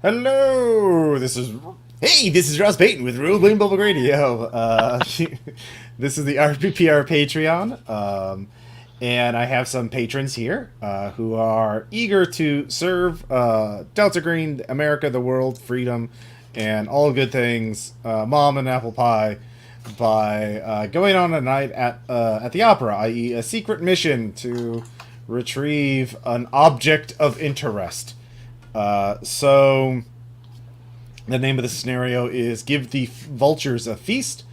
Hello, this is Ross Payton with Rule Playing Public Radio. This is the RPPR Patreon, and I have some patrons here who are eager to serve Delta Green, America, the world, freedom, and all good things, mom and apple pie, by going on a night at the opera, i.e., a secret mission to retrieve an object of interest. So the name of the scenario is Give the Vultures a Feast.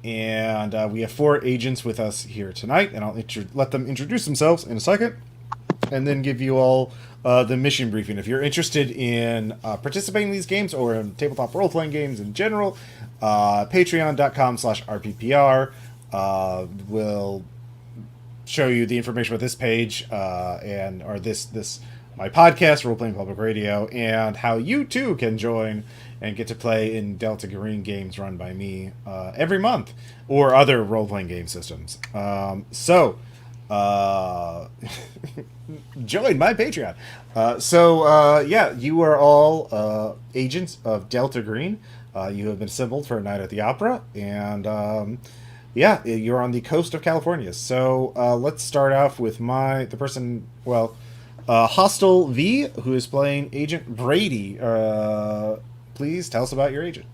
And we have four agents with us here tonight, and I'll let them introduce themselves in a second, and then give you all the mission briefing. If you're interested in participating in these games or in tabletop role-playing games in general, patreon.com/rppr will show you the information about this page or this my podcast, Role Playing Public Radio, and how you too can join and get to play in Delta Green games run by me every month, or other role playing game systems. Join my Patreon. You are all agents of Delta Green. You have been assembled for a night at the opera, and you're on the coast of California. So let's start off with Hostile V, who is playing Agent Brady. Please tell us about your agent.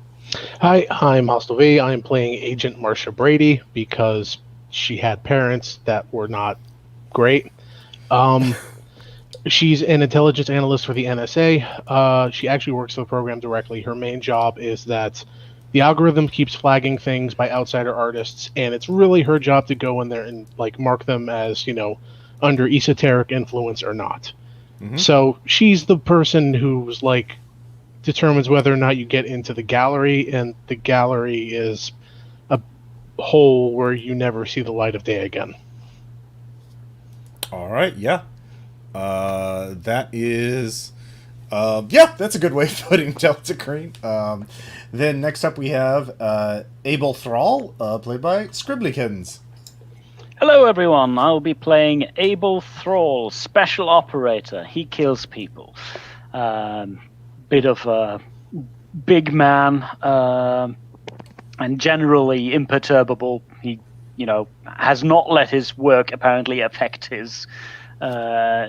Hi, I'm Hostel V. I'm playing Agent Marcia Brady because she had parents that were not great. She's an intelligence analyst for the NSA. She actually works for the program directly. Her main job is that the algorithm keeps flagging things by outsider artists, and it's really her job to go in there and mark them as, under esoteric influence or not. Mm-hmm. So she's the person who's determines whether or not you get into the gallery, and the gallery is a hole where you never see the light of day again. All right, yeah. That's a good way of putting Delta Green. Then next up we have Abel Thrall, played by Scribblykins. Hello everyone, I'll be playing Abel Thrall, Special Operator. He kills people. Bit of a big man, and generally imperturbable. He, has not let his work apparently affect his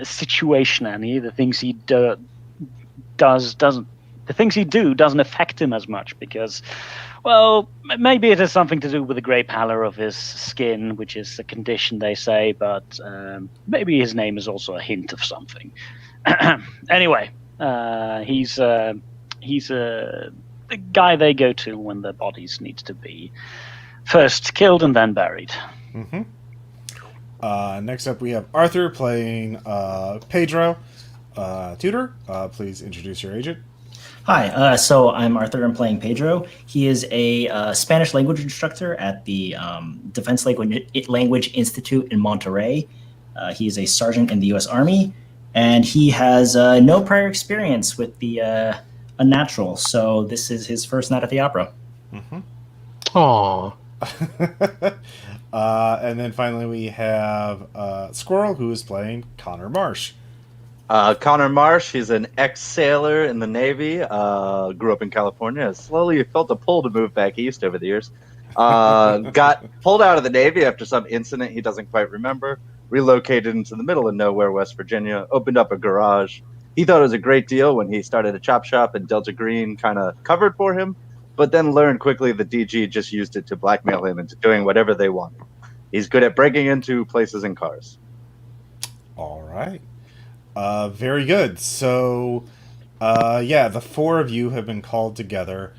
situation any. The things he doesn't affect him as much because, well, maybe it has something to do with the grey pallor of his skin, which is a condition they say, but maybe his name is also a hint of something. Anyway, he's the guy they go to when their bodies need to be first killed and then buried. Mm-hmm. Next up we have Arthur playing Pedro. Tudor, please introduce your agent. Hi, so I'm Arthur. I'm playing Pedro. He is a Spanish language instructor at the Defense Language Institute in Monterrey. He is a sergeant in the U.S. Army, and he has no prior experience with the Unnatural, so this is his first night at the opera. Mm-hmm. Aww. And then finally we have Squirrel, who is playing Connor Marsh. Connor Marsh, he's an ex-sailor in the Navy, grew up in California, slowly felt a pull to move back east over the years. Got pulled out of the Navy after some incident he doesn't quite remember, relocated into the middle of nowhere, West Virginia, opened up a garage. He thought it was a great deal when he started a chop shop, and Delta Green kind of covered for him, but then learned quickly the DG just used it to blackmail him into doing whatever they wanted. He's good at breaking into places and cars. All right. Very good. So, the four of you have been called together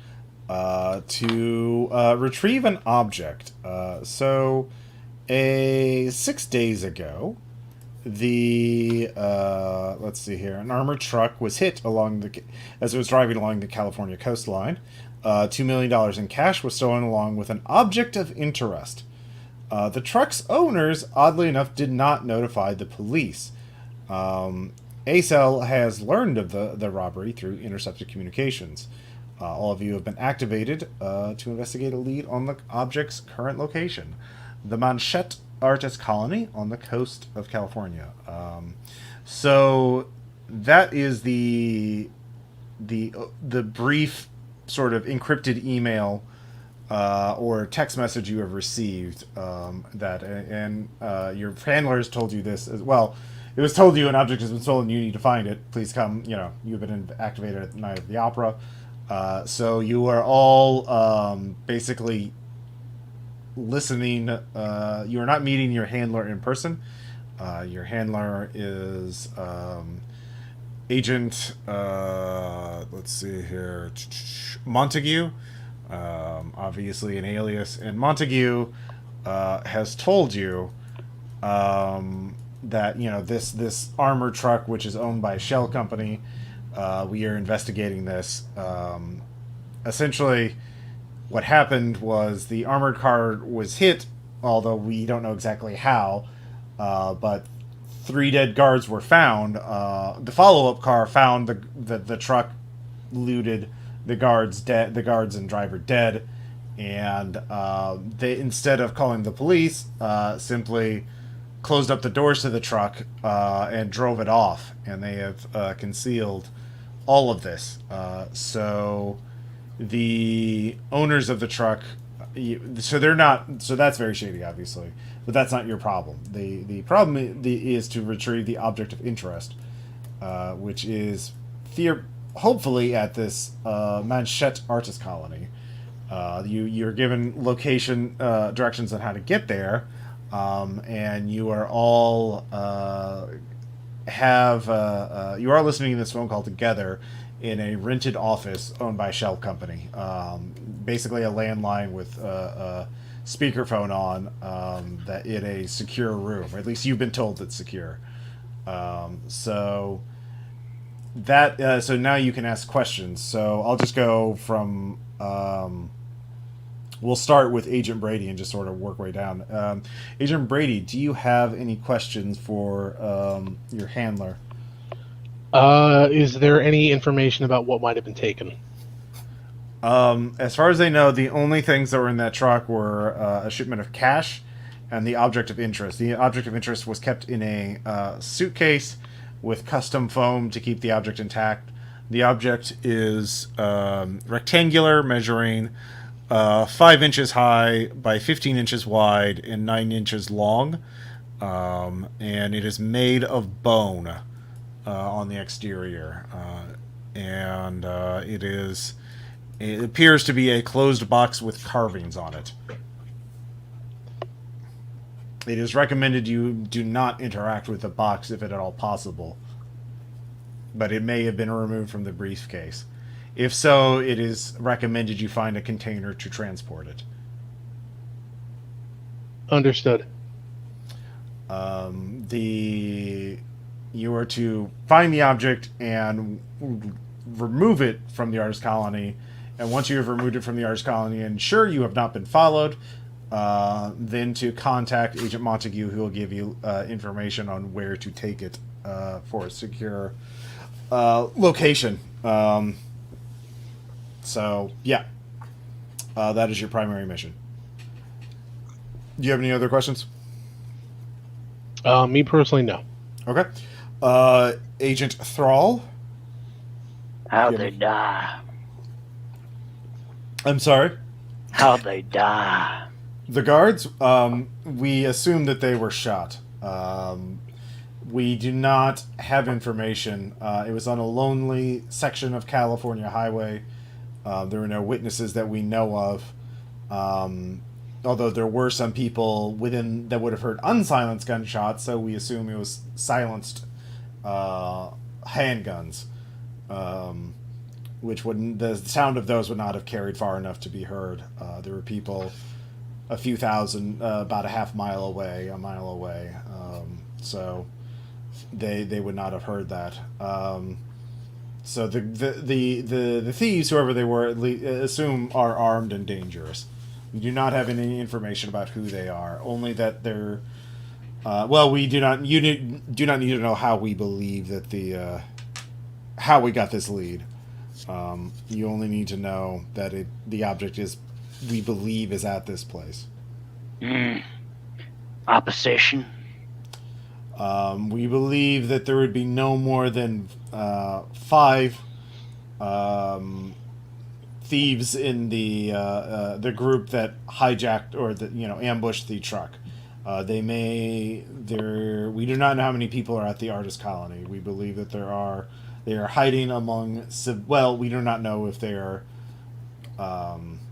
to retrieve an object. 6 days ago, an armored truck was hit as it was driving along the California coastline. $2 million in cash was stolen along with an object of interest. The truck's owners, oddly enough, did not notify the police. ACEL has learned of the robbery through intercepted communications. All of you have been activated to investigate a lead on the object's current location, the Manchette Artist Colony on the coast of California. So that is the the brief sort of encrypted email or text message you have received your handler has told you this as well. It was told you an object has been stolen. You need to find it. Please come. You've been activated at the night of the opera. So you are all basically listening. You are not meeting your handler in person. Your handler is Agent. Let's see here, Montague. Obviously an alias, and Montague has told you that this armored truck, which is owned by a shell company, we are investigating this. Essentially, what happened was the armored car was hit, although we don't know exactly how. But 3 dead guards were found. The follow-up car found the truck looted, the guards dead, the guards and driver dead, and they, instead of calling the police, simply closed up the doors to the truck and drove it off. And they have concealed all of this. So the owners of the truck, they're not. So that's very shady, obviously, but that's not your problem. The problem is to retrieve the object of interest, which is hopefully at this Manchette Artist Colony. You're given location directions on how to get there, and you are all you are listening to this phone call together in a rented office owned by a shell company. Basically a landline with a speakerphone on that in a secure room. Or at least you've been told it's secure. So now you can ask questions. So I'll just go from we'll start with Agent Brady and just sort of work way down. Agent Brady, do you have any questions for your handler? Is there any information about what might have been taken? As far as they know, the only things that were in that truck were a shipment of cash and the object of interest. The object of interest was kept in a suitcase with custom foam to keep the object intact. The object is rectangular, measuring 5 inches high by 15 inches wide and 9 inches long, and it is made of bone on the exterior, and it appears to be a closed box with carvings on it. It is recommended you do not interact with the box if at all possible, but it may have been removed from the briefcase. If so, it is recommended you find a container to transport it. Understood. You are to find the object and remove it from the artist colony, and once you have removed it from the artist colony and ensure you have not been followed, then to contact Agent Montague, who will give you information on where to take it for a secure location. So, yeah. That is your primary mission. Do you have any other questions? Me personally, no. Okay. Agent Thrall? How'd they die? I'm sorry? How'd they die? The guards? We assume that they were shot. We do not have information. It was on a lonely section of California highway. There were no witnesses that we know of. Although there were some people within that would have heard unsilenced gunshots, so we assume it was silenced handguns, which wouldn't, the sound of those would not have carried far enough to be heard. There were people a few thousand, about a mile away, so they would not have heard that. So the thieves, whoever they were, at least assume are armed and dangerous. We do not have any information about who they are. Only that they're. We do not. You do not need to know how we believe that how we got this lead. You only need to know that the object we believe is at this place. Opposition. We believe that there would be no more than 5 thieves in the group that hijacked or ambushed the truck. We do not know how many people are at the artist colony. We believe that they are hiding among. Well, we do not know if they are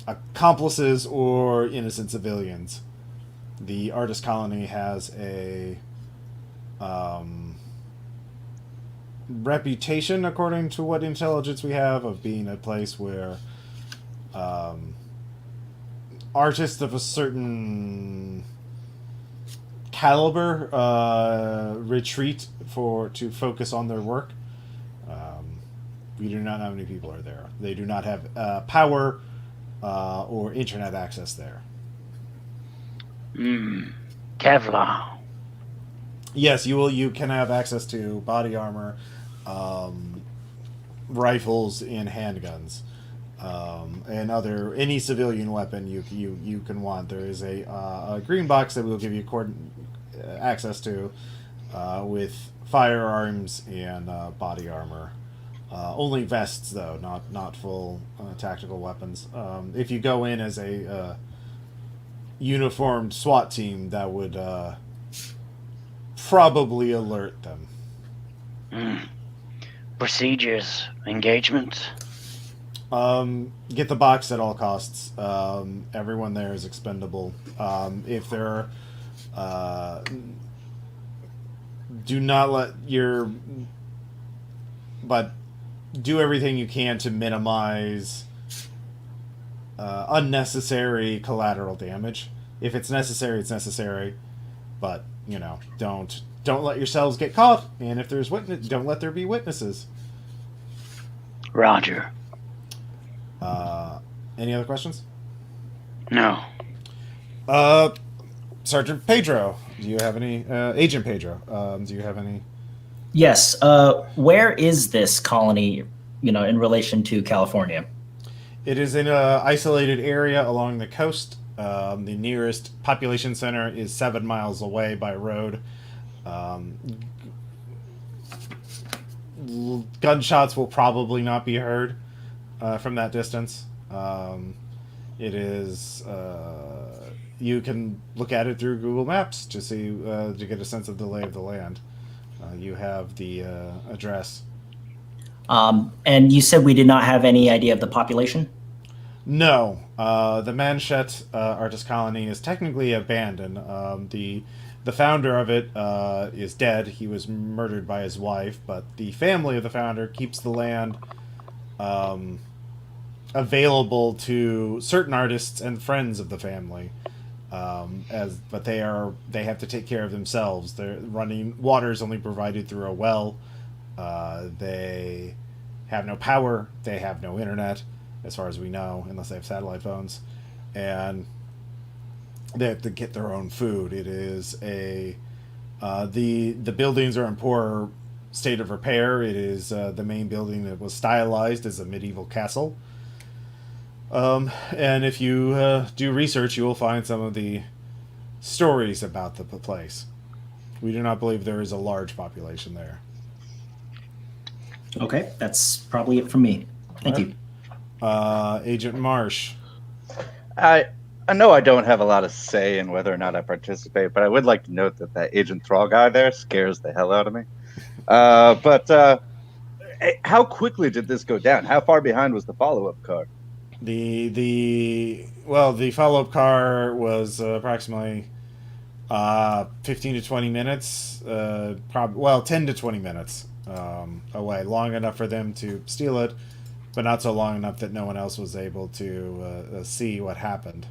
accomplices or innocent civilians. The artist colony has a reputation, according to what intelligence we have, of being a place where artists of a certain caliber retreat to focus on their work. We do not know how many people are there. They do not have power or internet access there. Kevlar. Yes, you can have access to body armor, rifles, and handguns, and any civilian weapon you can want. There is a green box that will give you access to with firearms and body armor. Only vests, though, not full tactical weapons. If you go in as a uniformed SWAT team, that would probably alert them. Procedures, engagement. Get the box at all costs. Everyone there is expendable. If there do not let your... But do everything you can to minimize unnecessary collateral damage. If it's necessary, it's necessary. But, don't let yourselves get caught. And if there's don't let there be witnesses. Roger. Any other questions? No. Sergeant Pedro, do you have any... Agent Pedro, do you have any... Yes. Where is this colony, in relation to California? It is in an isolated area along the coast. The nearest population center is 7 miles away by road. Gunshots will probably not be heard from that distance. It is... you can look at it through Google Maps to see to get a sense of the lay of the land. You have the address. And you said we did not have any idea of the population? No. The Manchette Artist Colony is technically abandoned. The founder of it is dead. He was murdered by his wife, but the family of the founder keeps the land available to certain artists and friends of the family. But they have to take care of themselves. They're running water is only provided through a well. They have no power. They have no internet, as far as we know, unless they have satellite phones, and they have to get their own food. It is the buildings are in poor state of repair. It is the main building that was stylized as a medieval castle. And if you do research, you will find some of the stories about the place. We do not believe there is a large population there. Okay, that's probably it from me. Thank you. Agent Marsh. I know I don't have a lot of say in whether or not I participate, but I would like to note that Agent Thrall guy there scares the hell out of me. But how quickly did this go down? How far behind was the follow-up car? The follow-up car was approximately 15 to 20 minutes, 10 to 20 minutes away, long enough for them to steal it, but not so long enough that no one else was able to see what happened.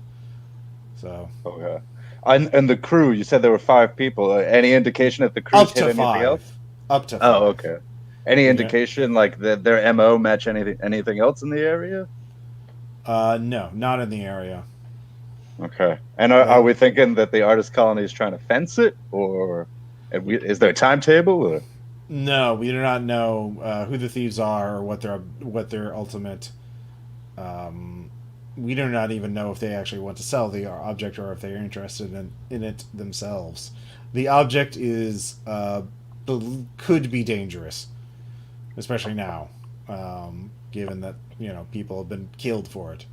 So. Okay. And the crew, you said there were 5 people. Any indication if the crew hit anything else? Up to 5. Oh, okay. Any indication like their MO match anything else in the area? No, not in the area. Okay. And are we thinking that the artist colony is trying to fence it, or is there a timetable? Or? No, we do not know who the thieves are or what their ultimate. We do not even know if they actually want to sell the object or if they are interested in it themselves. The object is could be dangerous, especially now. given that people have been killed for it.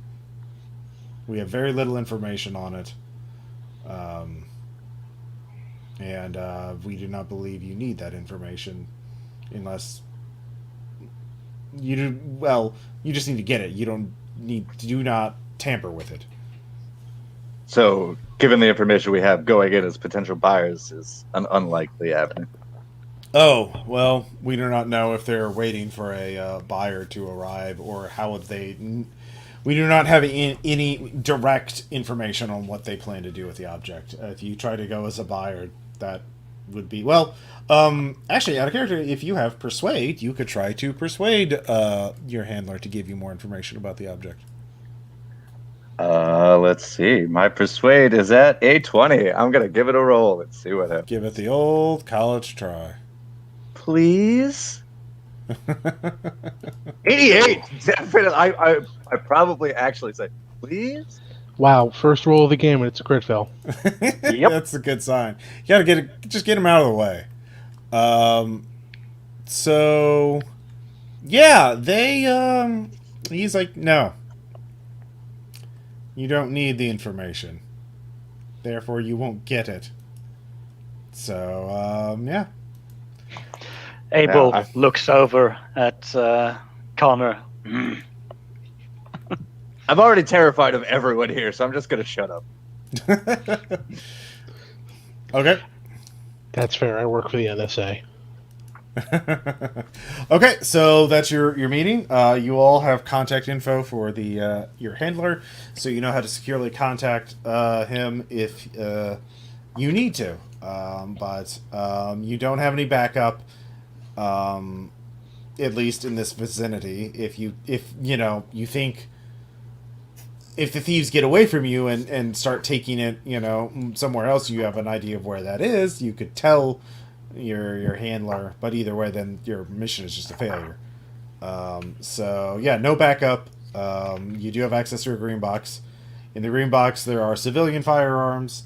We have very little information on it, and we do not believe you need that information unless you do. Well, you just need to get it. You do not tamper with it. So, given the information we have, going in as potential buyers is an unlikely avenue. Oh, well, we do not know if they're waiting for a buyer to arrive or how they... We do not have any direct information on what they plan to do with the object. If you try to go as a buyer, that would be... Well, actually, out of character, if you have Persuade, you could try to persuade your handler to give you more information about the object. Let's see. My Persuade is at a 20. I'm going to give it a roll. Let's see what happens. Give it the old college try. Please? 88. Definitely. I probably actually say, please? Wow, first roll of the game and it's a crit fail. Yep. That's a good sign. You gotta just get him out of the way. So, yeah, he's like, no. You don't need the information. Therefore, you won't get it. So, yeah. Abel Yeah, looks over at Connor. I'm already terrified of everyone here, so I'm just going to shut up. Okay. That's fair. I work for the NSA. Okay, so that's your meeting. You all have contact info for the your handler, so you know how to securely contact him if you need to. But you don't have any backup, at least in this vicinity. If you think if the thieves get away from you and start taking it, somewhere else, you have an idea of where that is. You could tell your handler, but either way, then your mission is just a failure. So yeah, no backup. You do have access to a green box. In the green box, there are civilian firearms.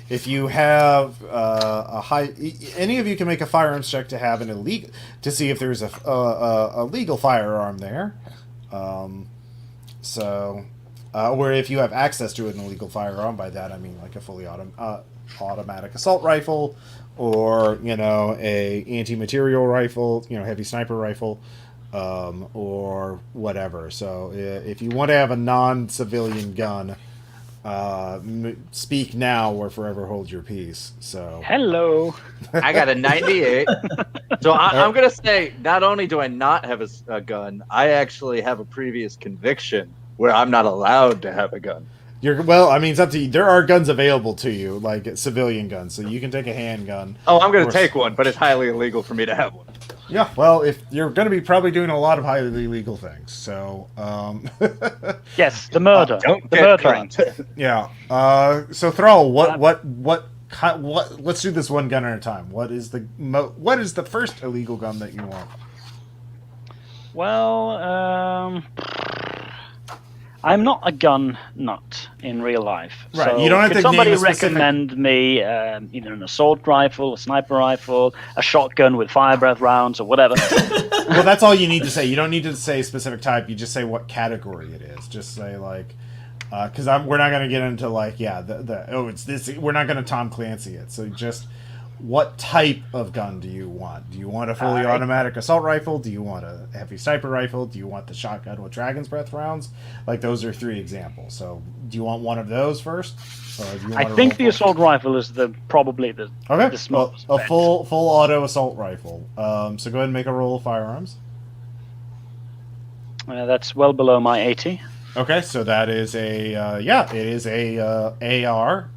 If you have any of you can make a firearms check to have an illegal, to see if there's a legal firearm there. Or if you have access to an illegal firearm, by that I mean like a fully automatic assault rifle, or a anti-material rifle, heavy sniper rifle, or whatever. So if you want to have a non-civilian gun, speak now or forever hold your peace. So Hello. I got a 98. So I'm going to say, not only do I not have a gun, I actually have a previous conviction where I'm not allowed to have a gun. It's up to you. There are guns available to you, like civilian guns, so you can take a handgun. Oh, I'm going to take one, but it's highly illegal for me to have one. Yeah, well, if you're going to be probably doing a lot of highly illegal things, so Yes, the murder. Don't the get murdering. caught. yeah. So Thrall, what? Let's do this one gun at a time. What is the first illegal gun that you want? Well, I'm not a gun nut in real life. Right, So you don't have could to somebody name a specific- recommend me either an assault rifle, a sniper rifle, a shotgun with fire breath rounds, or whatever? Well, that's all you need to say. You don't need to say a specific type. You just say what category it is. Just say like, because we're not going to get into like, it's this. We're not going to Tom Clancy it. So just what type of gun do you want? Do you want a fully automatic assault rifle? Do you want a heavy sniper rifle? Do you want the shotgun with dragon's breath rounds? Like those are 3 examples. So do you want one of those first? Or do you I want think the assault rifle is probably the smallest. a bet. full auto assault rifle. So go ahead and make a roll of firearms. That's well below my 80. Okay, so that is it is a AR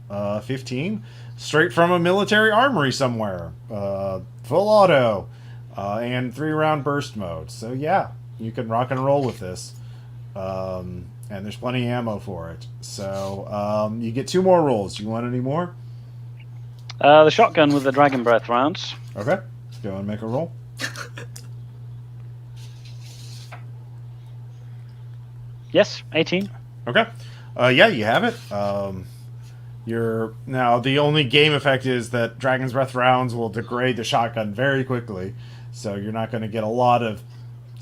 15, straight from a military armory somewhere, full auto, and 3-round burst mode. So yeah, you can rock and roll with this, and there's plenty of ammo for it. So you get 2 more rolls. You want any more? The shotgun with the dragon breath rounds. Okay, go and make a roll. Yes, 18. Okay. Yeah, you have it. Now the only game effect is that Dragon's Breath rounds will degrade the shotgun very quickly, so you're not going to get a lot of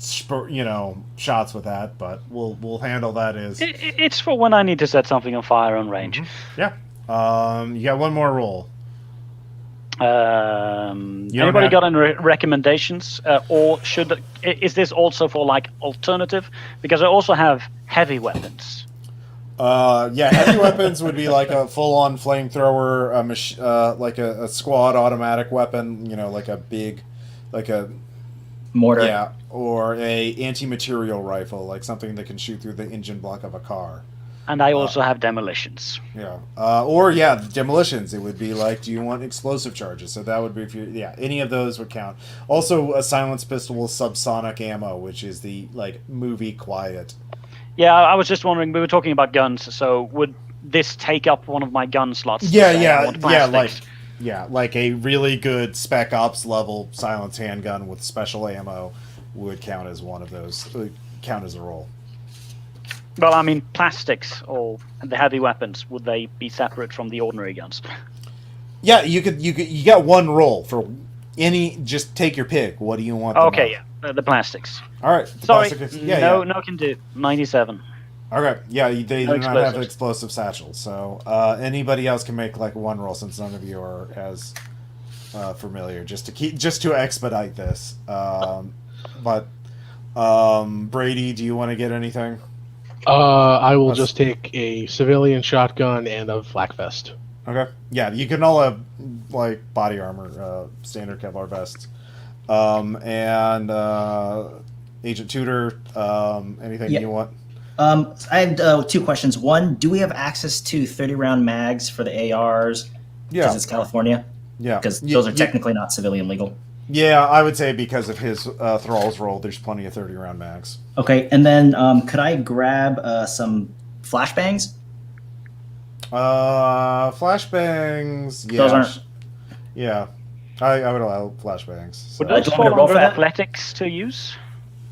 shots with that, but we'll handle that as It's for when I need to set something on fire on range. yeah. You got one more roll. Anybody got any recommendations, or is this also for like alternative? Because I also have heavy weapons. Heavy weapons would be like a full-on flamethrower, like a squad automatic weapon. Like a Mortar. yeah, or a anti-material rifle, like something that can shoot through the engine block of a car. And I also have demolitions. Yeah. Demolitions. It would be like, do you want explosive charges? So that would be any of those would count. Also, a silenced pistol with subsonic ammo, which is the movie quiet. Yeah, I was just wondering. We were talking about guns, so would this take up one of my gun slots? Like a really good Spec Ops level silenced handgun with special ammo would count as one of those. Count as a roll. Well, I mean, plastics or the heavy weapons, would they be separate from the ordinary guns? Yeah, you got one roll for any. Just take your pick. What do you want? Okay, the plastics. All right. Sorry, no can do. 97. Okay, yeah, they No do not have explosives. explosive satchels, so anybody else can make like one roll since none of you are as familiar. Just to expedite this. But Brady, do you want to get anything? I will just take a civilian shotgun and a flak vest. Okay. Yeah, you can all have like body armor, standard Kevlar vests, and Agent Tudor. Anything you want? I have 2 questions. One, do we have access to 30-round mags for the ARs? Yeah. Because it's California? Yeah. Because those are technically not civilian legal. Yeah, I would say because of his Thrall's role, there's plenty of 30-round mags. Okay, and then could I grab some flashbangs? Flashbangs. Yeah. Those aren't... Yeah. I would allow flashbangs. So. Would those do you want me to fall roll under for that? athletics to use?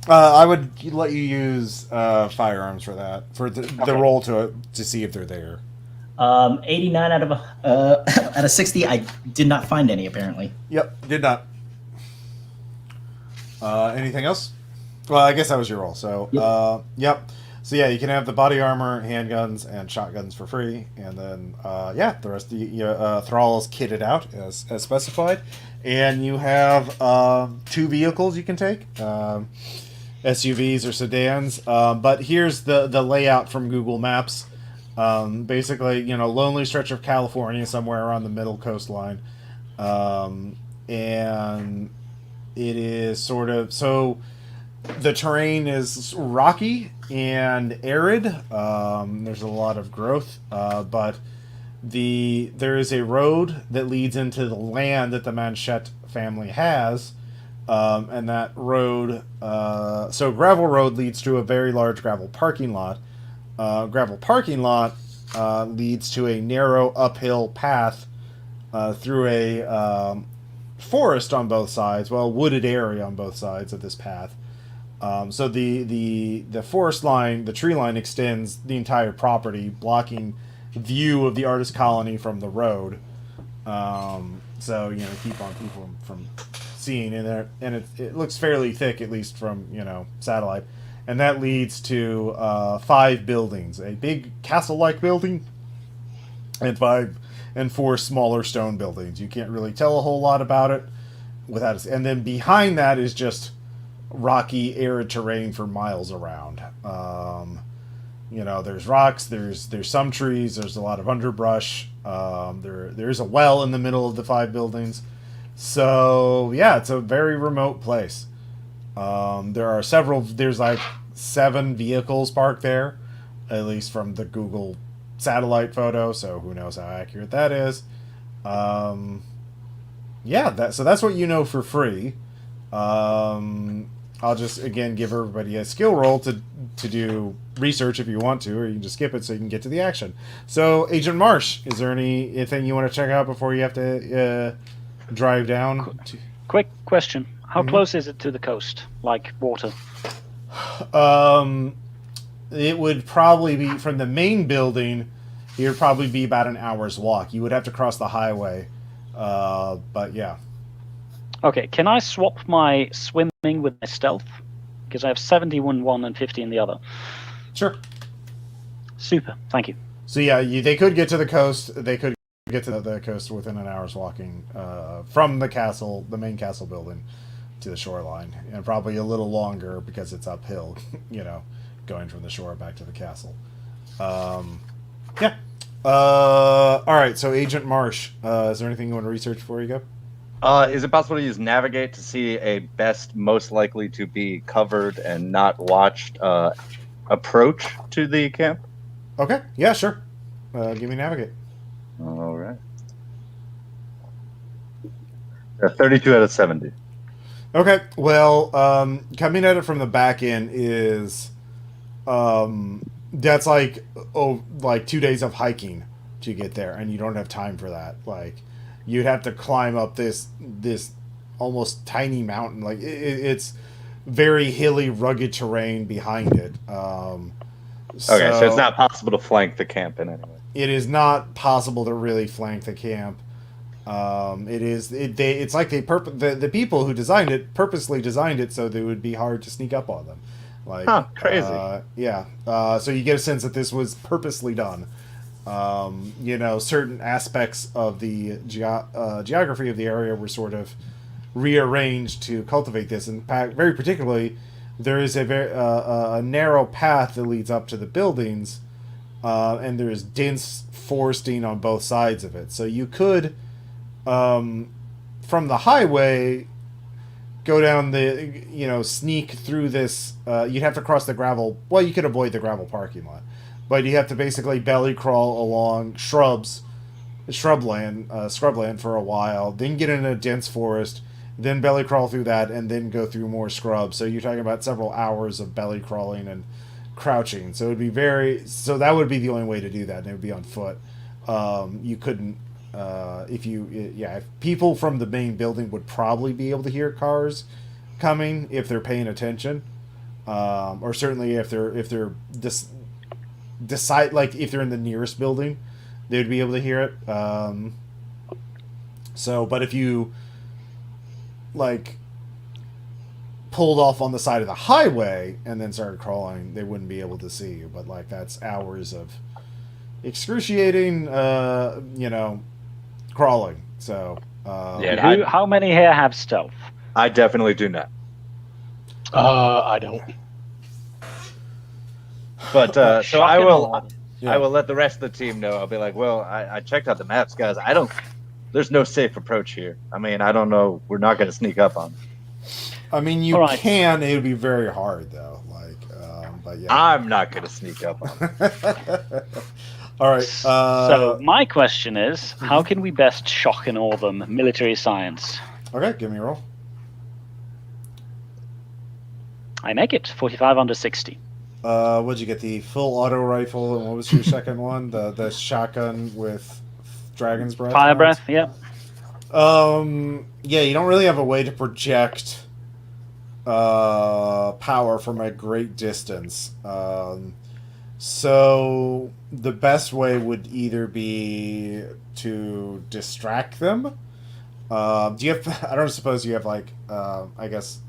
I would let you use firearms for that, for the roll to see if they're there. 89 out of 60. I did not find any, apparently. Yep, did not. Anything else? Well, I guess that was your roll. So, yep. So yeah, you can have the body armor, handguns, and shotguns for free, and then the rest of the Thrall is kitted out as specified, and you have 2 vehicles you can take, SUVs or sedans. But here's the layout from Google Maps. Basically, lonely stretch of California somewhere around the middle coastline, and it is sort of so. The terrain is rocky and arid. There's a lot of growth, but there is a road that leads into the land that the Manchette family has, and that road. So gravel road leads to a very large gravel parking lot. Gravel parking lot leads to a narrow uphill path through a forest on both sides. Well, wooded area on both sides of this path. So the forest line, the tree line extends the entire property, blocking view of the artist colony from the road. So keep on people from seeing in there, and it looks fairly thick, at least from satellite, and that leads to 5 buildings: a big castle-like building, and 4 smaller stone buildings. You can't really tell a whole lot about it without it, and then behind that is just rocky, arid terrain for miles around. There's rocks, there's some trees, there's a lot of underbrush. There's a well in the middle of the 5 buildings. So yeah, it's a very remote place. There's like 7 vehicles parked there, at least from the Google satellite photo. So who knows how accurate that is. So that's what you know for free. I'll just again give everybody a skill roll to do research if you want to, or you can just skip it so you can get to the action. So, Agent Marsh, is there anything you want to check out before you have to drive down? Quick question: how close is it to the coast, like water? It would probably be from the main building. It would probably be about an hour's walk. You would have to cross the highway, but yeah. Okay, can I swap my swimming with my stealth? Because I have 70 in one and 50 in the other. Sure. Super. Thank you. So yeah, they could get to the coast. They could get to the coast within an hour's walking from the castle, the main castle building, to the shoreline, and probably a little longer because it's uphill. Going from the shore back to the castle. Yeah. All right. So Agent Marsh, is there anything you want to research before you go? Is it possible to use navigate to see a best, most likely to be covered and not watched approach to the camp? Okay. Yeah. Sure. Give me navigate. All right. 32 out of 70. Okay. Well, coming at it from the back end is, that's like 2 days of hiking to get there, and you don't have time for that. Like, you'd have to climb up this almost tiny mountain. Like it's very hilly, rugged terrain behind it. Okay, so it's not possible to flank the camp in any way. It is not possible to really flank the camp. It's like the people who designed it purposely designed it so that it would be hard to sneak up on them. Like, crazy. Yeah. So you get a sense that this was purposely done. Certain aspects of the geography of the area were sort of rearranged to cultivate this. In fact, very particularly, there is a narrow path that leads up to the buildings, and there is dense foresting on both sides of it. So you could, from the highway, go down sneak through this. You'd have to cross the gravel. Well, you could avoid the gravel parking lot, but you have to basically belly crawl along scrubland for a while, then get in a dense forest, then belly crawl through that, and then go through more scrub. So you're talking about several hours of belly crawling and crouching. So that would be the only way to do that, and it would be on foot. You couldn't, if people from the main building would probably be able to hear cars coming if they're paying attention, or certainly if they're if they're in the nearest building, they'd be able to hear it. But if you pulled off on the side of the highway and then started crawling, they wouldn't be able to see you. But that's hours of excruciating, crawling. So how many here have stealth? I definitely do not. I don't. But so I will. Yeah. I will let the rest of the team know. I'll be like, well, I checked out the maps, guys. There's no safe approach here. I mean, I don't know. We're not going to sneak up on them. I mean, you can. It would be very hard, though. But yeah. I'm not going to sneak up on them. All right. So my question is, how can we best shock and awe them? Military science. Okay, give me a roll. I make it 45 under 60. What'd you get? The full auto rifle, and what was your second one? The shotgun with dragon's breath. Fire breath. Yeah. Yeah, you don't really have a way to project power from a great distance. So the best way would either be to distract them. Do you have? I don't suppose you have I guess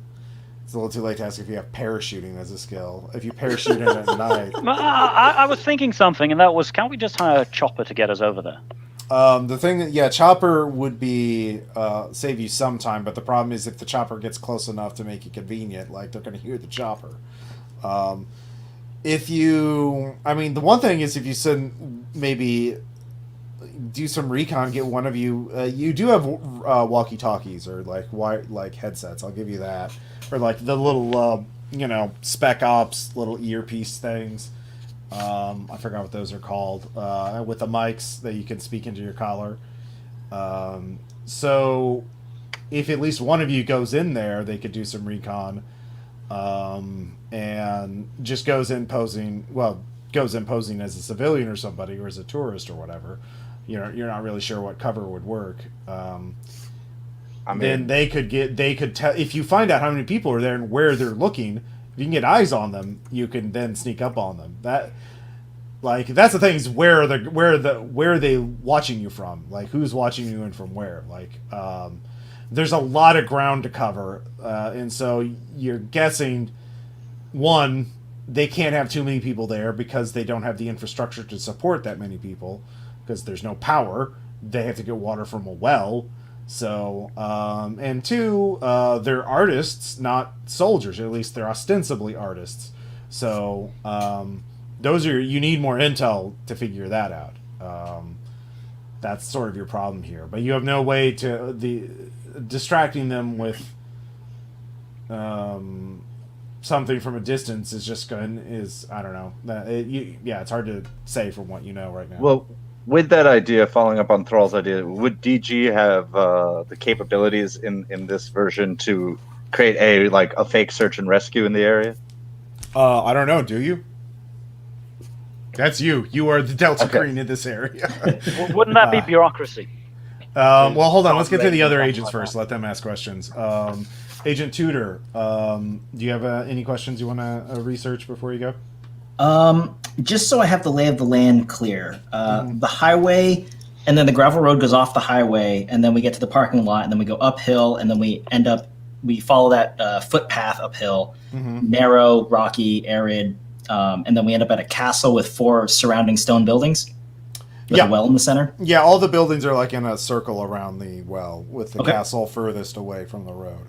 it's a little too late to ask if you have parachuting as a skill. If you parachute in at night. I was thinking something, and that was, can't we just hire a chopper to get us over there? The thing that, chopper would be save you some time, but the problem is if the chopper gets close enough to make it convenient, they're going to hear the chopper. The one thing is if you send maybe do some recon, get one of you. You do have walkie-talkies or headsets. I'll give you that, or the little spec ops little earpiece things. I forgot what those are called, with the mics that you can speak into your collar. So if at least one of you goes in there, they could do some recon, and just goes in posing as a civilian or somebody, or as a tourist or whatever. You're not really sure what cover would work. Then they could tell, if you find out how many people are there and where they're looking. If you can get eyes on them, you can then sneak up on them. That's the thing, is where are they watching you from? Who's watching you and from where? There's a lot of ground to cover, and so you're guessing one, they can't have too many people there because they don't have the infrastructure to support that many people because there's no power. They have to get water from a well. So, and two, they're artists, not soldiers. At least they're ostensibly artists. So, you need more intel to figure that out. That's sort of your problem here. But you have no way to distracting them with something from a distance is I don't know. It's hard to say from what you know right now. Well, with that idea, following up on Thrall's idea, would DG have the capabilities in this version to create a fake search and rescue in the area? I don't know. Do you? That's you. You are the Delta Green in this area. Wouldn't that be bureaucracy? Well, hold on. Let's get to the other agents first. Let them ask questions. Agent Tudor, do you have any questions you want to research before you go? Just so I have the lay of the land clear. The highway, and then the gravel road goes off the highway, and then we get to the parking lot, and then we go uphill, and then we follow that footpath uphill, narrow, rocky, arid, and then we end up at a castle with 4 surrounding stone buildings with a well in the center. Yeah, all the buildings are like in a circle around the well, with the castle furthest away from the road.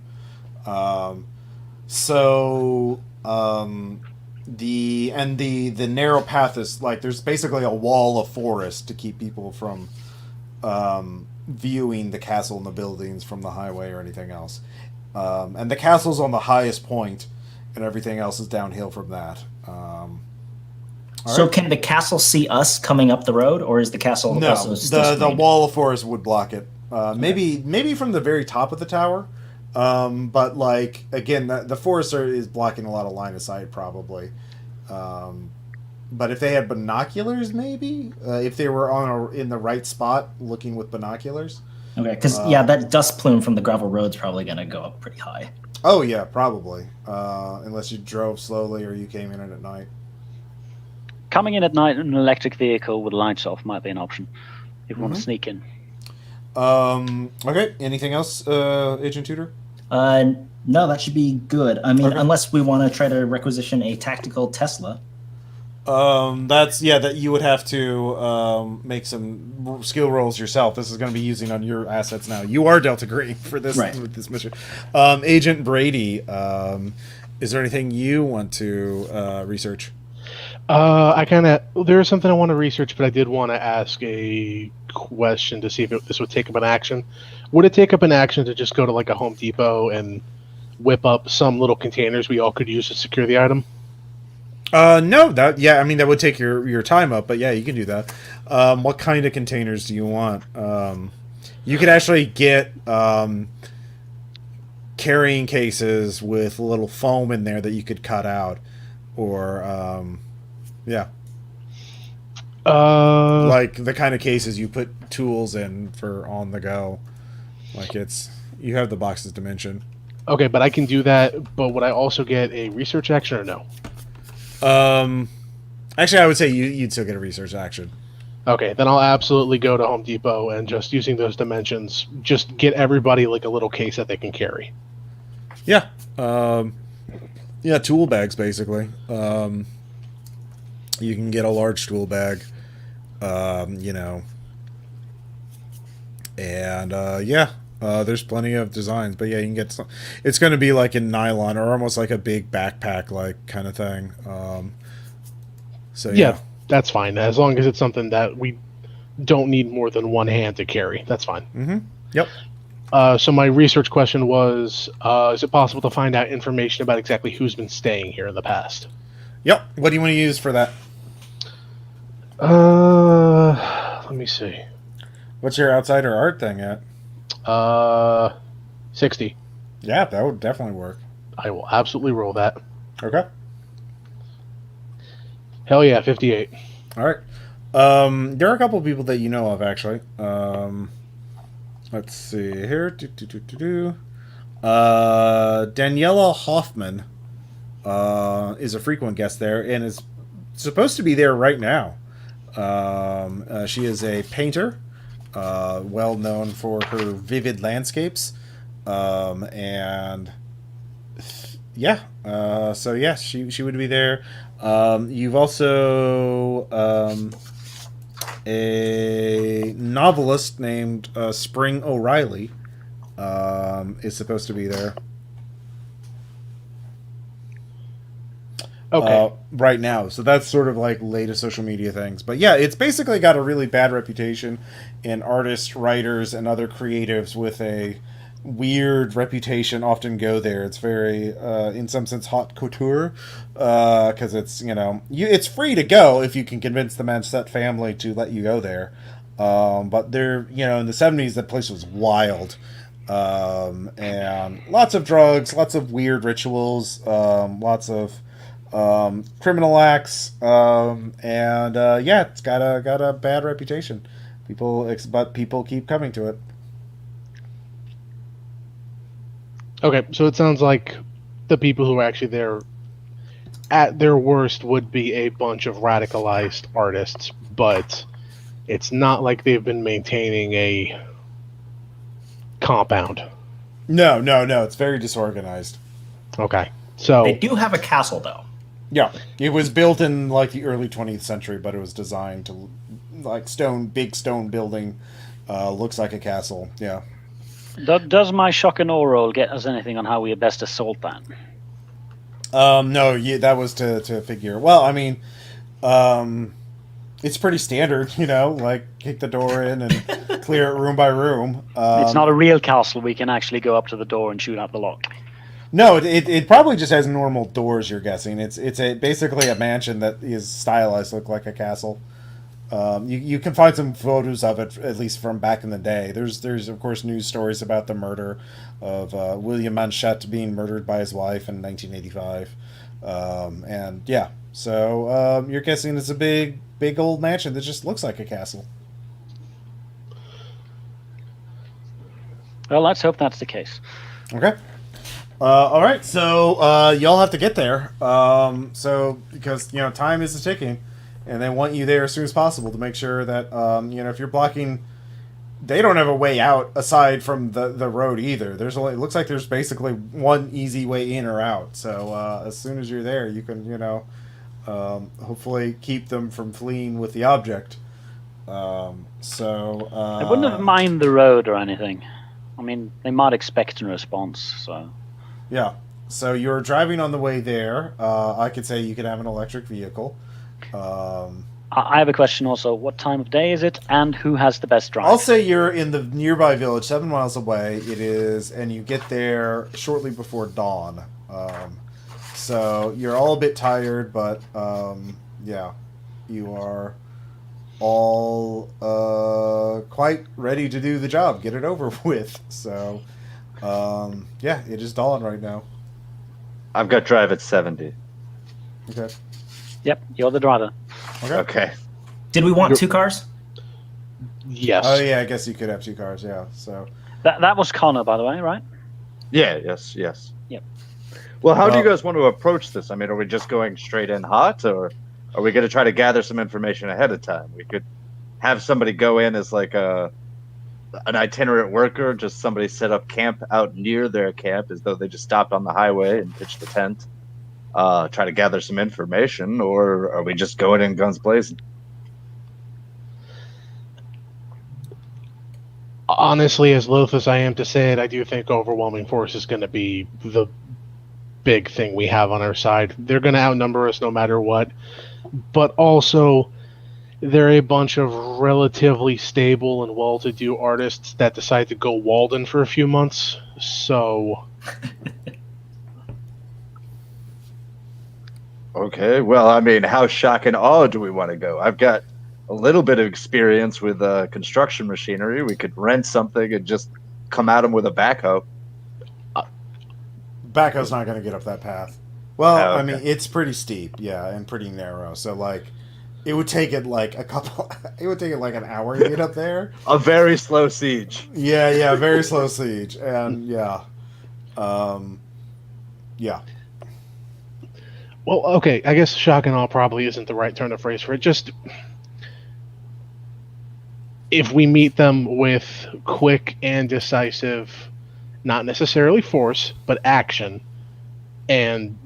The narrow path is like there's basically a wall of forest to keep people from viewing the castle and the buildings from the highway or anything else. And the castle's on the highest point, and everything else is downhill from that. So can the castle see us coming up the road, or is the castle also still the wall of forest would block it. Maybe from the very top of the tower. But like again, the forest is blocking a lot of line of sight probably. But if they had binoculars, maybe if they were in the right spot looking with binoculars. Okay, because that dust plume from the gravel road's probably going to go up pretty high. Oh yeah, probably. Unless you drove slowly or you came in at night. Coming in at night in an electric vehicle with lights off might be an option if you want to sneak in. Okay. Anything else, Agent Tudor? No, that should be good. I mean, unless we want to try to requisition a tactical Tesla. That you would have to make some skill rolls yourself. This is going to be using on your assets now. You are Delta Green for this with this mission. Agent Brady, is there anything you want to research? There is something I want to research, but I did want to ask a question to see if this would take up an action. Would it take up an action to just go to like a Home Depot and whip up some little containers we all could use to secure the item? No, that would take your time up, but yeah, you can do that. What kind of containers do you want? You could actually get carrying cases with a little foam in there that you could cut out, or like the kind of cases you put tools in for on the go. Like you have the boxes to mention. Okay, but I can do that. But would I also get a research action or no? Actually, I would say you'd still get a research action. Okay, then I'll absolutely go to Home Depot and just using those dimensions, just get everybody like a little case that they can carry. Yeah. Tool bags basically. You can get a large tool bag, there's plenty of designs, but yeah, you can get some. It's going to be like in nylon or almost like a big backpack like kind of thing. Yeah, that's fine as long as it's something that we don't need more than one hand to carry. That's fine. Mm-hmm. Yep. So my research question was: is it possible to find out information about exactly who's been staying here in the past? Yep. What do you want to use for that? Let me see. What's your outsider art thing at? 60. Yeah, that would definitely work. I will absolutely roll that. Okay. Hell yeah, 58. All right. There are a couple of people that you know of, actually. Let's see here. Daniela Hoffman is a frequent guest there and is supposed to be there right now. She is a painter, well known for her vivid landscapes, So yes, she would be there. You've also a novelist named Spring O'Reilly is supposed to be there. Okay. Right now. So that's sort of like latest social media things. But yeah, it's basically got a really bad reputation, and artists, writers, and other creatives with a weird reputation often go there. It's very, in some sense, haute couture, because it's it's free to go if you can convince the Manchette family to let you go there. But they're in the '70s that place was wild. And lots of drugs, lots of weird rituals, lots of criminal acts, and yeah, it's got a bad reputation. But people keep coming to it. Okay, so it sounds like the people who are actually there at their worst would be a bunch of radicalized artists, but it's not like they've been maintaining a compound. No, it's very disorganized. Okay, so They do have a castle, though. Yeah, it was built in like the early 20th century, but it was designed to like big stone building, looks like a castle. Yeah. Does my shock and awe roll get us anything on how we best assault that? No, that was to figure. Well, I mean, it's pretty standard, like kick the door in and clear it room by room. It's not a real castle. We can actually go up to the door and shoot out the lock. No, it probably just has normal doors. You're guessing it's basically a mansion that is stylized to look like a castle. You can find some photos of it, at least from back in the day. There's of course news stories about the murder of William Manchette being murdered by his wife in 1985, and yeah. So you're guessing it's a big old mansion that just looks like a castle. Well, let's hope that's the case. Okay. All right, so y'all have to get there. So because time is ticking, and they want you there as soon as possible to make sure that if you're blocking, they don't have a way out aside from the road either. It looks like there's basically one easy way in or out. So as soon as you're there, you can hopefully keep them from fleeing with the object. I wouldn't have mind the road or anything. I mean, they might expect a response, so. Yeah. So you're driving on the way there. I could say you could have an electric vehicle. I have a question also. What time of day is it, and who has the best drive? I'll say you're in the nearby village, 7 miles away. It is, and you get there shortly before dawn. So you're all a bit tired, but yeah, you are all quite ready to do the job, get it over with. So yeah, it is dawn right now. I've got drive at 70. Okay. Yep, you're the driver. Okay. Did we want two cars? yes. Oh yeah, I guess you could have 2 cars. Yeah. So That was Connor, by the way, right? Yeah, yes. Yep. Well, how do you guys want to approach this? I mean, are we just going straight in hot, or are we going to try to gather some information ahead of time? We could have somebody go in as like an itinerant worker, just somebody set up camp out near their camp as though they just stopped on the highway and pitched the tent. Try to gather some information, or are we just going in guns blazing? Honestly, as loath as I am to say it, I do think overwhelming force is going to be the big thing we have on our side. They're going to outnumber us no matter what, but also they're a bunch of relatively stable and well-to-do artists that decide to go Walden for a few months. So Okay, well, I mean, how shock and awe do we want to go? I've got a little bit of experience with construction machinery. We could rent something and just come at them with a backhoe. backhoe's not going to get up that path. Well, Oh, I okay. mean, it's pretty steep, yeah, and pretty narrow. So like, it would take it like it would take it like an hour to get up there. A very slow siege. Yeah, very slow siege, and yeah. well, okay, I guess shock and awe probably isn't the right turn of phrase for it. Just if we meet them with quick and decisive, not necessarily force, but action, and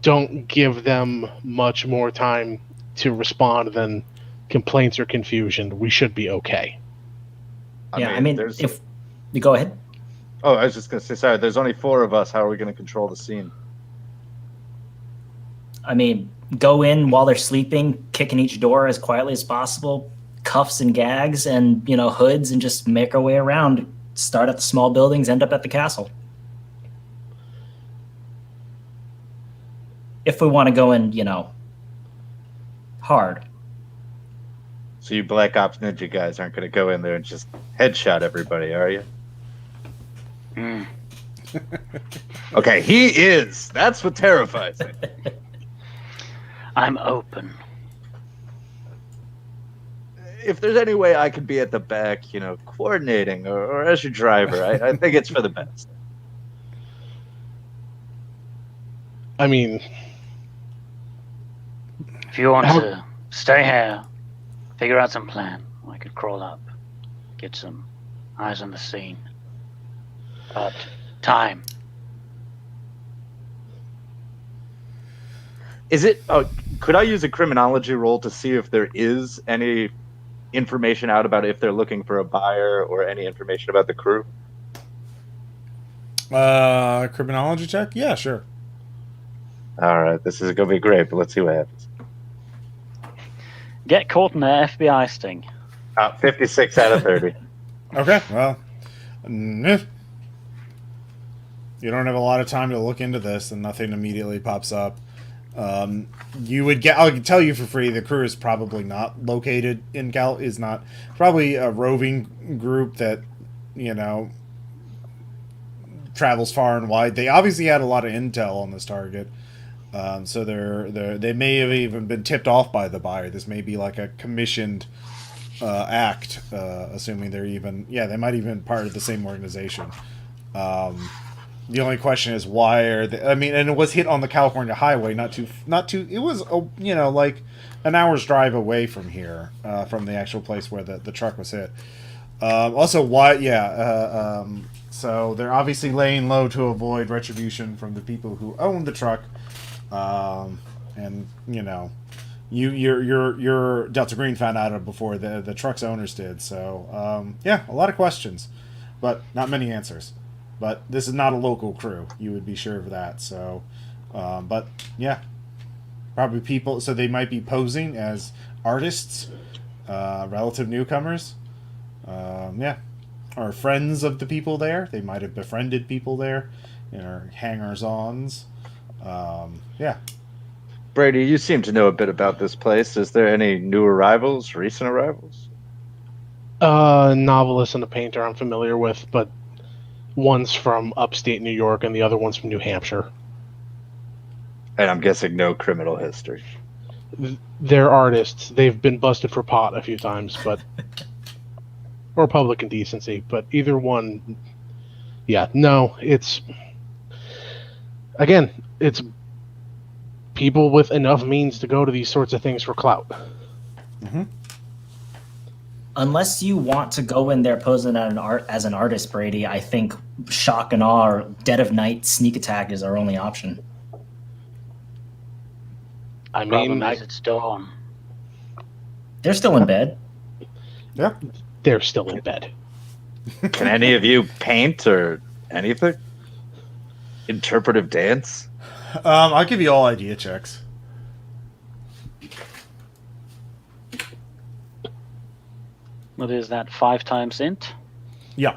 don't give them much more time to respond than complaints or confusion, we should be okay. I mean, there's. if you go ahead. Oh, I was just going to say, sorry, there's only 4 of us. How are we going to control the scene? I mean, go in while they're sleeping, kicking each door as quietly as possible, cuffs and gags and, hoods, and just make our way around. Start at the small buildings, end up at the castle. If we want to go in, hard. So you Black Ops Ninja guys aren't going to go in there and just headshot everybody, are you? Okay, he is. That's what terrifies me. I'm open. If there's any way I could be at the back, coordinating or as your driver, I think it's for the best. I mean, If you want to stay here, figure out some plan, I could crawl up, get some eyes on the scene. But time. Is it? Could I use a criminology roll to see if there is any information out about if they're looking for a buyer or any information about the crew? Criminology check? Yeah, sure. All right, this is going to be great, but let's see what happens. Get caught in an FBI sting. 56 out of 30. Okay, well, you don't have a lot of time to look into this, and nothing immediately pops up. I'll tell you for free, the crew is probably not located in is not probably a roving group that, travels far and wide. They obviously had a lot of intel on this target. So they may have even been tipped off by the buyer. This may be like a commissioned act, assuming they might even be part of the same organization. The only question is why are they? I mean, and it was hit on the California highway, not too. It was like an hour's drive away from here, from the actual place where the truck was hit. Also, why? Yeah. So they're obviously laying low to avoid retribution from the people who own the truck, and your Delta Green found out it before the truck's owners did. So a lot of questions, but not many answers. But this is not a local crew. You would be sure of that. So, but yeah, probably people. So they might be posing as artists, relative newcomers. Or friends of the people there. They might have befriended people there, or hangers-ons. Brady, you seem to know a bit about this place. Is there any new arrivals, recent arrivals? Novelist and a painter I'm familiar with, but one's from upstate New York and the other one's from New Hampshire. And I'm guessing no criminal history. They're artists. They've been busted for pot a few times, but or public indecency. But either one, it's people with enough means to go to these sorts of things for clout. Mm-hmm. Unless you want to go in there posing as an artist, Brady, I think shock and awe or dead of night sneak attack is our only option. I mean, Problem is it's dawn. They're still in bed. Yeah. They're still in bed. Can any of you paint or anything? Interpretive dance? I'll give you all idea checks. What is that, 5 times int? Yeah.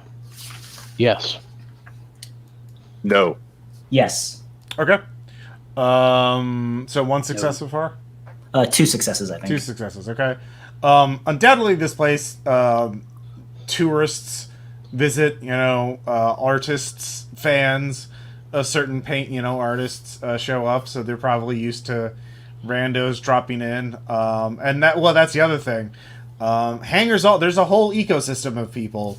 Yes. No. Yes. Okay. So one success so far? 2 successes, I think. 2 successes, okay. Undoubtedly this place, tourists visit, artists, fans of certain paint, artists show up, so they're probably used to randos dropping in. And that's the other thing. There's a whole ecosystem of people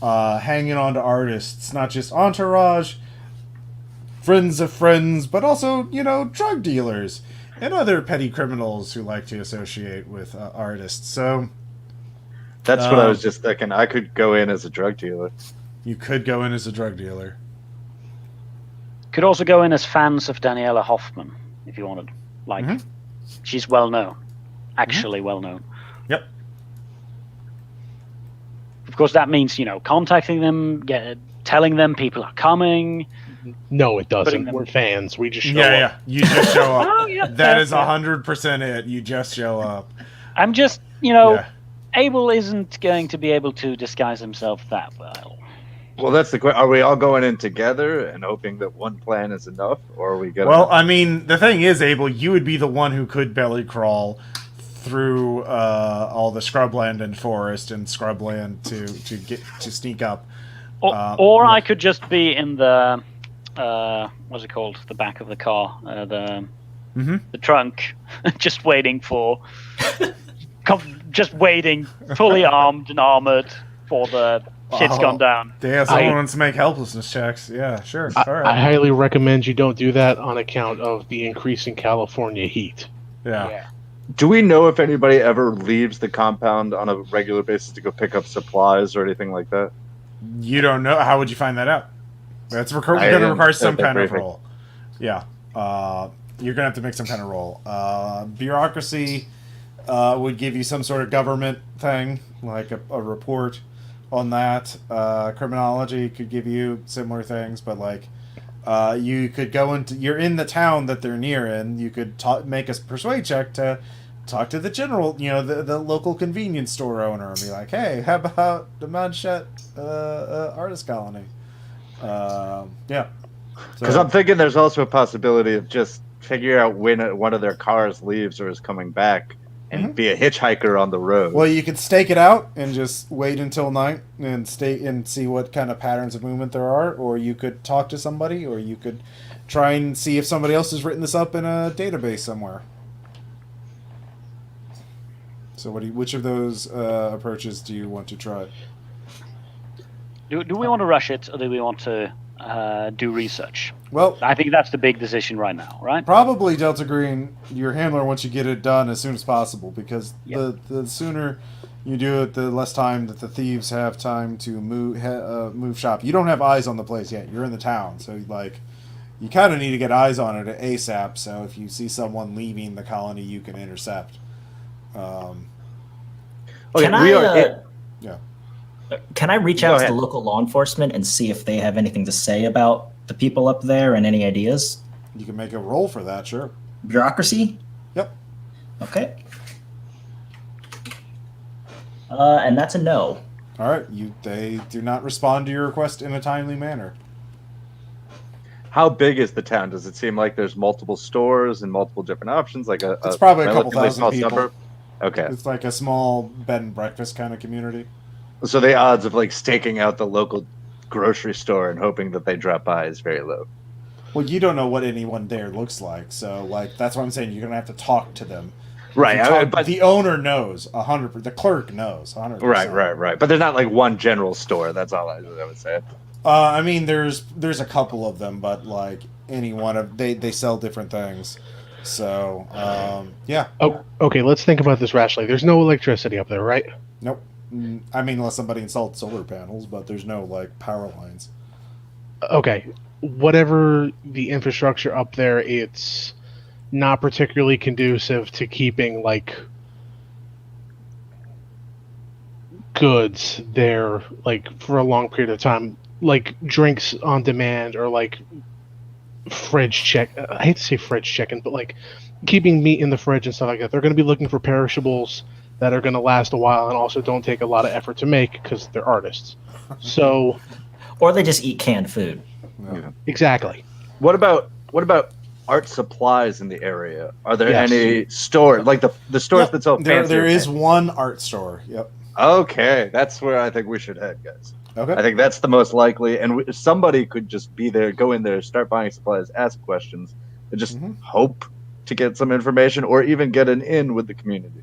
hanging on to artists, not just entourage, friends of friends, but also, drug dealers and other petty criminals who like to associate with artists. So that's what I was just thinking. I could go in as a drug dealer. You could go in as a drug dealer. Could also go in as fans of Daniela Hoffman. if you wanted. Like, Mhm. she's well known, actually well known. Yep. Of course, that means contacting them, telling them people are coming. No, it Putting doesn't. them- We're fans. We just show Yeah, up. yeah. You just show up. Oh, yeah, That fair, is fair. 100% it. You just show up. I'm just, Yeah. Abel isn't going to be able to disguise himself that well. Well, that's the question. Are we all going in together and hoping that one plan is enough, or are we going? Well, I mean, the thing is, Abel, you would be the one who could belly crawl through all the scrubland and forest and scrubland to sneak up. Or yeah. I could just be in the what's it called? The back of the car, the trunk, just waiting for, fully armed and armored for the shit's gone down. Yeah, someone wants to make helplessness checks. Yeah, sure. All I right. highly recommend you don't do that on account of the increasing California heat. Yeah. Do we know if anybody ever leaves the compound on a regular basis to go pick up supplies or anything like that? You don't know. How would you find that out? That's going to didn't require set some that kind of briefing. roll. Yeah. You're going to have to make some kind of roll. Bureaucracy would give you some sort of government thing, like a report on that. Criminology could give you similar things, but like you could go into, you're in the town that they're near in, you could make a persuade check to talk to the general, the local convenience store owner and be like, hey, how about the Manchette Artist Colony? Yeah. Because I'm thinking there's also a possibility of just figuring out when one of their cars leaves or is coming back and be a hitchhiker on the road. Well, you could stake it out and just wait until night and stay and see what kind of patterns of movement there are, or you could talk to somebody, or you could try and see if somebody else has written this up in a database somewhere. So, which of those approaches do you want to try? Do we want to rush it, or do we want to do research? Well, I think that's the big decision right now, right? probably Delta Green, your handler wants you to get it done as soon as possible, because the sooner you do it, the less time that the thieves have time to move shop. You don't have eyes on the place yet. You're in the town, so you kind of need to get eyes on it ASAP. So if you see someone leaving the colony, you can intercept. Can I, yeah. Can I reach Go out to ahead. the local law enforcement and see if they have anything to say about the people up there and any ideas? You can make a roll for that, sure. Bureaucracy? Yep. Okay. And that's a no. All right. They do not respond to your request in a timely manner. How big is the town? Does it seem like there's multiple stores and multiple different options? Like It's probably a couple relatively thousand small people. suburb? Okay. It's like a small bed and breakfast kind of community. So the odds of like staking out the local grocery store and hoping that they drop by is very low. Well, you don't know what anyone there looks like, so that's what I'm saying. You're gonna have to talk to them. Right. But the owner knows 100%. The clerk knows 100%. Right. But there's not like one general store. That's all I would say. I mean, there's a couple of them, but like any one of they sell different things. So yeah. Oh, okay. Let's think about this rationally. There's no electricity up there, right? Nope. I mean, unless somebody installed solar panels, but there's no like power lines. Okay. Whatever the infrastructure up there, it's not particularly conducive to keeping like goods there like for a long period of time, like drinks on demand or like fridge check. I hate to say fridge checking, but like keeping meat in the fridge and stuff like that. They're going to be looking for perishables that are going to last a while and also don't take a lot of effort to make because they're artists. So, Or they just eat canned food. No. exactly. What about art supplies in the area? Are there Yes. any stores like the stores Yep, that sell fancy? there is one art store. Yep. Okay, that's where I think we should head, guys. Okay. I think that's the most likely, and somebody could just be there, go in there, start buying supplies, ask questions, and just hope to get some information or even get an in with the community.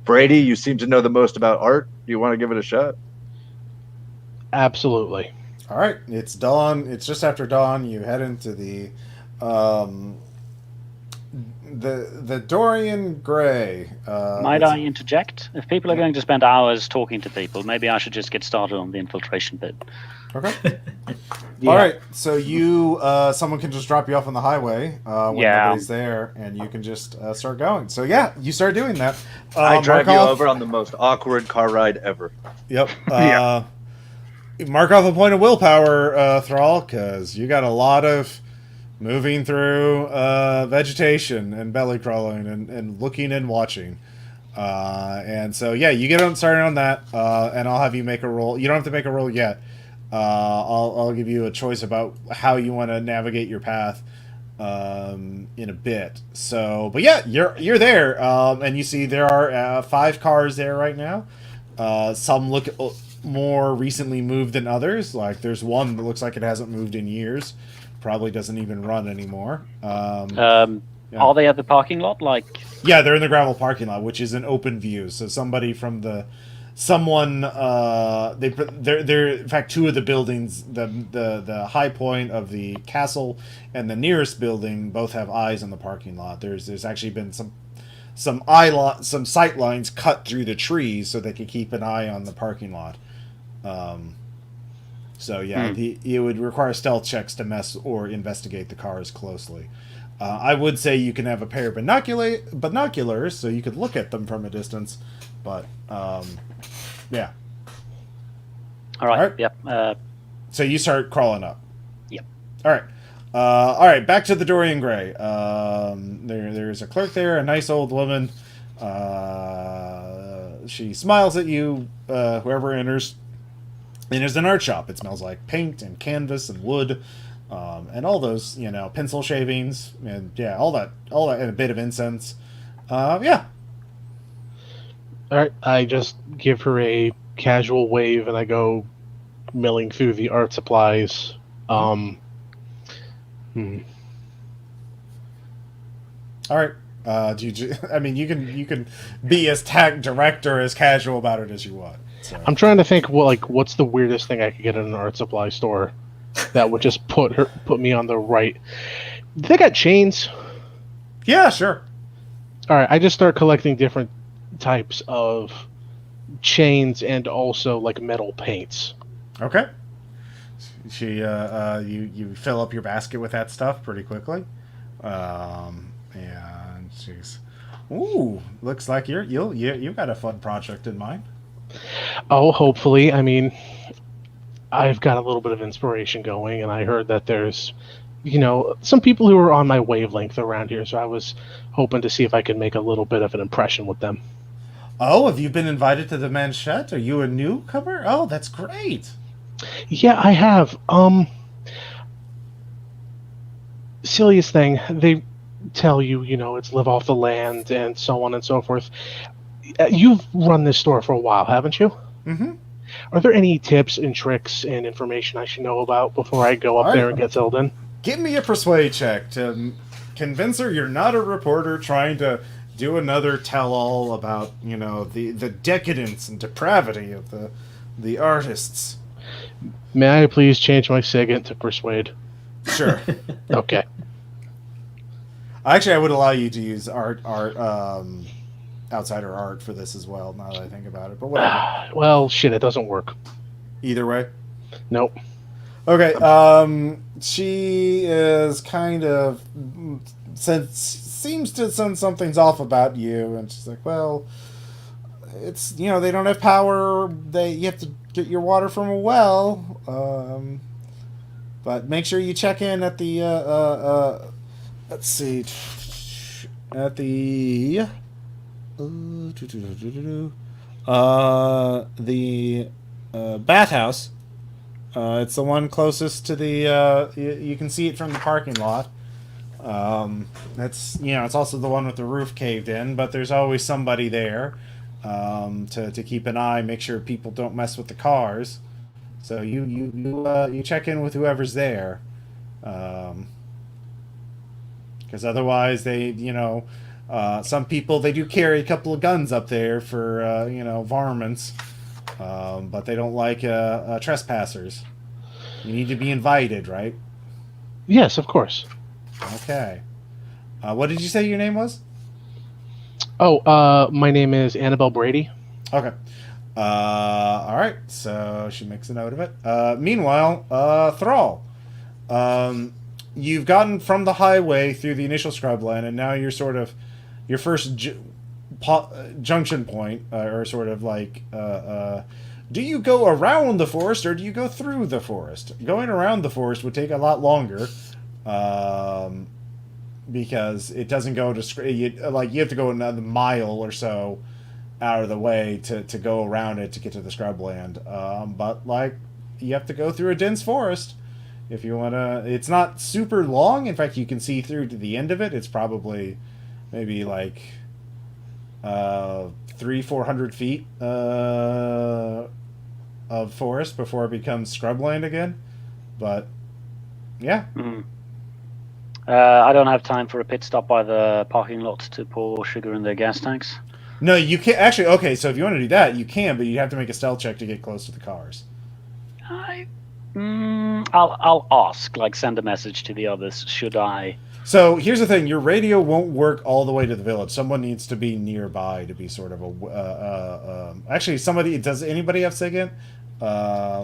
Brady, you seem to know the most about art. Do you want to give it a shot? Absolutely. All right, it's dawn. It's just after dawn. You head into the the Dorian Gray. Might I interject? If people are going to spend hours talking to people, maybe I should just get started on the infiltration bit. Okay. Yeah. All right. So you, someone can just drop you off on the highway when nobody's there, and you can just start going. So yeah, you start doing that. I drive you Markov- over on the most awkward car ride ever. Yep. Mark off a point of willpower, Thrall, because you got a lot of moving through vegetation and belly crawling and looking and watching. And so, yeah, you get started on that, and I'll have you make a roll. You don't have to make a roll yet. I'll give you a choice about how you want to navigate your path in a bit. So, but yeah, you're there, and you see there are 5 cars there right now. Some look more recently moved than others. Like there's one that looks like it hasn't moved in years. Probably doesn't even run anymore. Yeah. Are they at the parking lot? Yeah, they're in the gravel parking lot, which is an open view. So somebody from they're in fact 2 of the buildings, the high point of the castle and the nearest building both have eyes on the parking lot. There's actually been some sight lines cut through the trees so they can keep an eye on the parking lot. So yeah, it would require stealth checks to mess or investigate the cars closely. I would say you can have a pair of binoculars so you could look at them from a distance, but yeah. All right. Yep. So you start crawling up. Yep. All right. All right. Back to the Dorian Gray. There's a clerk there, a nice old woman. She smiles at you. Whoever enters. And there's an art shop. It smells like paint and canvas and wood, and all those, pencil shavings and yeah, all that, and a bit of incense. Yeah. All right, I just give her a casual wave, and I go milling through the art supplies. All right. You can be as tag director as casual about it as you want. So. I'm trying to think, what's the weirdest thing I could get at an art supply store that would just put me on the right. They got chains. Yeah, sure. All right, I just start collecting different types of chains and also metal paints. Okay. You fill up your basket with that stuff pretty quickly, and she's, looks like you've got a fun project in mind. Oh, hopefully. I mean, I've got a little bit of inspiration going, and I heard that there's, some people who are on my wavelength around here, so I was hoping to see if I could make a little bit of an impression with them. Oh, have you been invited to the Manchette? Are you a newcomer? Oh, that's great. Yeah, I have. Silliest thing, they tell you, it's live off the land and so on and so forth. You've run this store for a while, haven't you? Mm-hmm. Are there any tips and tricks and information I should know about before I go up there and get filled in? Give me a persuade check to convince her you're not a reporter trying to do another tell-all about, the decadence and depravity of the artists. May I please change my SIGINT to persuade? Sure. Okay. Actually, I would allow you to use outsider art for this as well, now that I think about it, but whatever. Well, shit, it doesn't work. Either way? Nope. Okay, she is kind of seems to sense something's off about you, and she's like, well, it's, they don't have power, you have to get your water from a well, but make sure you check in at the, let's see, at the bathhouse. It's the one closest to the you can see it from the parking lot. That's it's also the one with the roof caved in, but there's always somebody there to keep an eye, make sure people don't mess with the cars. So you check in with whoever's there, because otherwise they some people, they do carry a couple of guns up there for varmints, but they don't like trespassers. You need to be invited, right? Yes, of course. Okay. What did you say your name was? Oh, my name is Annabelle Brady. Okay. All right. So she makes a note of it. Meanwhile, Thrall, you've gotten from the highway through the initial scrubland, and now you're sort of your first junction point, or sort of like, do you go around the forest or do you go through the forest? Going around the forest would take a lot longer, because it doesn't go to you have to go another mile or so out of the way to go around it to get to the scrubland. But like you have to go through a dense forest if you want to. It's not super long. In fact, you can see through to the end of it. It's probably maybe like 300-400 feet of forest before it becomes scrubland again. But yeah. I don't have time for a pit stop by the parking lot to pour sugar in their gas tanks. No, you can't actually. Okay, so if you want to do that, you can, but you have to make a stealth check to get close to the cars. I'll ask, like send a message to the others. Should I? So here's the thing: your radio won't work all the way to the village. Someone needs to be nearby to be sort of a. Actually, somebody does. Anybody have SIGINT?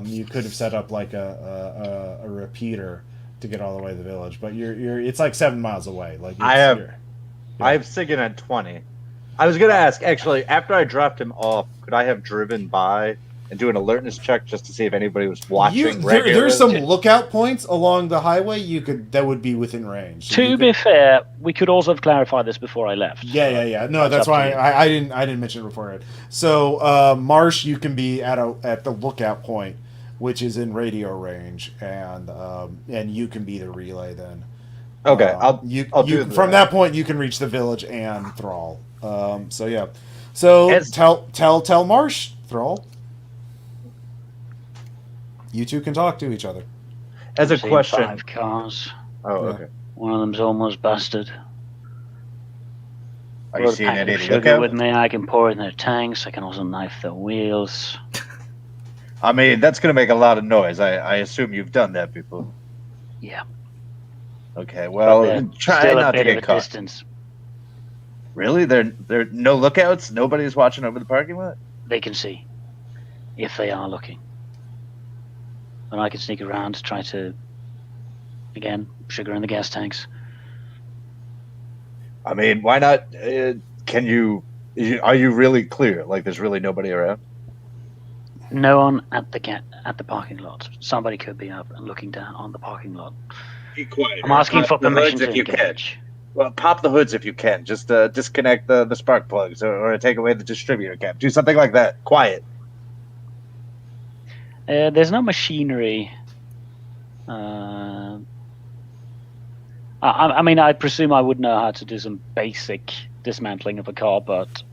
You could have set up like a repeater to get all the way to the village, but you're it's like 7 miles away. Like I have SIGINT at 20. I was gonna ask actually after I dropped him off, could I have driven by and do an alertness check just to see if anybody was watching? There's some lookout points along the highway that would be within range. So to be fair, we could also have clarified this before I left. Yeah. No, that's why I didn't mention it beforehand. So Marsh, you can be at the lookout point, which is in radio range, and you can be the relay then. Okay, I'll do from that point you can reach the village and Thrall. So yeah. So tell Marsh, Thrall. You two can talk to each other. As a question. 5 cars. Oh, okay. One of them's almost busted. Are you seeing any sugar with me? I can pour it in their tanks. I can also knife their wheels. I mean, that's going to make a lot of noise. I assume you've done that before. Yeah. Okay, well, try not to get caught. Distance. Really? There are no lookouts? Nobody's watching over the parking lot? They can see, if they are looking. And I can sneak around to try to, again, sugar in the gas tanks. I mean, why not? Are you really clear? Like, there's really nobody around? No one at the parking lot. Somebody could be up and looking down on the parking lot. Be quiet. I'm asking for permission to engage. Well, pop the hoods if you can. Just disconnect the spark plugs or take away the distributor cap. Do something like that. Quiet. There's no machinery. I mean, I presume I would know how to do some basic dismantling of a car, but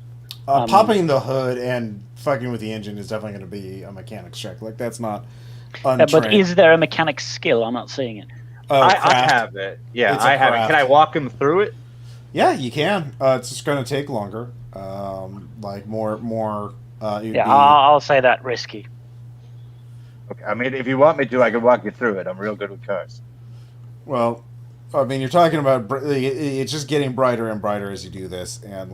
popping the hood and fucking with the engine is definitely going to be a mechanic's check. Like that's not untrained. But is there a mechanic's skill? I'm not seeing it. I have it. Yeah, I have it. Can I walk him through it? Yeah, you can. It's just going to take longer. Like more. I'll say that risky. Okay. I mean, if you want me to, I can walk you through it. I'm real good with cars. Well, I mean, you're talking about it's just getting brighter and brighter as you do this, and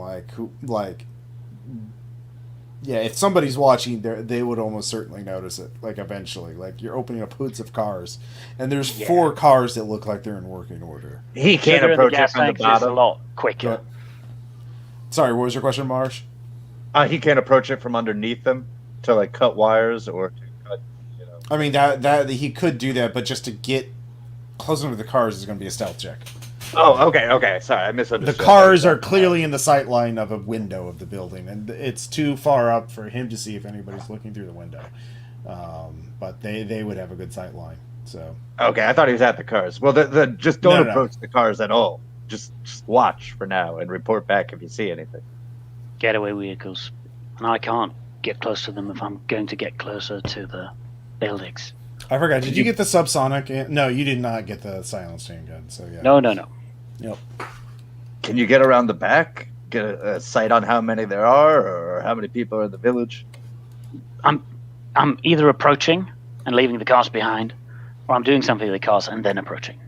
if somebody's watching, they would almost certainly notice it. Like eventually, like you're opening up hoods of cars, and there's 4 cars that look like they're in working order. He can't approach it from the bottom. A lot quicker. Sorry, what was your question, Marsh? He can't approach it from underneath them to like cut wires or to cut. I mean that he could do that, but just to get close enough to the cars is going to be a stealth check. Oh, okay. Sorry, I misunderstood. The cars are clearly in the sight line of a window of the building, and it's too far up for him to see if anybody's looking through the window. But they would have a good sight line. So okay, I thought he was at the cars. Well, just don't approach the cars at all. Just watch for now and report back if you see anything. Getaway vehicles, and I can't get close to them if I'm going to get closer to the buildings. I forgot. Did you get the subsonic? No, you did not get the silenced handgun. So yeah. No. Yep. Can you get around the back? Get a sight on how many there are, or how many people are in the village? I'm either approaching and leaving the cars behind, or I'm doing something with the cars and then approaching.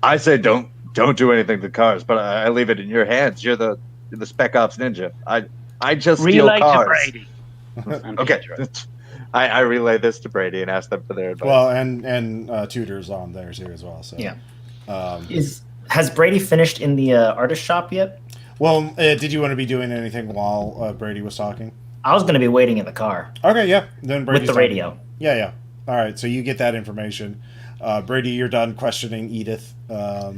I say don't don't do anything to cars, but I leave it in your hands. You're the Spec Ops ninja. I just steal Relay to cars. Brady. And Okay. Pedro. I relay this to Brady and ask them for their advice. Well, and Tudor's on theirs here as well. So Yeah. Um, Has Brady finished in the artist shop yet? well, did you want to be doing anything while Brady was talking? I was going to be waiting in the car Okay, yeah. Then Brady's with the talking. radio. Yeah. All right, so you get that information. Brady, you're done questioning Edith. So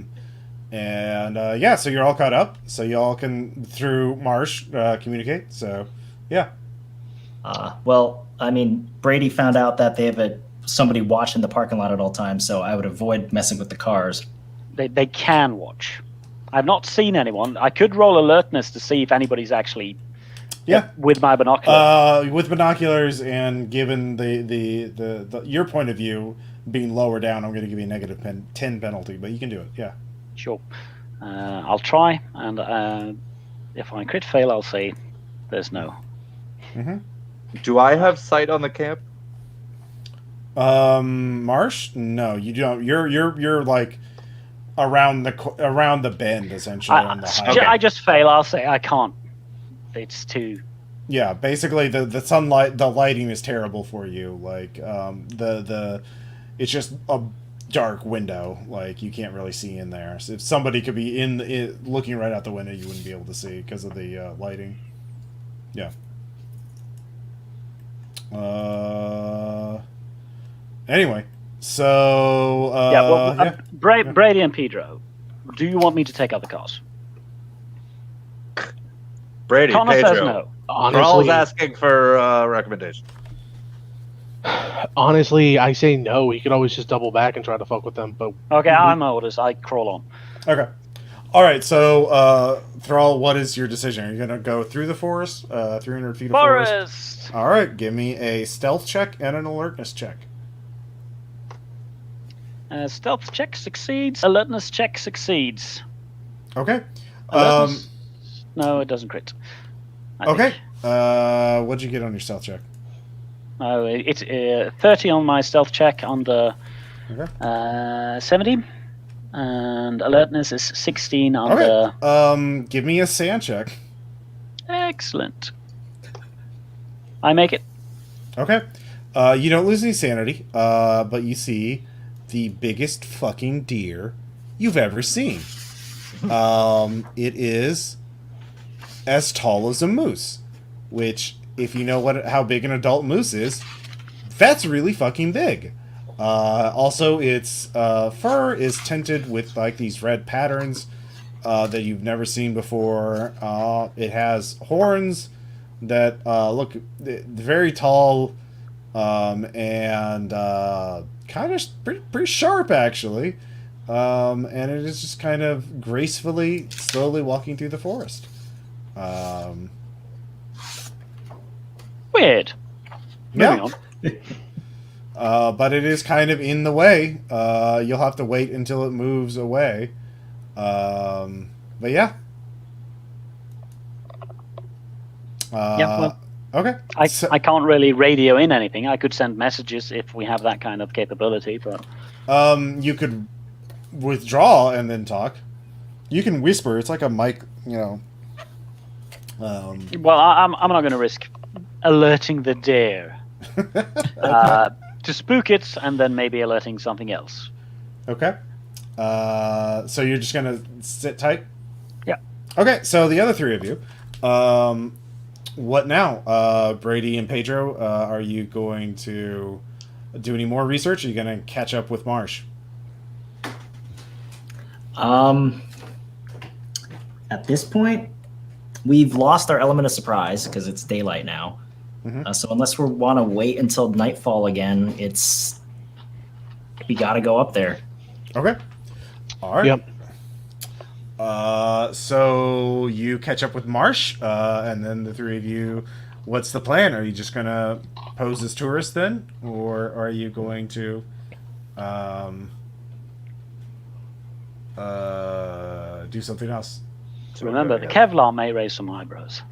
you're all caught up. So you all can, through Marsh, communicate. So, yeah. Well, I mean, Brady found out that they have somebody watching the parking lot at all times, so I would avoid messing with the cars. They can watch. I've not seen anyone. I could roll alertness to see if anybody's actually with my binocular. With binoculars and given the your point of view being lower down, I'm going to give you a negative 10 penalty, but you can do it. Yeah. Sure. I'll try, and if I crit fail, I'll say there's no. Mm-hmm. Do I have sight on the camp? Marsh? No, you don't. You're like around the bend essentially on the highway. I just fail. I'll say I can't. It's too. Yeah, basically the sunlight, the lighting is terrible for you. Like it's just a dark window. Like you can't really see in there. So if somebody could be looking right out the window, you wouldn't be able to see because of the lighting. Yeah. Anyway, so Brady and Pedro, do you want me to take out the cars? Brady, Connor Pedro. says no. Rawls asking for a recommendation. Honestly, I say no. He could always just double back and try to fuck with them. But okay, I'm orders. I crawl on. Okay. All right. So, Thrall, what is your decision? Are you going to go through the forest, 300 feet of forest? All right. Give me a stealth check and an alertness check. Stealth check succeeds. Alertness check succeeds. Okay. No, it doesn't crit. Okay. What'd you get on your stealth check? Oh, it's 30 on my stealth check on the 70, and alertness is 16 on the. Give me a sand check. Excellent. I make it. Okay. You don't lose any sanity, but you see the biggest fucking deer you've ever seen. It is as tall as a moose, which, if you know how big an adult moose is, that's really fucking big. Also, its fur is tinted with like these red patterns that you've never seen before. It has horns that look very tall and kind of pretty sharp, actually. And it is just kind of gracefully, slowly walking through the forest. Weird. Moving on. But it is kind of in the way. You'll have to wait until it moves away. But yeah. Okay. I can't really radio in anything. I could send messages if we have that kind of capability, but you could withdraw and then talk. You can whisper. It's like a mic, you know. Well, I'm not going to risk alerting the deer to spook it, and then maybe alerting something else. Okay. So you're just gonna sit tight? Yeah. Okay, so the other three of you, what now? Brady and Pedro, are you going to do any more research? Or are you going to catch up with Marsh? At this point, we've lost our element of surprise because it's daylight now. Mm-hmm. So unless we want to wait until nightfall again, we got to go up there. Okay. All right. Yep. So you catch up with Marsh, and then the three of you, what's the plan? Are you just going to pose as tourists then? Or are you going to do something else? So remember, the Kevlar may raise some eyebrows.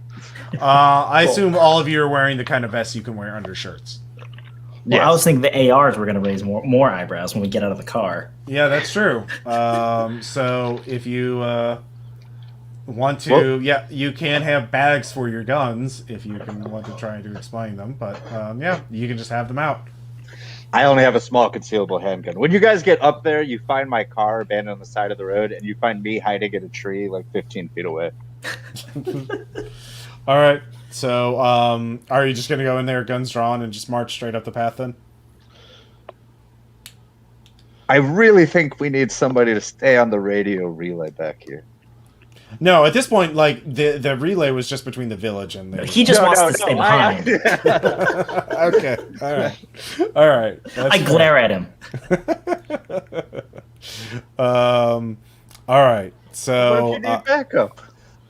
I assume all of you are wearing the kind of vests you can wear under shirts. Well, I was thinking the ARs were going to raise more eyebrows when we get out of the car. Yeah, that's true. So if you want to, you can have bags for your guns if you can want to try to explain them. But you can just have them out. I only have a small concealable handgun. When you guys get up there, you find my car abandoned on the side of the road, and you find me hiding in a tree like 15 feet away. All right. So are you just going to go in there, guns drawn, and just march straight up the path then? I really think we need somebody to stay on the radio relay back here. No, at this point, like the relay was just between the village and the. He just wants to stay behind. Okay, all right. I glare at him. All right. So What if you need backup?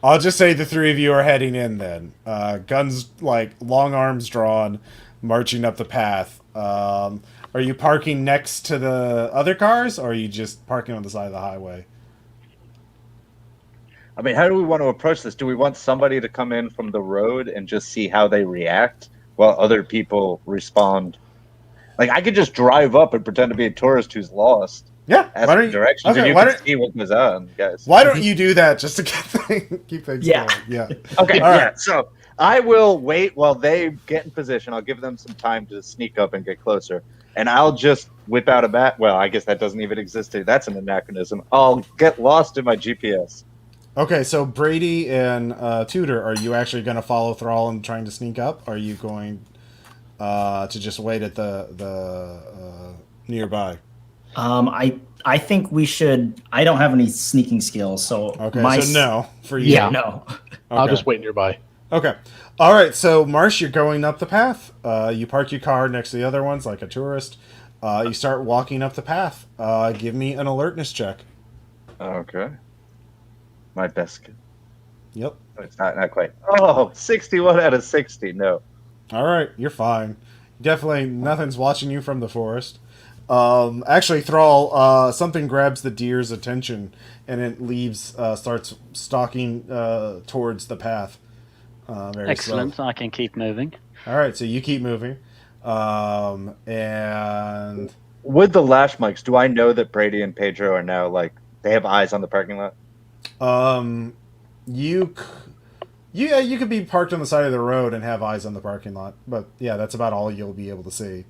I'll just say the three of you are heading in then. Guns like long arms drawn, marching up the path. Are you parking next to the other cars, or are you just parking on the side of the highway? I mean, how do we want to approach this? Do we want somebody to come in from the road and just see how they react while other people respond? Like, I could just drive up and pretend to be a tourist who's lost. Yeah. Ask for directions, and you can see what goes on, guys. Why don't you do that just to keep things going? Yeah. Okay, All right. so I will wait while they get in position. I'll give them some time to sneak up and get closer. And I'll just whip out a bat. Well, I guess that doesn't even exist. That's an anachronism. I'll get lost in my GPS. Okay, so Brady and Tudor, are you actually going to follow Thrall and trying to sneak up? Or are you going to just wait at the nearby? I think we should. I don't have any sneaking skills, so so no for you. Yeah, no. Okay. I'll just wait nearby. Okay. All right. So Marsh, you're going up the path. You park your car next to the other ones like a tourist. You start walking up the path. Give me an alertness check. Okay. My best skill. Yep. It's not quite. Oh, 61 out of 60. No. All right. You're fine. Definitely nothing's watching you from the forest. Actually, Thrall, something grabs the deer's attention, and it starts stalking towards the path. Very Excellent. slow. I can keep moving. All right, so you keep moving, and With the lash mics, do I know that Brady and Pedro are now they have eyes on the parking lot? you could be parked on the side of the road and have eyes on the parking lot, but yeah, that's about all you'll be able to see.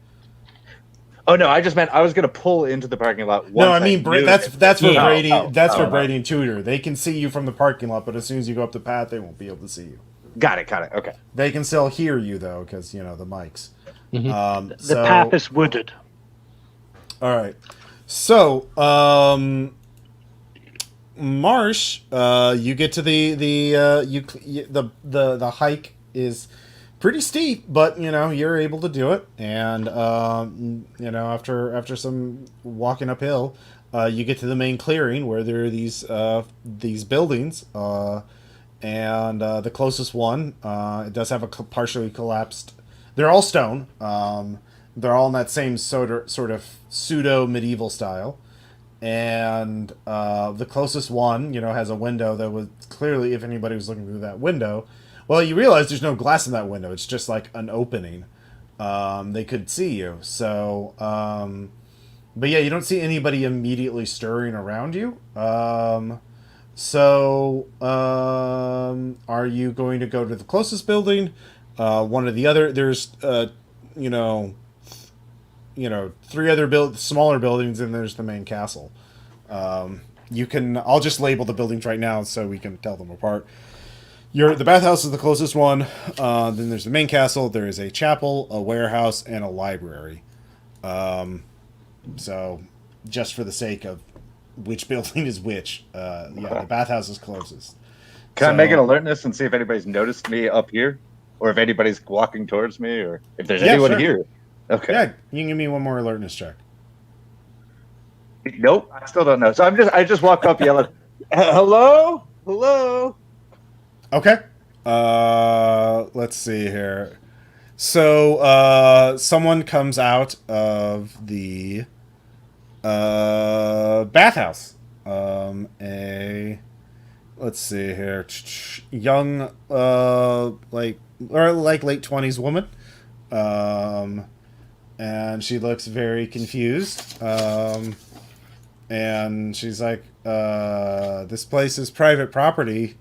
Oh no, I just meant I was gonna pull into the parking lot. No, I mean that's for Brady. That's for right. Brady and Tudor. They can see you from the parking lot, but as soon as you go up the path, they won't be able to see you. Got it. Okay. They can still hear you though, because the mics. Mm-hmm. The path is wooded. All right. So, Marsh, you get to the hike is pretty steep, but you're able to do it, and after some walking uphill, you get to the main clearing where there are these buildings, and the closest one it does have a partially collapsed. They're all stone. They're all in that same sort of pseudo medieval style. And the closest one, has a window that was clearly, if anybody was looking through that window, well, you realize there's no glass in that window. It's just like an opening. They could see you. So, but yeah, you don't see anybody immediately stirring around you. So, are you going to go to the closest building? One or the other? There's, three other smaller buildings, and there's the main castle. I'll just label the buildings right now so we can tell them apart. The bathhouse is the closest one. Then there's the main castle. There is a chapel, a warehouse, and a library. So, just for the sake of which building is which, the bathhouse is closest. Can I make an alertness and see if anybody's noticed me up here, or if anybody's walking towards me, or if there's anyone here? Okay. Yeah, you can give me one more alertness check. Nope, I still don't know. So I just walk up yelling, "Hello, hello." Okay. Let's see here. So someone comes out of the bathhouse. Let's see here. Young, late 20s woman. and she looks very confused. And she's like, "This place is private property."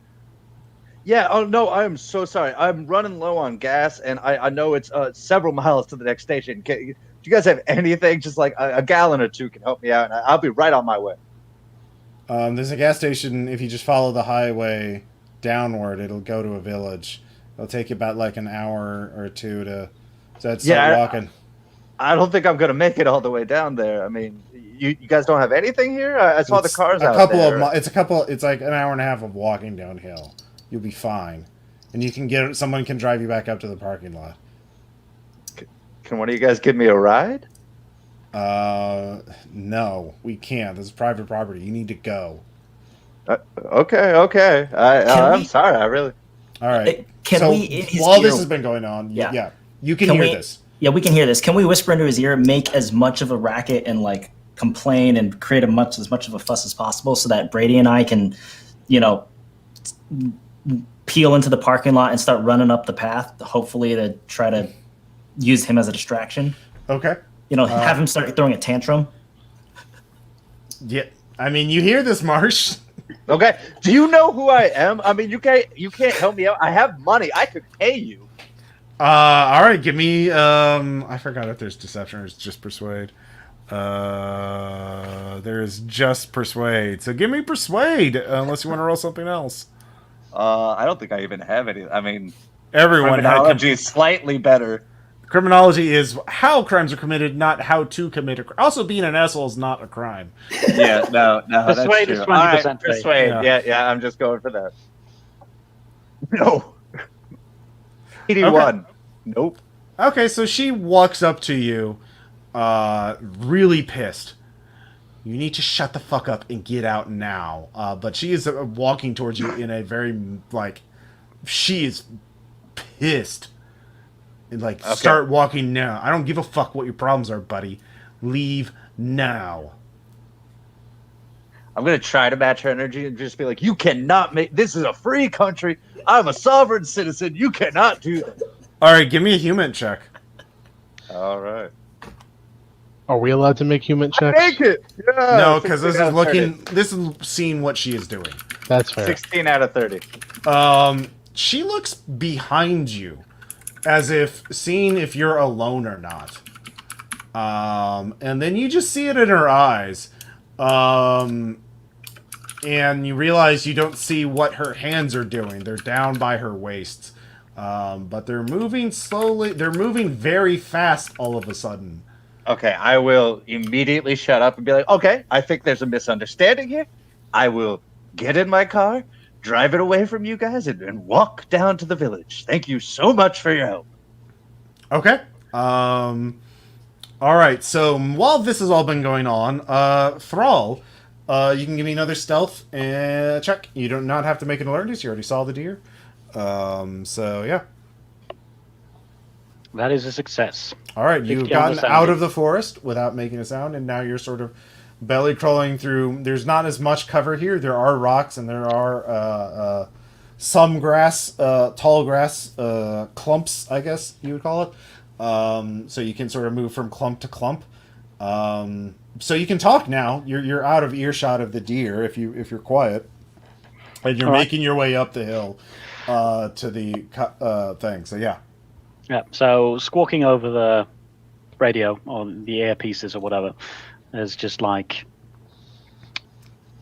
Yeah. Oh no, I am so sorry. I'm running low on gas, and I know it's several miles to the next station. Do you guys have anything? Just like a gallon or two can help me out, and I'll be right on my way. There's a gas station. If you just follow the highway downward, it'll go to a village. It'll take you about like an hour or two to start walking. I don't think I'm gonna make it all the way down there. I mean, you guys don't have anything here. I saw the cars out there. It's like an hour and a half of walking downhill. You'll be fine, and you can someone can drive you back up to the parking lot. Can one of you guys give me a ride? No, we can't. This is private property. You need to go. Okay. I'm sorry. I really. All right. While this has been going on, yeah you can hear this. Yeah, we can hear this. Can we whisper into his ear, make as much of a racket and like complain and create as much of a fuss as possible, so that Brady and I can, peel into the parking lot and start running up the path, hopefully to try to use him as a distraction. Okay. Have him start throwing a tantrum. Yeah, I mean, you hear this, Marsh. Okay. Do you know who I am? I mean, you can't help me out. I have money. I could pay you. All right. Give me. I forgot if there's deception or it's just persuade. There's just persuade. So give me persuade, unless you want to roll something else. I don't think I even have any. I mean, everyone criminology is slightly better. Criminology is how crimes are committed, not how to commit a crime. Also, being an asshole is not a crime. Yeah, no, persuade is 20%. Persuade. Yeah, I'm just going for that. No. 81. Okay. Nope. Okay, so she walks up to you, really pissed. You need to shut the fuck up and get out now. But she is walking towards you in a very, she is pissed. And, start walking now. I don't give a fuck what your problems are, buddy. Leave now. I'm going to try to match her energy and just be like, you cannot this is a free country. I'm a sovereign citizen. You cannot do that. All right, give me a human check. All right. Are we allowed to make human checks? Make it. Yeah. No, because this is seeing what she is doing. That's fair. 16 out of 30. She looks behind you, as if seeing if you're alone or not. And then you just see it in her eyes. And you realize you don't see what her hands are doing. They're down by her waist. But they're moving slowly. They're moving very fast all of a sudden. Okay, I will immediately shut up and be like, okay, I think there's a misunderstanding here. I will get in my car, drive it away from you guys, and walk down to the village. Thank you so much for your help. Okay. All right, so while this has all been going on, Thrall, you can give me another stealth check. You do not have to make an alertness. You already saw the deer. So, yeah. That is a success. All right, you've gotten out of the forest without making a sound, and now you're sort of belly crawling through. There's not as much cover here. There are rocks, and there are some grass, tall grass, clumps, I guess you would call it. So you can sort of move from clump to clump. So you can talk now. You're out of earshot of the deer if you're quiet, and you're making your way up the hill to the thing. So yeah. Yeah, so squawking over the radio or the earpieces or whatever is just like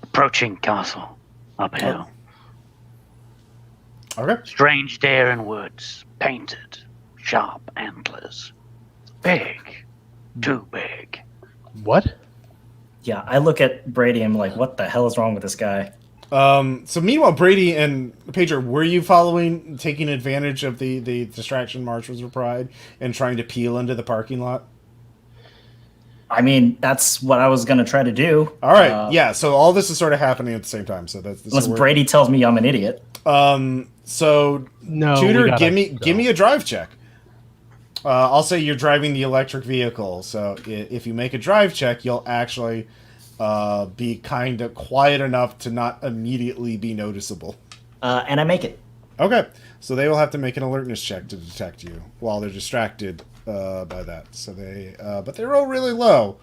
approaching castle uphill. Okay. Strange deer in woods, painted, sharp antlers, big, too big. What? Yeah, I look at Brady and I'm like, what the hell is wrong with this guy? So meanwhile, Brady and Pedro, were you taking advantage of the distraction March was replied and trying to peel into the parking lot? I mean, that's what I was going to try to do. All right. Yeah. So all this is sort of happening at the same time. So unless Brady tells me I'm an idiot. So no, Tudor, give me a drive check. I'll say you're driving the electric vehicle. So if you make a drive check, you'll actually be kind of quiet enough to not immediately be noticeable. And I make it. Okay. So they will have to make an alertness check to detect you while they're distracted by that. So but they roll really low.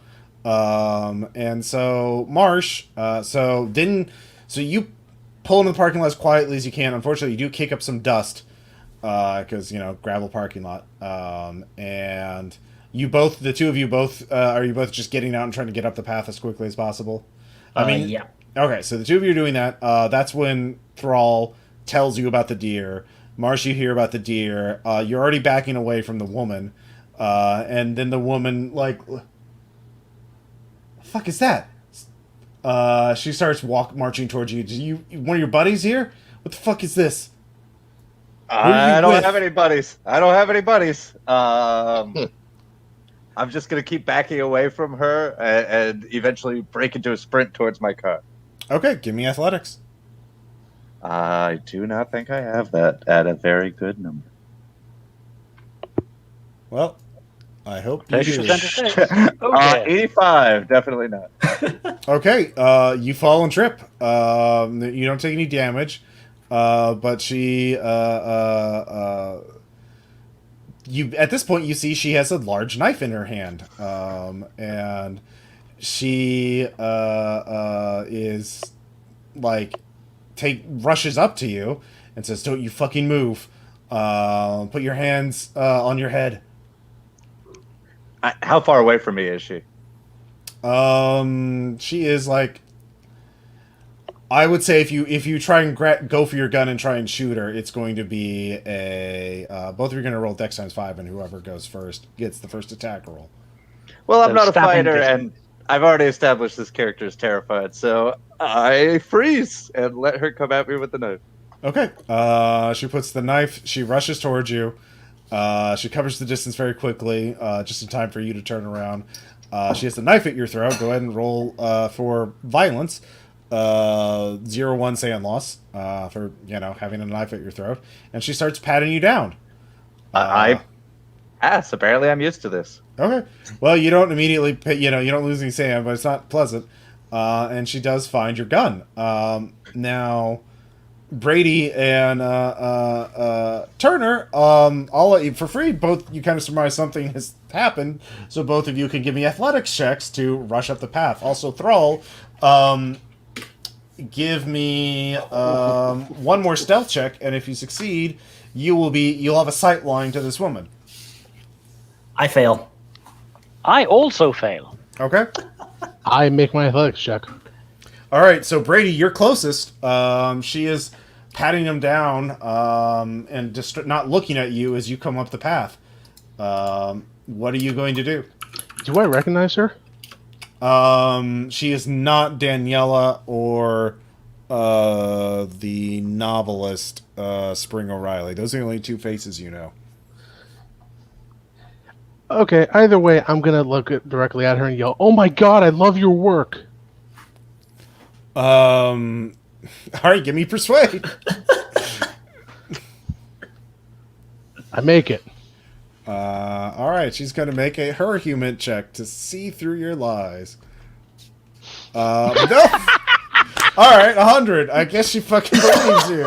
And so Marsh, so you pull into the parking lot as quietly as you can. Unfortunately, you do kick up some dust, because gravel parking lot. And the two of you both, are you both just getting out and trying to get up the path as quickly as possible? Yeah. Okay, so the two of you are doing that. That's when Thrall tells you about the deer. Marsh, you hear about the deer. You're already backing away from the woman. And then the woman, like, the fuck is that? She starts marching towards you. One of your buddies here? What the fuck is this? I don't have any buddies. I'm just going to keep backing away from her and eventually break into a sprint towards my car. Okay, give me athletics. I do not think I have that at a very good number. Well, I hope you do. 85, definitely not. Okay, you fall and trip. You don't take any damage, but she, you at this point you see she has a large knife in her hand, and she is like rushes up to you and says, "Don't you fucking move! Put your hands on your head." How far away from me is she? She is like, I would say if you try and go for your gun and try and shoot her, it's going to be both of you are going to roll Dex ×5, and whoever goes first gets the first attack roll. Well, I'm So not a stabbing fighter, distance. and I've already established this character is terrified, so I freeze and let her come at me with the knife. Okay. She puts the knife. She rushes towards you. She covers the distance very quickly, just in time for you to turn around. She has the knife at your throat. Go ahead and roll for violence. 0-1 sand loss for having a knife at your throat, and she starts patting you down. I pass. Apparently, I'm used to this. Okay. Well, you don't immediately, you don't lose any sand, but it's not pleasant. And she does find your gun. Now, Brady and Turner, I'll let you for free. Both you kind of surmise something has happened, so both of you can give me athletics checks to rush up the path. Also, Thrall, give me one more stealth check, and if you succeed, you'll have a sight line to this woman. I fail. I also fail. Okay. I make my athletics check. All right, so Brady, you're closest. She is patting him down and just not looking at you as you come up the path. What are you going to do? Do I recognize her? She is not Daniela or the novelist Spring O'Reilly. Those are the only two faces you know. Okay, either way, I'm going to look directly at her and yell, "Oh my god, I love your work!" All right, give me persuade. I make it. All right, she's going to make her human check to see through your lies. No. All right, 100. I guess she fucking believes you.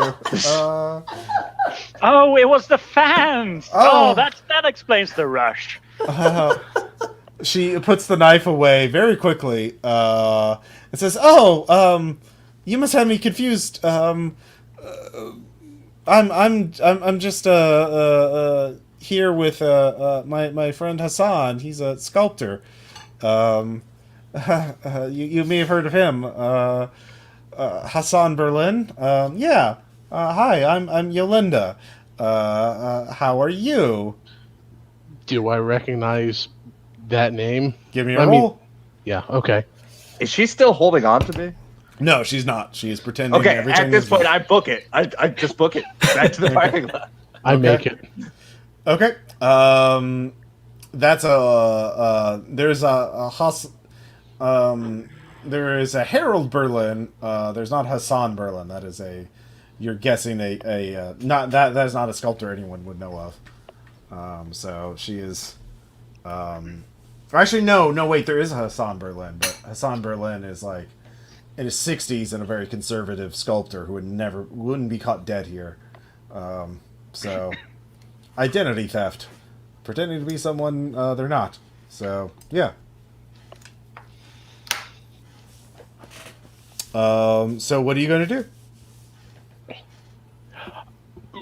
Oh, it was the fans. Oh. Oh, that explains the rush. She puts the knife away very quickly and says, "Oh, you must have me confused. I'm just here with my friend Hassan. He's a sculptor. You may have heard of him. Hassan Berlin. Yeah. Hi, I'm Yolinda. How are you?" Do I recognize that name? Give me a roll. Yeah, okay. Is she still holding on to me? No, she's not. She is pretending. Okay, everything at this is point, good. I book it. I just book it back to the parking lot. I make it. Okay. That's there's there is a Harold Berlin. There's not Hassan Berlin. That is you're guessing not that is not a sculptor anyone would know of. So she is, actually no wait, there is a Hassan Berlin, but Hassan Berlin is like in his 60s and a very conservative sculptor who wouldn't be caught dead here. So identity theft. pretending to be someone they're not. So, yeah. So what are you going to do?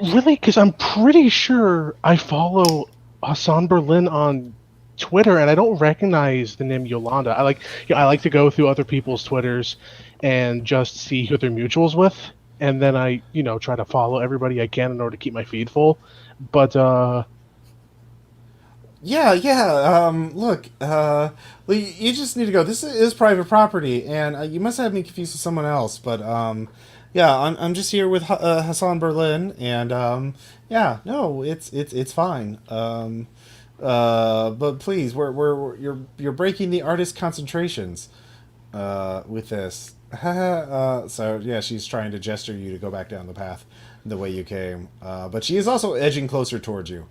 Really? Because I'm pretty sure I follow Hassan Berlin on Twitter, and I don't recognize the name Yolanda. I like to go through other people's Twitters and just see who they're mutuals with, and then I try to follow everybody I can in order to keep my feed full. But Yeah. Look, you just need to go. This is private property, and you must have me confused with someone else. But yeah, I'm just here with Hassan Berlin, and yeah, no, it's fine. But please, you're breaking the artist concentrations with this. So yeah, she's trying to gesture you to go back down the path the way you came, but she is also edging closer towards you.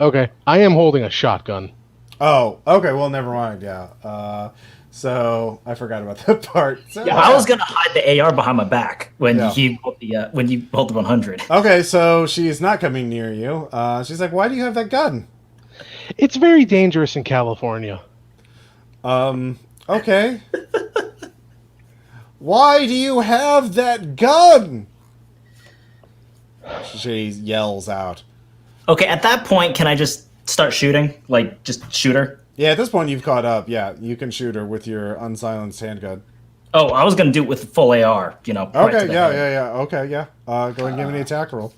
okay, I am holding a shotgun. Oh, okay. Well, never mind. Yeah. So I forgot about that part. So, Yeah, I was gonna hide the AR behind my back when Yeah. he rolled when you rolled the 100. Okay, so she's not coming near you. She's like, "Why do you have that gun?" It's very dangerous in California. Okay. Why do you have that gun? She yells out. Okay, at that point, can I just start shooting? Like, just shoot her? Yeah, at this point you've caught up. Yeah, you can shoot her with your unsilenced handgun. Oh, I was gonna do it with full AR. Point to Okay, the yeah, head. yeah. Okay, yeah. Go ahead and give me the attack roll.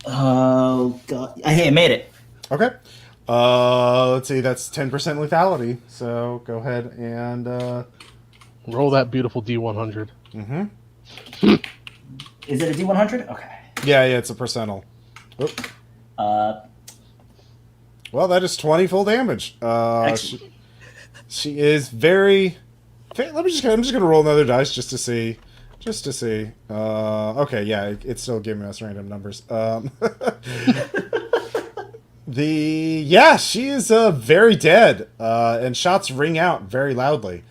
Oh god! Hey, I made it. Okay. Let's see. That's 10% lethality. So go ahead and. Roll that beautiful D100. Is it a D100? Okay. Yeah, it's a percentile. Oop. Well, that is 20 full damage. Excellent. She is very. I'm just gonna roll another dice just to see. Okay, yeah, it's still giving us random numbers. She is very dead, and shots ring out very loudly.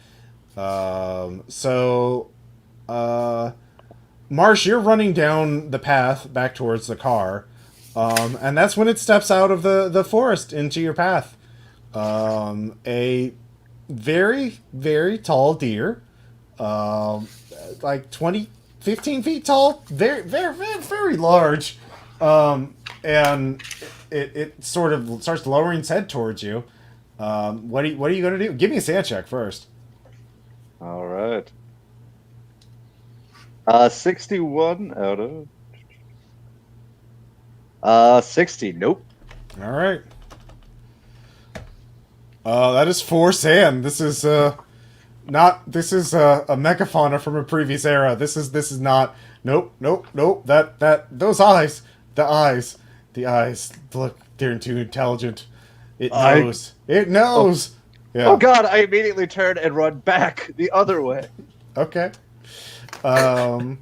Marsh, you're running down the path back towards the car, and that's when it steps out of the forest into your path. A very, very tall deer, like 15 feet tall, very, very, very, very large, and it sort of starts lowering its head towards you. What are you going to do? Give me a sand check first. All right. 61 out of 60. Nope. All right. That is 4 sand. This is not. This is a megafauna from a previous era. This is not. Nope. Those eyes. The eyes. Look, they're too intelligent. It knows. It knows. Yeah. Oh god! I immediately turn and run back the other way. Okay. I'm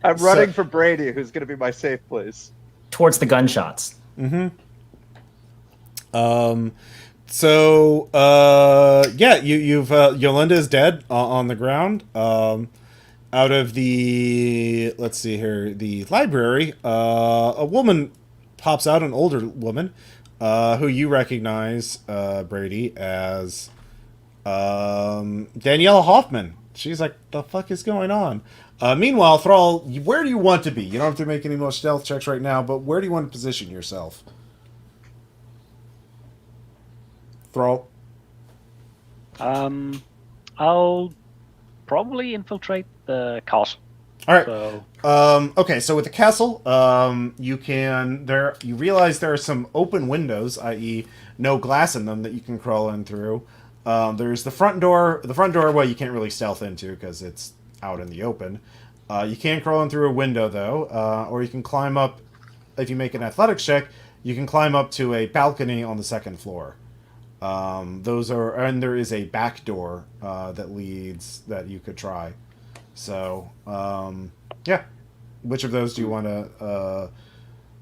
running for Brady, who's going to be my safe place. Towards the gunshots. You've Yolanda is dead on the ground. Out of the, let's see here, the library, a woman pops out, an older woman, who you recognize, Brady, as Daniela Hoffman. She's like, the fuck is going on? Meanwhile, Thrall, where do you want to be? You don't have to make any more stealth checks right now, but where do you want to position yourself? Thrall? I'll probably infiltrate the castle. All right. So, Okay, so with the castle, you realize there are some open windows, i.e., no glass in them that you can crawl in through. There's the front door. The front door, well, you can't really stealth into because it's out in the open. You can crawl in through a window though, or you can climb up. If you make an athletics check, you can climb up to a balcony on the second floor. And there is a back door that you could try. So, yeah. Which of those do you want to?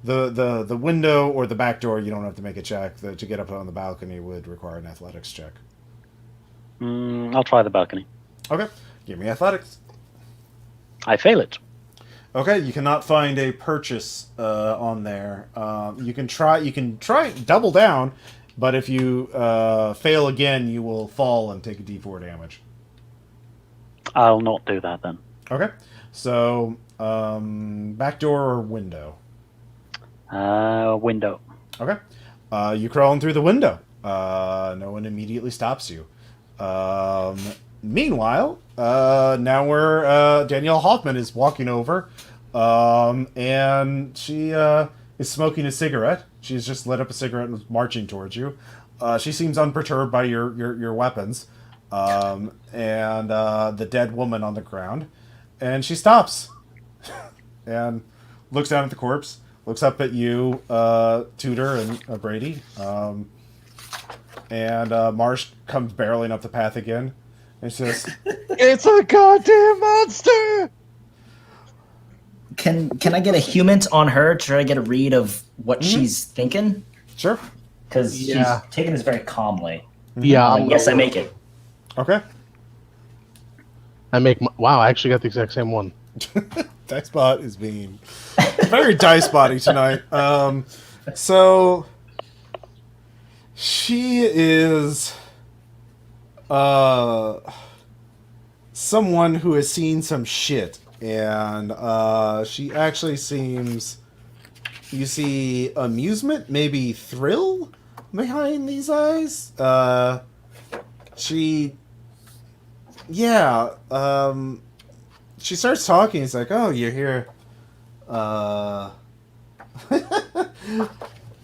The window or the back door? You don't have to make a check. To get up on the balcony would require an athletics check. I'll try the balcony. Okay, give me athletics. I fail it. Okay, you cannot find a purchase on there. You can try double down, but if you fail again, you will fall and take a D4 damage. I'll not do that then. Okay, so back door or window? Window. Okay, you crawl in through the window. No one immediately stops you. Meanwhile, now we're Danielle Hoffman is walking over, and she is smoking a cigarette. She's just lit up a cigarette and is marching towards you. She seems unperturbed by your weapons, and the dead woman on the ground, and she stops and looks down at the corpse, looks up at you, Tudor and Brady, and Marsh comes barreling up the path again. And says, It's a goddamn monster! Can I get a human on her to try to get a read of what she's thinking? "Sure, Because Yeah. she's taking this very calmly. Yeah. Yes, I make it. okay." Wow, I actually got the exact same one. Dicebot is being very dice-body tonight. So she is someone who has seen some shit, and she actually seems. You see amusement, maybe thrill behind these eyes. She starts talking. It's like, "Oh, you're here.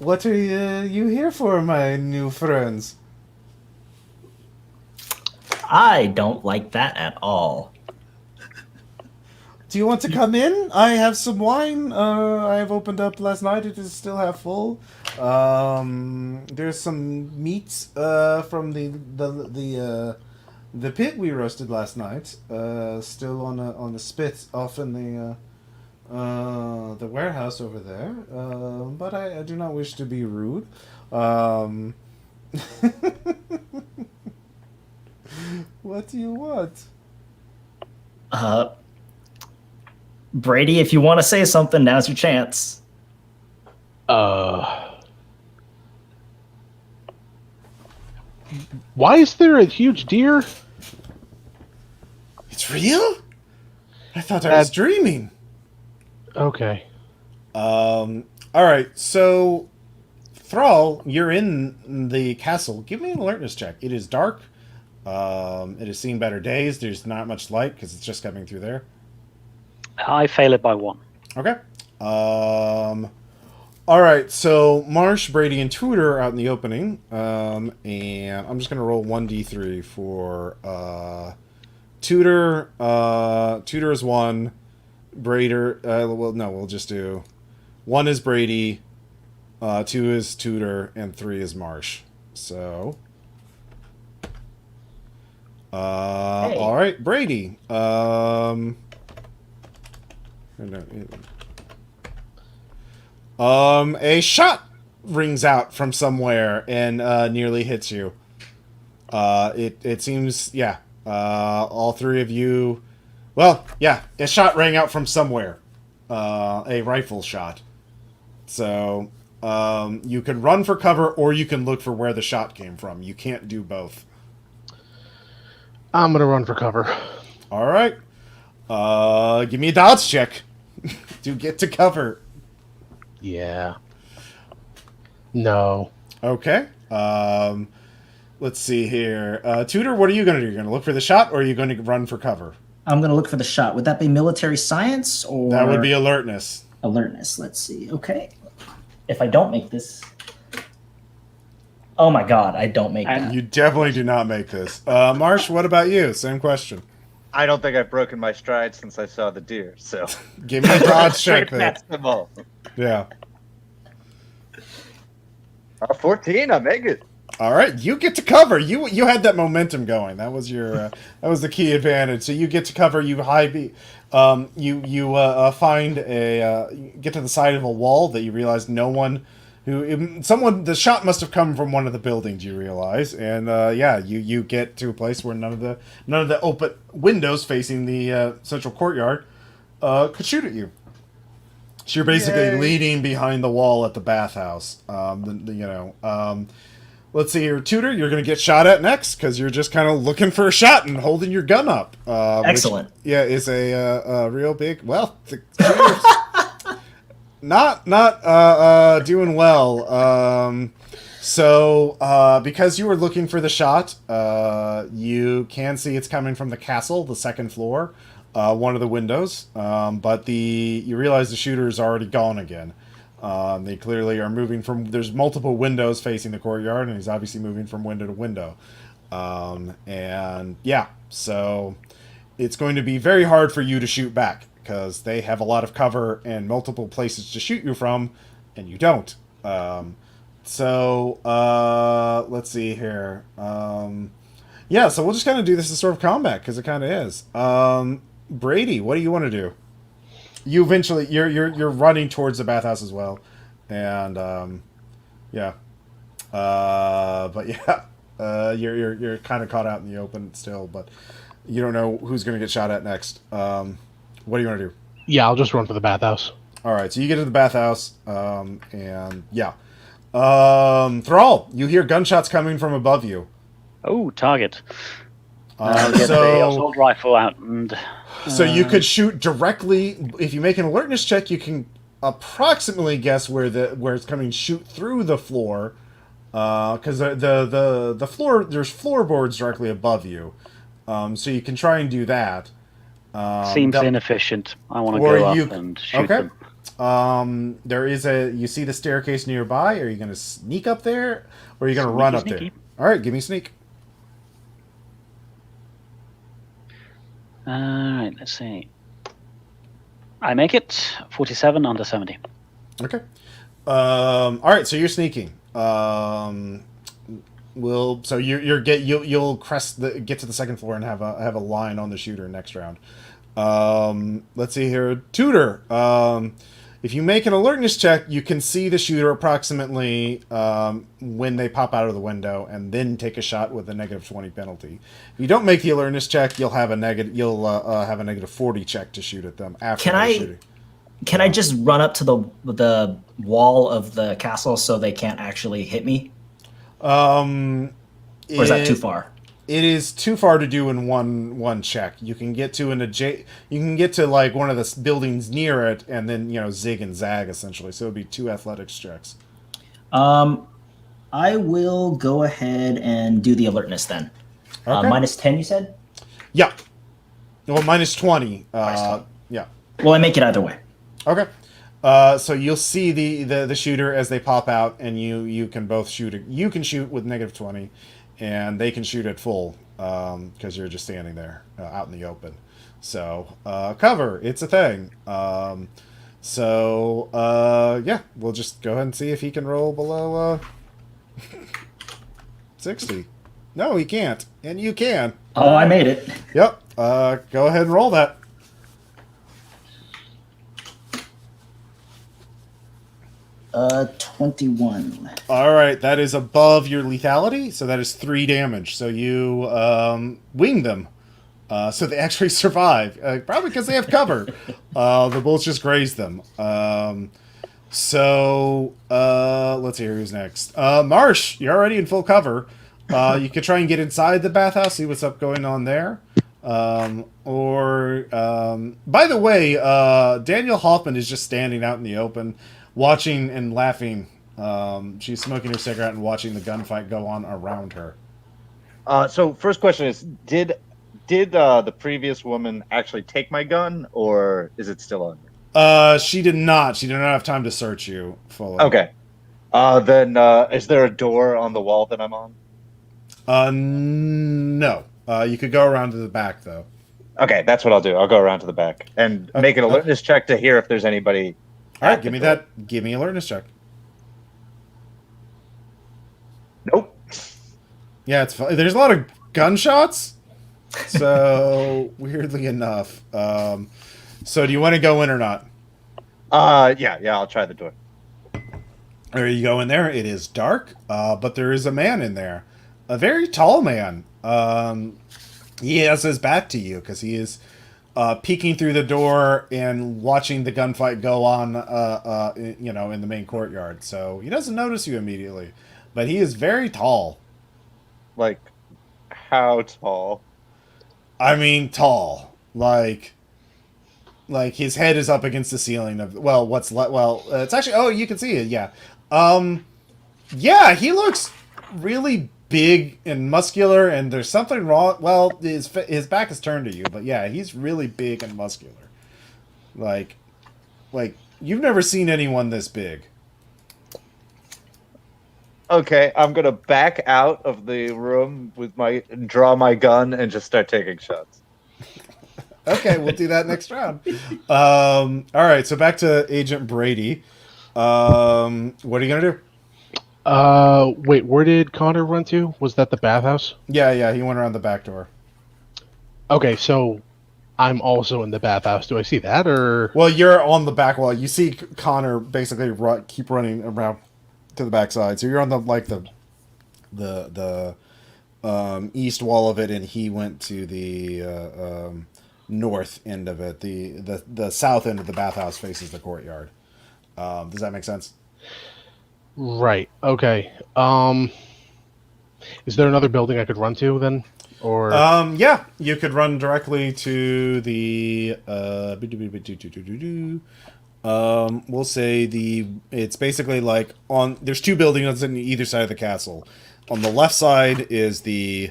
What are you here for, my new friends?" I don't like that at all. "Do you want to come in? I have some wine. I have opened up last night. It is still half full. There's some meat from the pit we roasted last night. Still on the spit off in the warehouse over there. But I do not wish to be rude. What do you want?" Brady, if you want to say something, now's your chance. Why is there a huge deer? "It's real? I thought I was dreaming." Okay. All right, so Thrall, you're in the castle. Give me an alertness check. It is dark. It has seen better days. There's not much light because it's just coming through there. I fail it by 1. Okay. All right, so Marsh, Brady, and Tudor are out in the opening. And I'm just going to roll 1d3 for Tudor. Tudor is 1. Brader, we'll just do 1 is Brady, 2 is Tudor, and 3 is Marsh. So, Hey. all right, Brady. A shot rings out from somewhere and nearly hits you. It seems, all three of you. Well, yeah, a shot rang out from somewhere. A rifle shot. So, you can run for cover or you can look for where the shot came from. You can't do both. I'm gonna run for cover. All right. Give me a dodge check. To get to cover. Yeah. No. Okay. Let's see here. Tudor, what are you going to do? You're going to look for the shot or are you going to run for cover? I'm going to look for the shot. Would that be military science or... That would be alertness. Alertness. Let's see. Okay. If I don't make this... Oh my god, I don't make that. You definitely do not make this. Marsh, what about you? Same question. I don't think I've broken my stride since I saw the deer, so... Give me a dodge check Straight there. past them all. Yeah. 14, I make it. All right, you get to cover. You had that momentum going. That was your that was the key advantage. So you get to cover. You find a get to the side of a wall that you realize no one the shot must have come from one of the buildings. You realize, and you get to a place where none of the open windows facing the central courtyard. could shoot at you. So you're basically Yay. leaning behind the wall at the bathhouse. Let's see here, Tudor. You're going to get shot at next because you're just kind of looking for a shot and holding your gun up. Excellent. Which, yeah, is a real big. Well, the not doing well. Because you were looking for the shot, you can see it's coming from the castle, the second floor, one of the windows. But you realize the shooter is already gone again. They clearly are moving from. There's multiple windows facing the courtyard, and he's obviously moving from window to window. So it's going to be very hard for you to shoot back because they have a lot of cover and multiple places to shoot you from, and you don't. Let's see here. So we'll just kind of do this as sort of combat because it kind of is. Brady, what do you want to do? You eventually you're running towards the bathhouse as well, and you're kind of caught out in the open still, but you don't know who's going to get shot at next. What do you want to do? Yeah, I'll just run for the bathhouse. All right, so you get to the bathhouse, Thrall, you hear gunshots coming from above you. Oh, target. I'll get the assault rifle out and. So you could shoot directly. If you make an alertness check, you can approximately guess where it's coming. Shoot through the floor, because the floor, there's floorboards directly above you. So you can try and do that. Seems inefficient. I want to go up and shoot them. There is you see the staircase nearby. Are you going to sneak up there, or are you going to run up there? All right, give me sneak. Alright, let's see. I make it 47 under 70. Okay. All right, so you're sneaking. You'll get to the second floor and have a line on the shooter next round. Let's see here, Tudor. If you make an alertness check, you can see the shooter approximately when they pop out of the window, and then take a shot with a -20 penalty. If you don't make the alertness check, you'll have a negative 40 check to shoot at them after shooting. Can I just run up to the wall of the castle so they can't actually hit me? Or is that too far? It is too far to do in one check. You can get to like one of the buildings near it, and then zig and zag essentially. So it'd be 2 athletics checks. I will go ahead and do the alertness then. Okay. -10, you said? Yeah. Well, -20. Yeah. Well, I make it either way. Okay. So you'll see the shooter as they pop out, and you can both shoot. You can shoot with -20. And they can shoot at full because you're just standing there out in the open. So cover, it's a thing. We'll just go ahead and see if he can roll below 60. No, he can't, and you can. Oh, I made it. Yep. Go ahead and roll that. Uh, 21. All right, that is above your lethality, so that is 3 damage. So you wing them, so they actually survive, probably because they have cover. The bullets just grazed them. Let's see here, who's next. Marsh, you're already in full cover. You could try and get inside the bathhouse, see what's going on there. By the way, Daniel Hoffman is just standing out in the open, watching and laughing. She's smoking her cigarette and watching the gunfight go on around her. So first question is, did the previous woman actually take my gun, or is it still on me? She did not. She did not have time to search you fully. Okay. Then is there a door on the wall that I'm on? No. You could go around to the back, though. Okay, that's what I'll do. I'll go around to the back and make an alertness check to hear if there's anybody. All right, give me that. Give me alertness check. Nope. Yeah, it's fun. There's a lot of gunshots. So weirdly enough, so do you want to go in or not? Yeah, I'll try the door. There you go in there. It is dark, but there is a man in there, a very tall man. He has his back to you because he is peeking through the door and watching the gunfight go on, in the main courtyard. So he doesn't notice you immediately, but he is very tall. Like, how tall? I mean, tall. Like his head is up against the ceiling of it's actually, oh, you can see it. Yeah. Yeah, he looks really big and muscular, and there's something wrong. Well, his back is turned to you, but yeah, he's really big and muscular. Like you've never seen anyone this big. Okay, I'm gonna back out of the room draw my gun and just start taking shots. Okay, we'll do that next round. All right, so back to Agent Brady. What are you gonna do? Wait, where did Connor run to? Was that the bathhouse? Yeah, he went around the back door. Okay, so I'm also in the bathhouse. Do I see that, or? Well, you're on the back wall. You see Connor basically keep running around to the backside. So you're on the east wall of it, and he went to the north end of it. The south end of the bathhouse faces the courtyard. Does that make sense? Right. Okay. Is there another building I could run to then, or? Yeah, you could run directly to the. We'll say it's basically like there's two buildings on either side of the castle. On the left side is the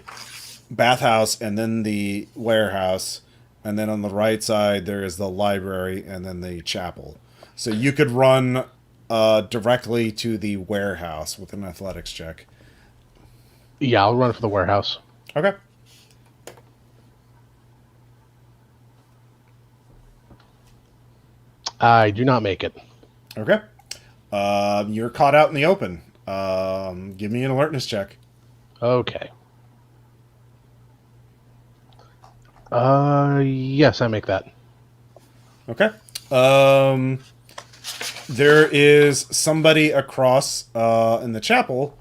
bathhouse and then the warehouse, and then on the right side there is the library and then the chapel. So you could run directly to the warehouse with an athletics check. Yeah, I'll run for the warehouse. Okay. I do not make it. Okay. You're caught out in the open. Give me an alertness check. Okay. Yes, I make that. Okay. There is somebody across in the chapel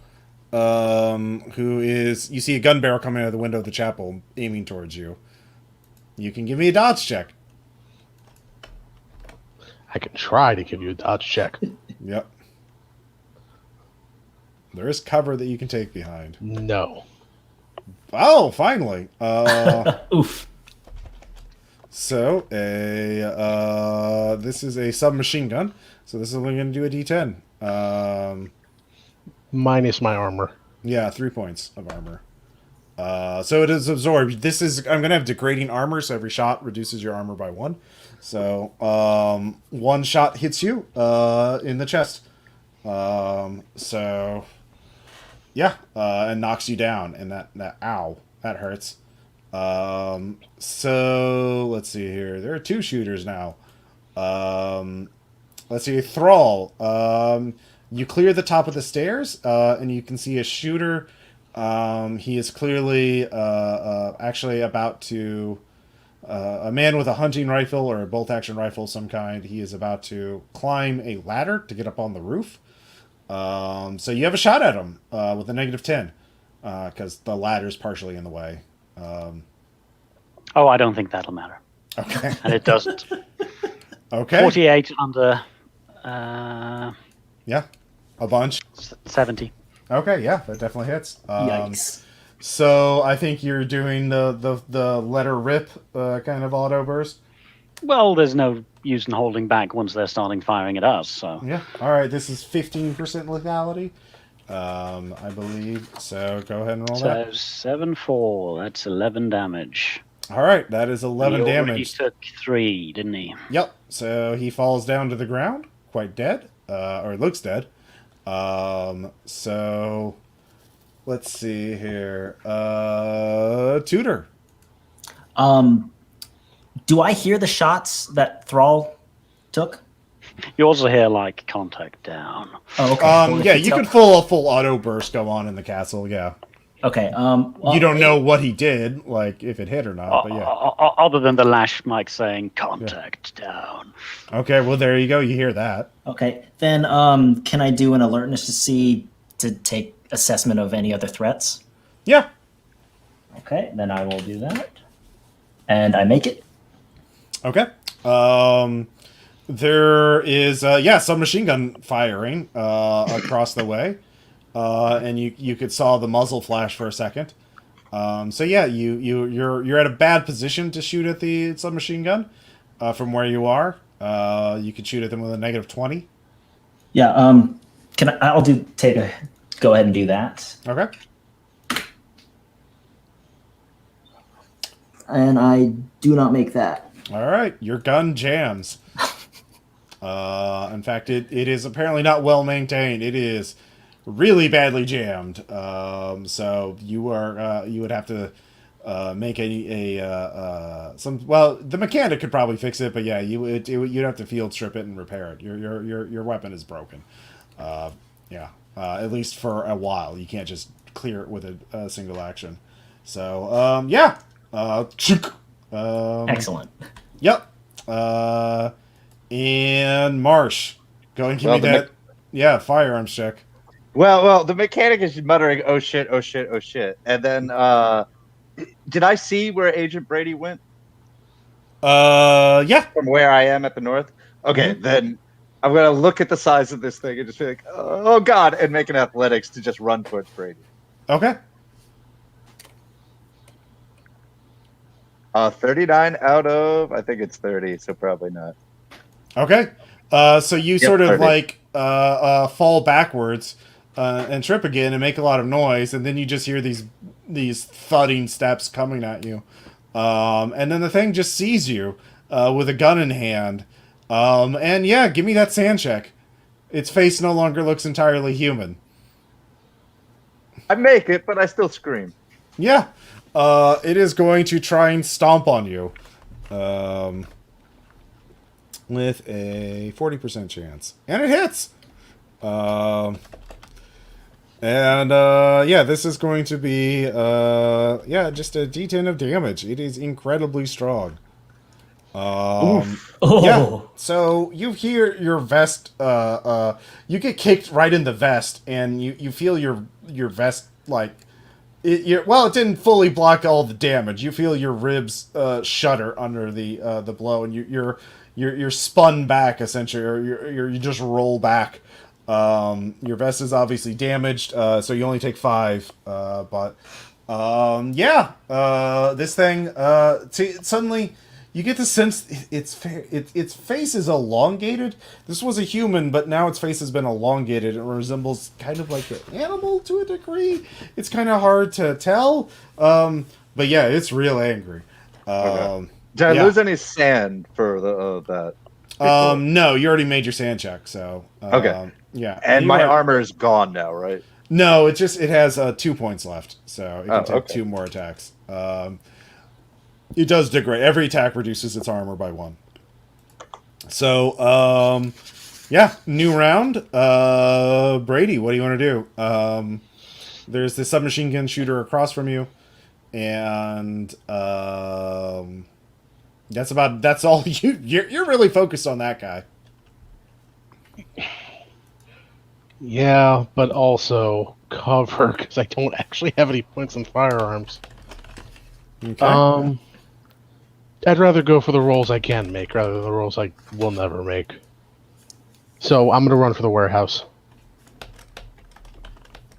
who is... You see a gun barrel coming out of the window of the chapel aiming towards you. You can give me a dodge check. I can try to give you a dodge check. Yep. There is cover that you can take behind. No. Oh, finally. Oof. So, this is a submachine gun. So this is only going to do a D10. Minus my armor. Yeah, 3 points of armor. So it is absorbed. I'm going to have degrading armor, so every shot reduces your armor by 1. So, one shot hits you in the chest. So, yeah, and knocks you down, and that ow, that hurts. So let's see here. There are 2 shooters now. Let's see, Thrall. You clear the top of the stairs, and you can see a shooter. He is clearly actually about to... a man with a hunting rifle or a bolt-action rifle of some kind. He is about to climb a ladder to get up on the roof. So you have a shot at him with a -10 because the ladder's partially in the way. Oh, I don't think that'll matter. Okay. And it doesn't. Okay. 48 under Yeah, a bunch. 70. Okay, yeah, that definitely hits. Yikes. So I think you're doing the letter rip kind of auto burst. Well, there's no use in holding back once they're starting firing at us. So Yeah. All right. This is 15% lethality, I believe. So go ahead and roll that. 7-4. That's 11 damage. All right. That is 11 He already damage. took 3, didn't he? Yep. So he falls down to the ground, quite dead, or looks dead. So let's see here. Tudor. Do I hear the shots that Thrall took? You also hear like contact down. Oh, okay. Well, if Yeah, it's you could full auto burst go on in the castle. Yeah. Okay. Well, You don't know what he did, like if it hit or not, but yeah. Other than the lash mic saying contact down. Okay, well there you go. You hear that. Okay. Then, can I do an alertness to take assessment of any other threats? Yeah. Okay. Then I will do that, and I make it. Okay. There is some machine gun firing across the way, and you could saw the muzzle flash for a second. You're at a bad position to shoot at the submachine gun from where you are. You could shoot at them with a -20. Yeah. I'll go ahead and do that. Okay. And I do not make that. All right. Your gun jams. In fact, it is apparently not well maintained. It is really badly jammed. So you would have to make the mechanic could probably fix it, but yeah, you'd have to field strip it and repair it. Your weapon is broken. At least for a while. You can't just clear it with a single action. So Excellent. Yep. And Marsh, go and give me that. Firearms check. Well, the mechanic is muttering, "Oh shit, oh shit, oh shit," and then did I see where Agent Brady went? Yeah. From where I am at the north. Okay, then I'm gonna look at the size of this thing and just be like, "Oh god," and make an athletics to just run towards Brady. Okay. 39 out of, I think it's 30, so probably not. Okay. So you sort of 30. like fall backwards and trip again and make a lot of noise, and then you just hear these thudding steps coming at you. And then the thing just sees you with a gun in hand. Give me that sand check. Its face no longer looks entirely human. I make it, but I still scream. Yeah. It is going to try and stomp on you. With a 40% chance. And it hits! This is going to be, just a D10 of damage. It is incredibly strong. Yeah, so you hear your vest, you get kicked right in the vest, and you feel your vest, like, it didn't fully block all the damage. You feel your ribs shudder under the blow, and you're spun back, essentially, or you just roll back. Your vest is obviously damaged, so you only take 5. This thing, suddenly you get the sense its face is elongated. This was a human, but now its face has been elongated. It resembles kind of like an animal to a degree. It's kind of hard to tell, but yeah, it's real angry. Okay. Did I lose any sand for that? No, you already made your sand check, so okay. Yeah, and my armor is gone now, right? No, it has 2 points left, so it can take 2 more attacks. It does degrade. Every attack reduces its armor by 1. So, new round. Brady, what do you want to do? There's the submachine gun shooter across from you, and that's all you're really focused on that guy. Yeah, but also cover, because I don't actually have any points in firearms. Okay. I'd rather go for the rolls I can make rather than the rolls I will never make. So I'm going to run for the warehouse.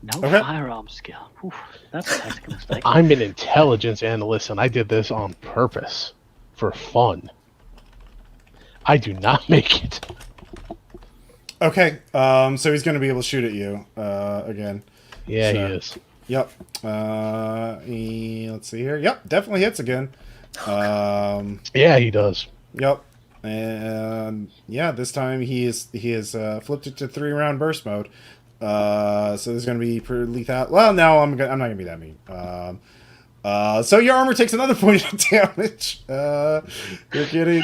No Okay. firearm skill. Oof, that's a tactical mistake. I'm an intelligence analyst, and I did this on purpose. For fun. I do not make it. Okay, so he's going to be able to shoot at you again. Yeah, he is. Yep. Let's see here. Yep, definitely hits again. Yeah, he does. Yep. And yeah, this time he has flipped it to 3-round burst mode. So there's going to be pretty lethal. Well, no, I'm not going to be that mean. So your armor takes another point of damage. You're getting,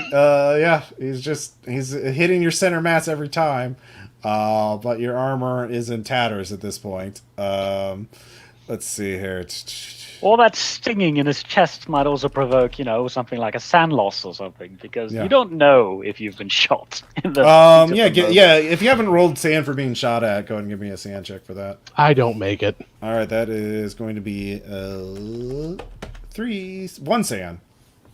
he's hitting your center mass every time. But your armor is in tatters at this point. Let's see here. Or that stinging in his chest might also provoke, something like a sand loss or something, because you don't know if you've been shot. In the if you haven't rolled sand for being shot at, go ahead and give me a sand check for that. I don't make it. All right, that is going to be 1 sand.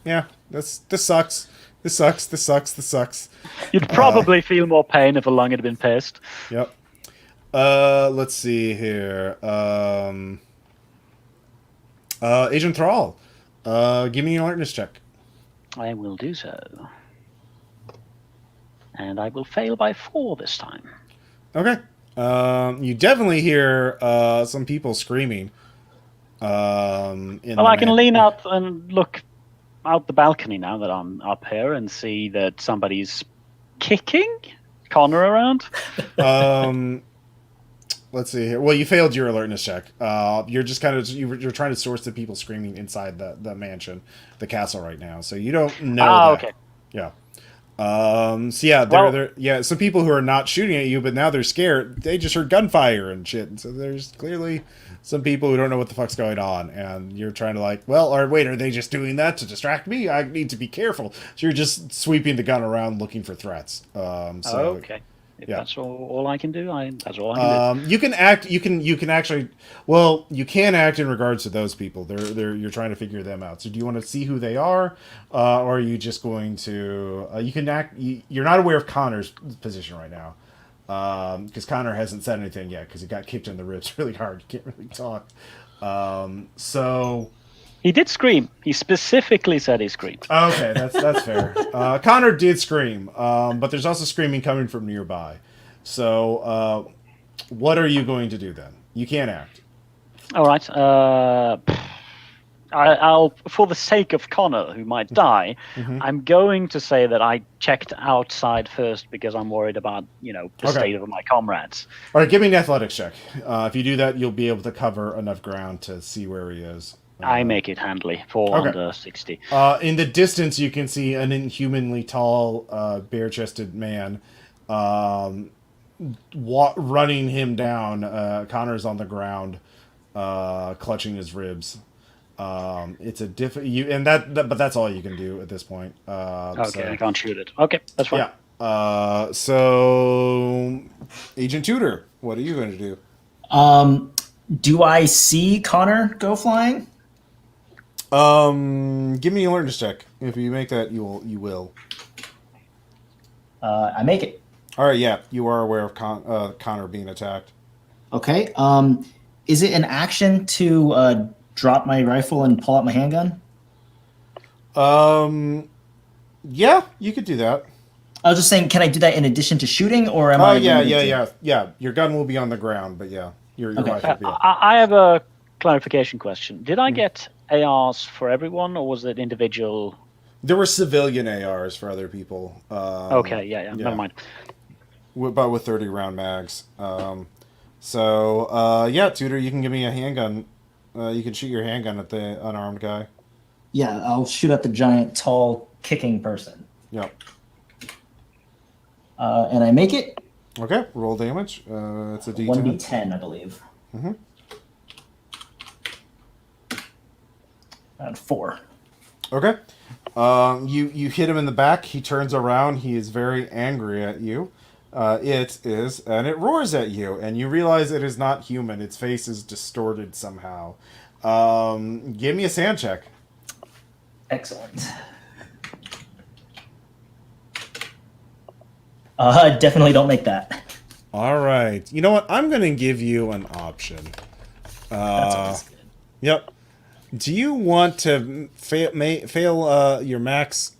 Yeah, this sucks. This sucks. This sucks. This sucks. You'd probably feel more pain if a lung had been pierced. Yep. Let's see here. Agent Thrall, give me an alertness check. I will do so. And I will fail by 4 this time. Okay. You definitely hear some people screaming. Well, I can lean out and look out the balcony now that I'm up here and see that somebody's kicking Connor around. Let's see here. Well, you failed your alertness check. You're just kind of you're trying to source the people screaming inside the mansion, the castle right now. So you don't know. Oh, that. okay. Yeah. So yeah, they're some people who are not shooting at you, but now they're scared. They just heard gunfire and shit. And so there's clearly some people who don't know what the fuck's going on, and you're trying to are they just doing that to distract me? I need to be careful. So you're just sweeping the gun around looking for threats. Okay. If Yeah. that's all I can do, that's all I can do. You can act. You can actually. Well, you can act in regards to those people. You're trying to figure them out. So, do you want to see who they are, or are you just going to? You can act. You're not aware of Connor's position right now, because Connor hasn't said anything yet because he got kicked in the ribs really hard. You can't really talk. So. He did scream. He specifically said he screamed. Okay, that's fair. Connor did scream, but there's also screaming coming from nearby. So, what are you going to do then? You can't act. All right. I'll, for the sake of Connor, who might die, I'm going to say that I checked outside first because I'm worried about, the state of my comrades. All right, give me an athletics check. If you do that, you'll be able to cover enough ground to see where he is. I make it handily for under 60. In the distance, you can see an inhumanly tall, bare-chested man running him down. Connor's on the ground, clutching his ribs. It's a but that's all you can do at this point. Okay, I can't shoot it. Okay, that's fine. Yeah. So, Agent Tudor, what are you going to do? Do I see Connor go flying? Give me an alertness check. If you make that, you will. I make it. All right, yeah, you are aware of Connor being attacked. Okay. Is it an action to drop my rifle and pull out my handgun? Yeah, you could do that. I was just saying, can I do that in addition to shooting, or am I? Oh, yeah. Your gun will be on the ground, but yeah, your rifle. Yeah. I have a clarification question. Did I get ARs for everyone, or was it individual? There were civilian ARs for other people. Okay, yeah, never mind. But with 30 round mags. Yeah, Tudor, you can give me a handgun. You can shoot your handgun at the unarmed guy. Yeah, I'll shoot at the giant, tall, kicking person. Yep. And I make it. Okay, roll damage. It's a D10. 1d10, I believe. Mm-hmm. And 4. Okay. You hit him in the back. He turns around. He is very angry at you. And it roars at you, and you realize it is not human. Its face is distorted somehow. Give me a sand check. Excellent. Definitely don't make that. All right. You know what? I'm going to give you an option. That's always good. Yep. Do you want to fail your max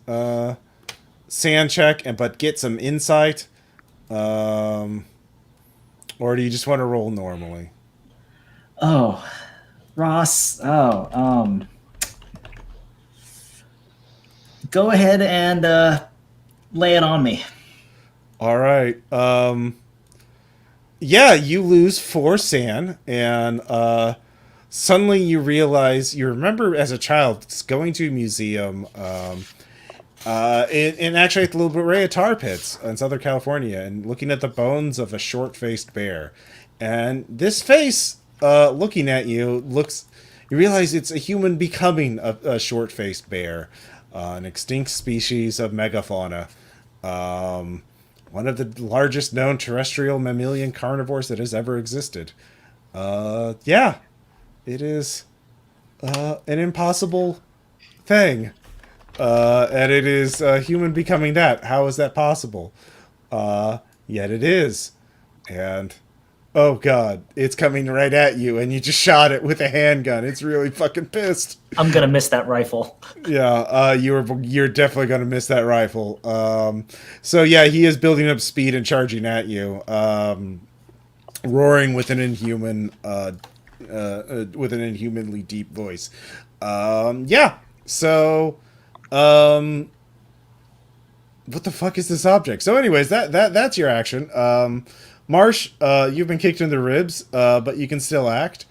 sand check but get some insight? Or do you just want to roll normally? Oh, Ross. Go ahead and lay it on me. All right. Yeah, you lose 4 sand, and suddenly you realize you remember as a child going to a museum, and actually at the La Brea Tar Pits in Southern California, and looking at the bones of a short-faced bear, and this face looking at you you realize it's a human becoming a short-faced bear, an extinct species of megafauna. One of the largest known terrestrial mammalian carnivores that has ever existed. Yeah, it is an impossible thing. And it is a human becoming that. How is that possible? Yet it is. And oh god, it's coming right at you, and you just shot it with a handgun. It's really fucking pissed. I'm gonna miss that rifle. Yeah, you're definitely gonna miss that rifle. So yeah, he is building up speed and charging at you, roaring with an inhumanly deep voice. Yeah. So, what the fuck is this object? So, anyways, that's your action. Marsh, you've been kicked in the ribs, but you can still act.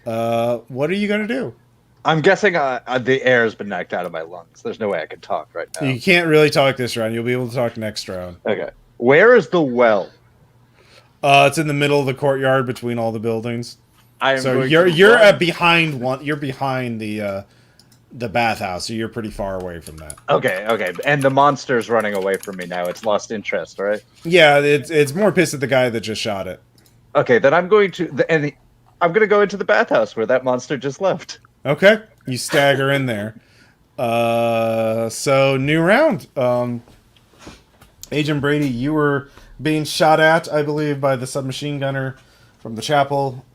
What are you gonna do? I'm guessing the air's been knocked out of my lungs. There's no way I can talk right now. You can't really talk this round. You'll be able to talk next round. Okay. Where is the well? It's in the middle of the courtyard between all the buildings. So you're behind one. You're behind the bathhouse, so you're pretty far away from that. Okay. And the monster's running away from me now. It's lost interest, right? Yeah, it's more pissed at the guy that just shot it. Okay, then I'm going to go into the bathhouse where that monster just left. Okay, you stagger in there. So new round. Agent Brady, you were being shot at, I believe, by the submachine gunner from the chapel.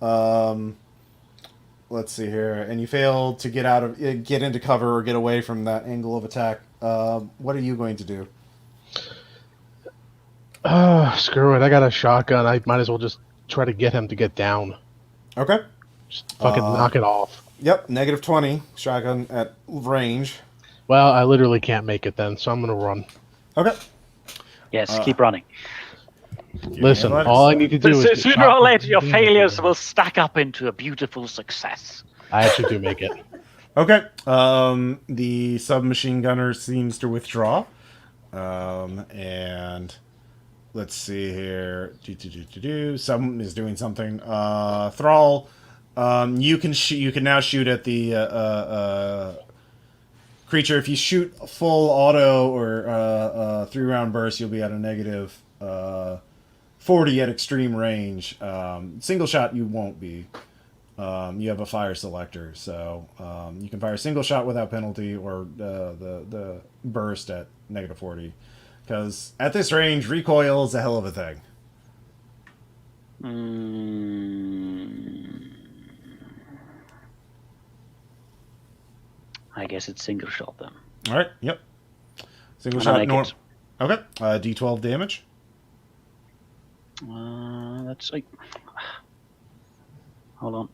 Let's see here, and you failed to get into cover or get away from that angle of attack. What are you going to do? Screw it. I got a shotgun. I might as well just try to get him to get down. Okay. Just fucking knock it off. Yep, -20 shotgun at range. Well, I literally can't make it then, so I'm gonna run. Okay. Yes, keep running. Listen, all I need to do is get Sooner or later, your failures will stack up into a beautiful success. I actually do make it. Okay. The submachine gunner seems to withdraw. And let's see here. Someone is doing something. Thrall, you can now shoot at the creature. If you shoot full auto or 3-round burst, you'll be at a negative 40 at extreme range. Single shot, you won't be. You have a fire selector, so you can fire single shot without penalty or the burst at negative 40. Because at this range, recoil is a hell of a thing. I guess it's single shot then. All right. Yep. Single And shot. I make it. Okay. D12 damage. That's like. Hold on.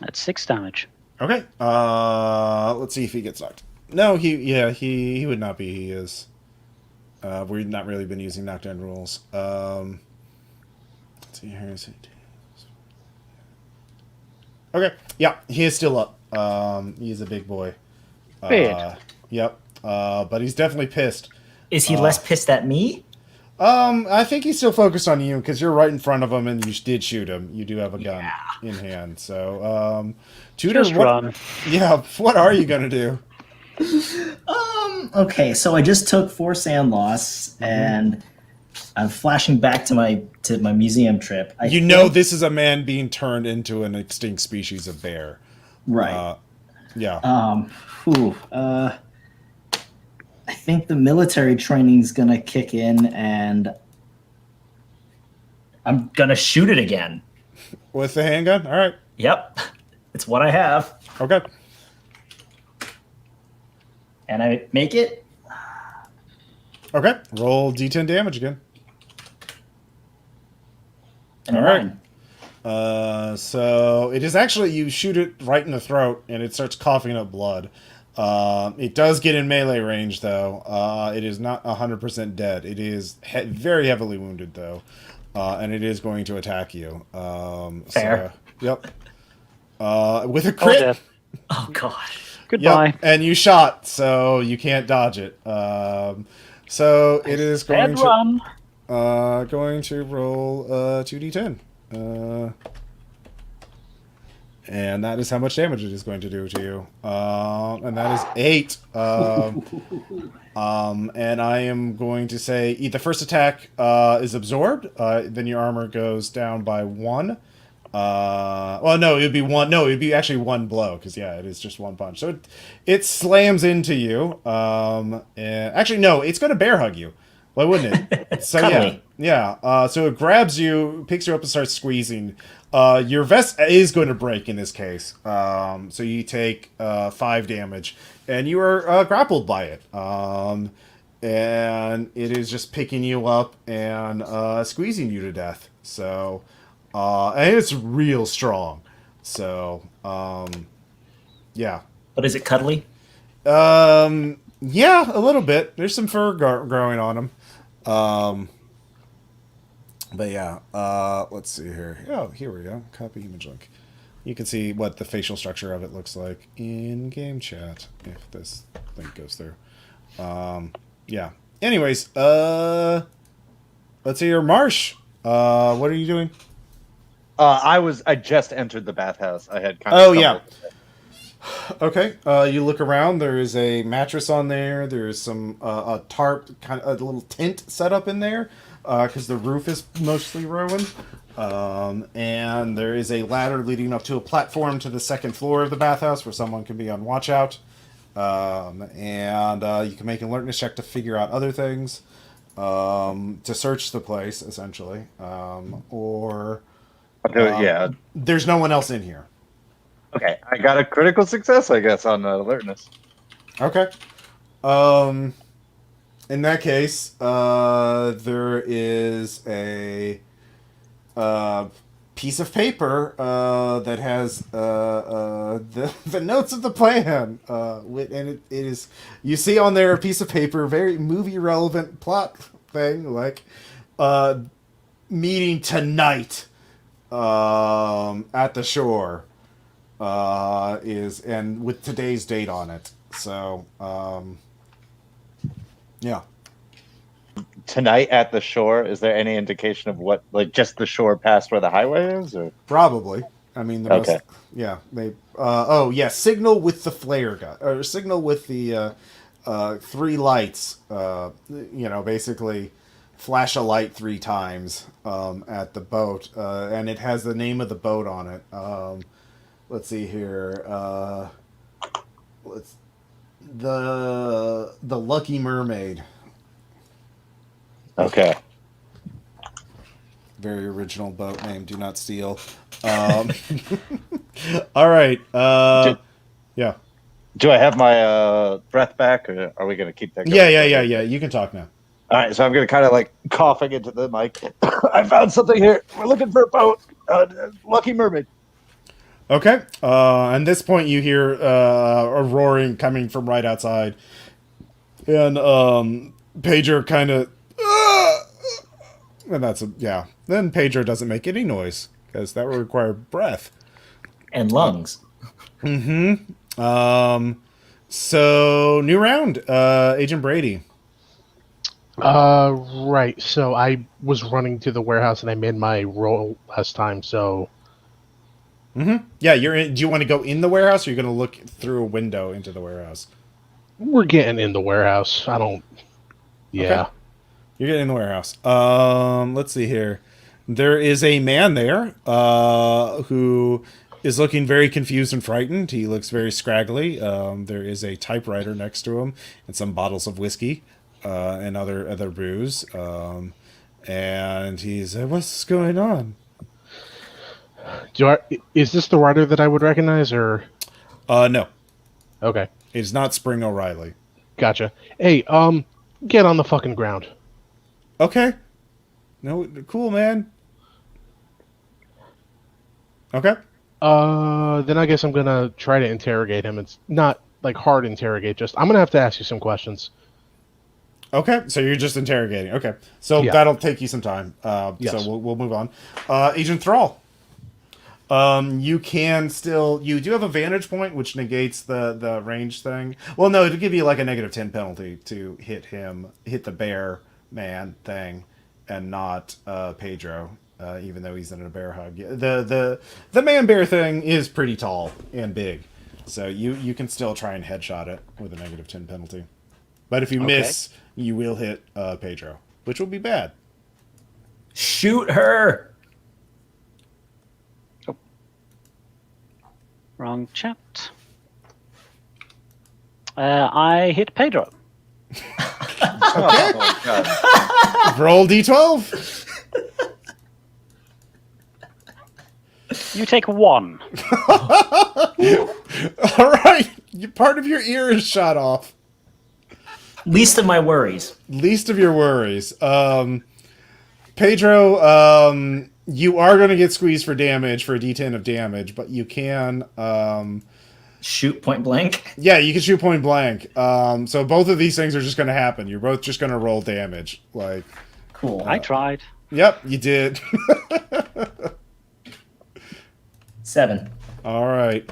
That's 6 damage. Okay. Let's see if he gets knocked. No, he would not be. He is. We've not really been using knockdown rules. Let's see here. Okay. Yeah, he is still up. He's a big boy. Big. Yep. But he's definitely pissed. Is he less pissed at me? I think he's still focused on you because you're right in front of him and you did shoot him. You do have a gun in hand. So, Tudor, Just run. Yeah, what are you going to do? Okay, so I just took 4 sand loss, and I'm flashing back to my museum trip. This is a man being turned into an extinct species of bear. Right. Yeah. I think the military training's gonna kick in, and I'm gonna shoot it again. With the handgun? All right. Yep, it's what I have. Okay. And I make it. Okay. Roll D10 damage again. And All a right. 9. So it is actually, you shoot it right in the throat and it starts coughing up blood. It does get in melee range though. It is not 100% dead. It is very heavily wounded though. And it is going to attack you. Fair. So, yep. With a crit. Oh god. Goodbye. Yep. And you shot, so you can't dodge it. So it is going Run. going to roll 2d10. And that is how much damage it is going to do to you. And that is 8. And I am going to say the first attack is absorbed. Then your armor goes down by 1. Well, no, it would be one. No, it would be actually one blow because yeah, it is just one punch. So it slams into you. And actually, no, it's going to bear hug you. Why wouldn't it? So Cuddly. yeah. So it grabs you, picks you up, and starts squeezing. Your vest is going to break in this case. So you take 5 damage, and you are grappled by it. And it is just picking you up and squeezing you to death. So. And it's real strong. So, yeah. But is it cuddly? Yeah, a little bit. There's some fur growing on him. But yeah, let's see here. Oh, here we go. Copy image link. You can see what the facial structure of it looks like in game chat if this link goes through. Yeah. Anyways, let's see your Marsh. What are you doing? I just entered the bathhouse. I had kind of. Oh yeah. Okay. You look around. There is a mattress on there. There's some a tarp, kind of a little tent set up in there, because the roof is mostly ruined. And there is a ladder leading up to a platform to the second floor of the bathhouse where someone can be on watch out. And you can make an alertness check to figure out other things, to search the place essentially, or. Yeah. There's no one else in here. Okay, I got a critical success, I guess, on alertness. Okay. In that case, there is a piece of paper that has the notes of the plan, and it is, you see on there a piece of paper, very movie relevant plot thing, like meeting tonight at the shore, is, and with today's date on it. So yeah. Tonight at the shore, is there any indication of what, like just the shore past where the highway is, or? Probably. I mean, the Okay. yeah, they. Signal with the flare gun, or signal with the 3 lights. Basically, flash a light 3 times at the boat, and it has the name of the boat on it. Let's see here. The Lucky Mermaid. Okay. Very original boat name. Do not steal. All right. Yeah. Do I have my breath back, or are we going to keep that going? Yeah. You can talk now. All right, so I'm going to kind of like coughing into the mic. I found something here. We're looking for a boat. Lucky Mermaid. Okay. At this point, you hear a roaring coming from right outside, and Pedro kind of, and that's yeah. Then Pedro doesn't make any noise because that would require breath And lungs. So new round, Agent Brady. Right. So I was running to the warehouse and I made my roll last time. So Yeah, you're in. Do you want to go in the warehouse, or you're going to look through a window into the warehouse? we're getting in the warehouse. I don't. Yeah. Okay. You're getting in the warehouse. Let's see here. There is a man there who is looking very confused and frightened. He looks very scraggly. There is a typewriter next to him and some bottles of whiskey and other booze. And he's, what's going on? Is this the writer that I would recognize, or? No, Okay. it's not Spring O'Reilly. Gotcha. Hey, get on the fucking ground. Okay. No, cool, man. Okay. Then I guess I'm gonna try to interrogate him. It's not like hard interrogate. Just I'm gonna have to ask you some questions. Okay, so you're just interrogating. Okay, so Yeah. that'll take you some time. Yes. So we'll move on. Agent Thrall. You do have a vantage point, which negates the range thing. Well, no, it'll give you like a -10 penalty to hit the bear man thing, and not Pedro, even though he's in a bear hug. The man bear thing is pretty tall and big, so you can still try and headshot it with a -10 penalty. But if you miss, you will hit Pedro, which will be bad. Shoot her! Wrong chat. I hit Pedro. Oh, God. Roll d12. You take 1. All right, part of your ear is shot off. Least of my worries. Least of your worries. Pedro, you are going to get squeezed for damage, for a d10 of damage, but you can... Shoot point blank. yeah, you can shoot point blank. So both of these things are just going to happen. You're both just going to roll damage. Like, Cool. I tried. yep, you did. 7. All right.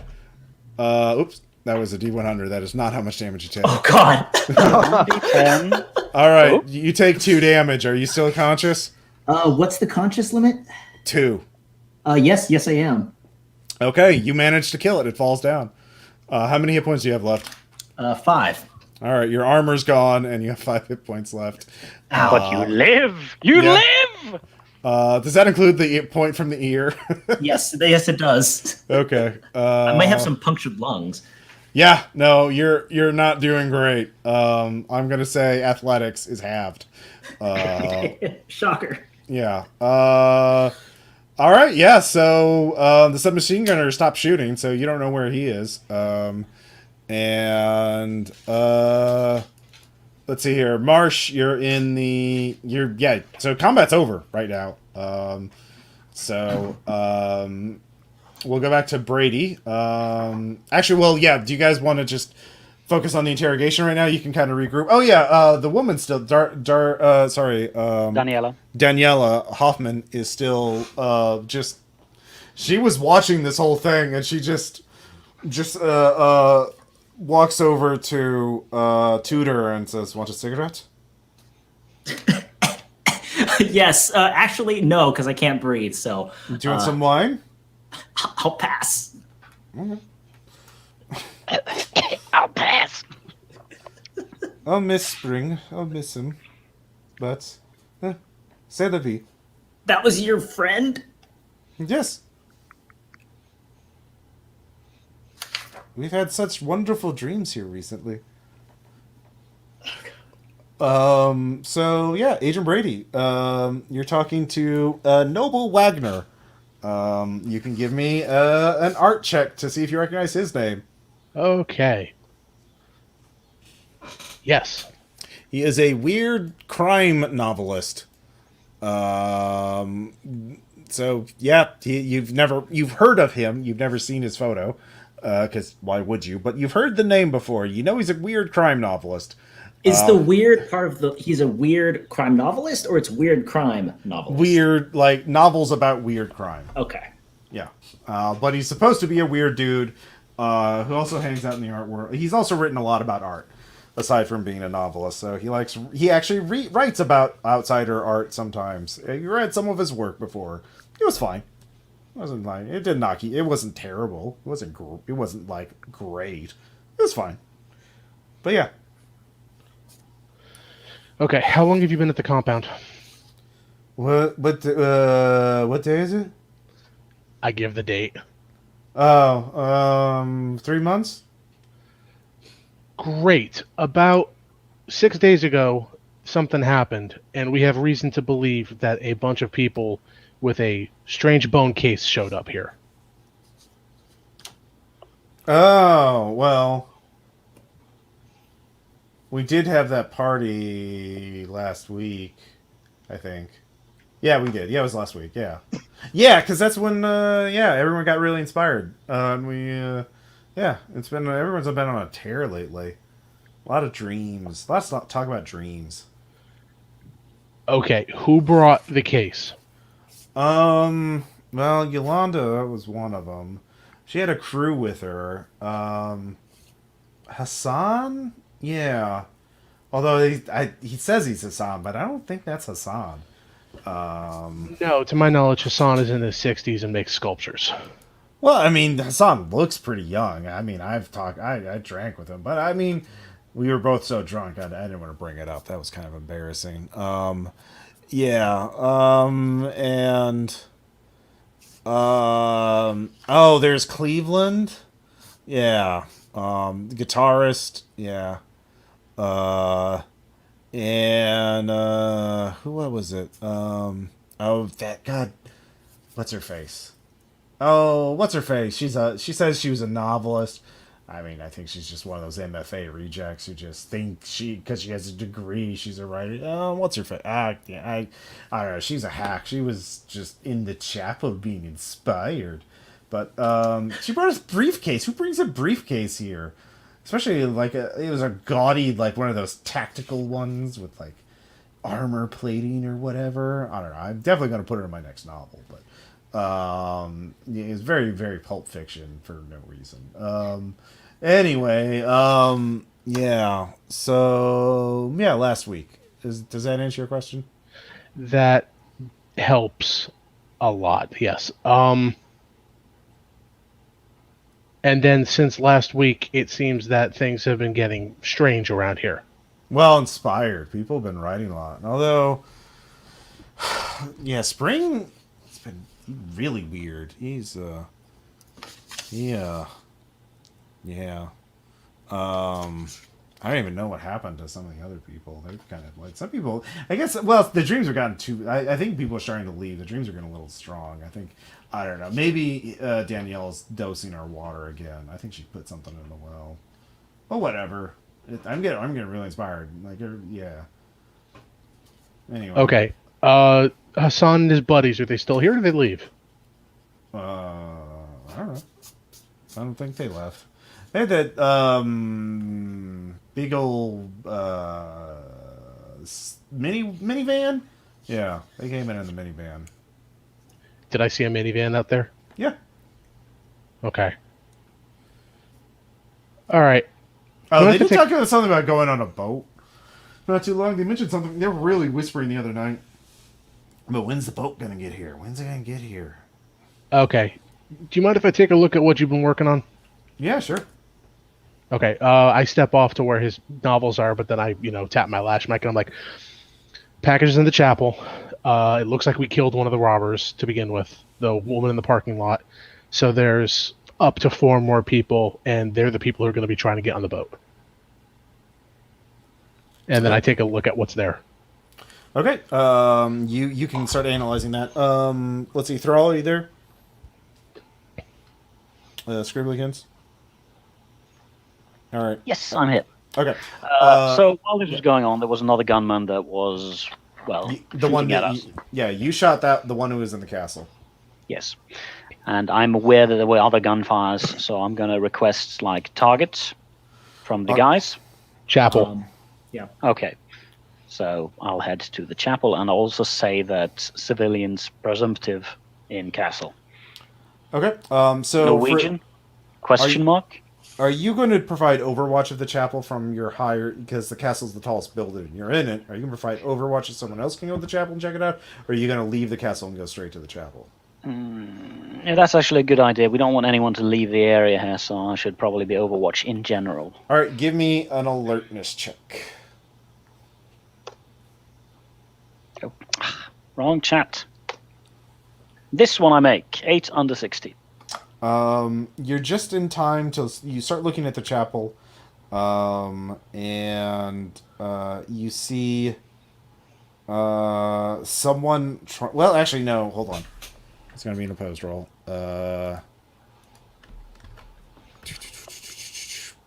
Oops, that was a d100. That is not how much damage you take. Oh God. 1d10. All right, Oh. you take 2 damage. Are you still conscious? What's the conscious limit? 2. Yes, I am. Okay, you managed to kill it. It falls down. How many hit points do you have left? 5. All right, your armor's gone, and you have 5 hit points left. But you live! You yeah. live! Does that include the point from the ear? Yes, it does. Okay. I might have some punctured lungs. Yeah, no, you're not doing great. I'm gonna say athletics is halved. Shocker. Yeah. All right. Yeah. So the submachine gunner stopped shooting, so you don't know where he is. And let's see here, Marsh. So combat's over right now. We'll go back to Brady. Actually, well, yeah. Do you guys want to just focus on the interrogation right now? You can kind of regroup. Oh yeah, the woman still. Daniela Hoffman is still just. She was watching this whole thing, and she just walks over to Tudor and says, "Want a cigarette?" Yes, actually, no, because I can't breathe. So Do you want some wine? I'll pass. I'll pass. I'll miss Spring. I'll miss him. But, c'est la vie. That was your friend? Yes. We've had such wonderful dreams here recently. So yeah, Agent Brady. You're talking to Noble Wagner. You can give me an art check to see if you recognize his name. Okay. Yes. He is a weird crime novelist. So yeah, you've heard of him. You've never seen his photo, because why would you? But you've heard the name before. You know he's a weird crime novelist. Is the weird part of he's a weird crime novelist, or it's weird crime novelist? Weird, like novels about weird crime. Okay. Yeah. But he's supposed to be a weird dude who also hangs out in the art world. He's also written a lot about art, aside from being a novelist. So he actually writes about outsider art sometimes. You read some of his work before. It was fine. It wasn't like it didn't knock you. It wasn't terrible. It wasn't like great. It was fine. But yeah. Okay, how long have you been at the compound? What day is it? I give the date. 3 months? Great. About 6 days ago, something happened, and we have reason to believe that a bunch of people with a strange bone case showed up here. Oh, well. We did have that party last week, I think. Yeah, we did. Yeah, it was last week. Yeah. Yeah, because that's when, everyone got really inspired. Everyone's been on a tear lately. A lot of dreams. Let's not talk about dreams. Okay, who brought the case? Well, Yolanda was one of them. She had a crew with her. Hassan? Yeah. Although he says he's Hassan, but I don't think that's Hassan. No, to my knowledge, Hassan is in his 60s and makes sculptures. Well, I mean, Hassan looks pretty young. I mean, I drank with him, but I mean, we were both so drunk, I didn't want to bring it up. That was kind of embarrassing. There's Cleveland. Yeah. Guitarist. Yeah. And what was it? Oh, that God. What's her face? Oh, what's her face? She says she was a novelist. I mean, I think she's just one of those MFA rejects who just think because she has a degree, she's a writer. What's her face? Yeah, I don't know. She's a hack. She was just in the chapel being inspired. But she brought a briefcase. Who brings a briefcase here? Especially like it was a gaudy, like one of those tactical ones with like armor plating or whatever. I don't know. I'm definitely gonna put it in my next novel, but yeah, it's very, very Pulp Fiction for no reason. Anyway, yeah. So yeah, last week. Does that answer your question? That helps a lot. Yes. And then since last week, it seems that things have been getting strange around here. Well, inspired. People have been writing a lot. Although, yeah, Spring, it's been really weird. Yeah. I don't even know what happened to some of the other people. They're kind of like some people. I guess. Well, the dreams are gotten too. I think people are starting to leave. The dreams are getting a little strong. I think. I don't know. Maybe Danielle's dosing our water again. I think she put something in the well. But whatever. I'm getting really inspired. Like, yeah. Anyway. Okay. Hassan and his buddies, are they still here or did they leave? I don't know. I don't think they left. They had that big old minivan. Yeah, they came in the minivan. Did I see a minivan out there? Yeah. Okay. All right. Oh, they did talk about something about going on a boat. Not too long. They mentioned something. They were really whispering the other night. But when's the boat gonna get here? When's it gonna get here? Okay. Do you mind if I take a look at what you've been working on? Yeah, sure. Okay. I step off to where his novels are, but then I, tap my lash mic and I'm like, packages in the chapel. It looks like we killed one of the robbers to begin with, the woman in the parking lot. So there's up to 4 more people, and they're the people who are going to be trying to get on the boat. And then I take a look at what's there. Okay. You can start analyzing that. Let's see. Thrall, are you there? Scribbligans? All right. Yes, I'm here. Okay. So while this was going on, there was another gunman that was, the one shooting at that us. you shot the one who was in the castle. Yes. And I'm aware that there were other gunfires, so I'm going to request, targets from the guys. Chapel. Yeah. Okay. So I'll head to the chapel and also say that civilians presumptive in castle. Okay. So Norwegian? Question mark? Are you going to provide overwatch of the chapel from your higher, because the castle's the tallest building and you're in it? Are you going to provide overwatch so someone else can go to the chapel and check it out? Or are you going to leave the castle and go straight to the chapel? Yeah, that's actually a good idea. We don't want anyone to leave the area here, so I should probably be overwatch in general. All right, give me an alertness check. Oh, wrong chat. This one I make 8 under 60. You're just in time till you start looking at the chapel, and you see someone. Well, actually, no. Hold on. It's gonna be an opposed roll.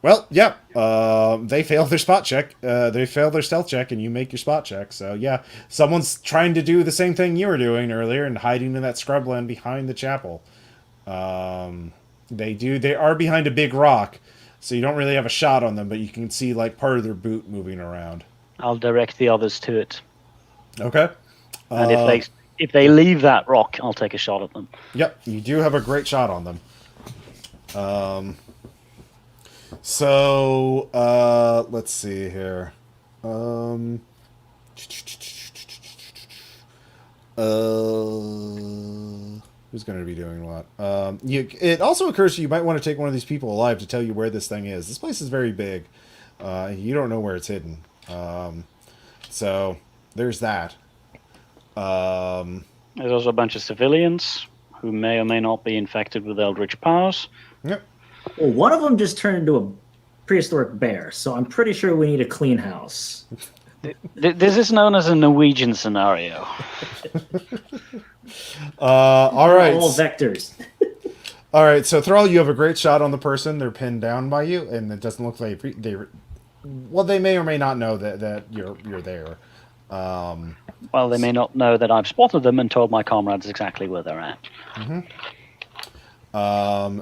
Well, yeah. They failed their spot check. They failed their stealth check, and you make your spot check. So yeah, someone's trying to do the same thing you were doing earlier and hiding in that scrubland behind the chapel. They are behind a big rock, so you don't really have a shot on them, but you can see part of their boot moving around. I'll direct the others to it. Okay. And if they leave that rock, I'll take a shot at them. Yep, you do have a great shot on them. So let's see here. Who's going to be doing what? It also occurs to you, you might want to take one of these people alive to tell you where this thing is. This place is very big. You don't know where it's hidden. So there's that. There's also a bunch of civilians who may or may not be infected with eldritch powers. Yep. Well, one of them just turned into a prehistoric bear, so I'm pretty sure we need a clean house. This is known as a Norwegian scenario. All right. All vectors. All right, so Thrall, you have a great shot on the person. They're pinned down by you, and it doesn't look like they may or may not know that you're there. Well, they may not know that I've spotted them and told my comrades exactly where they're at.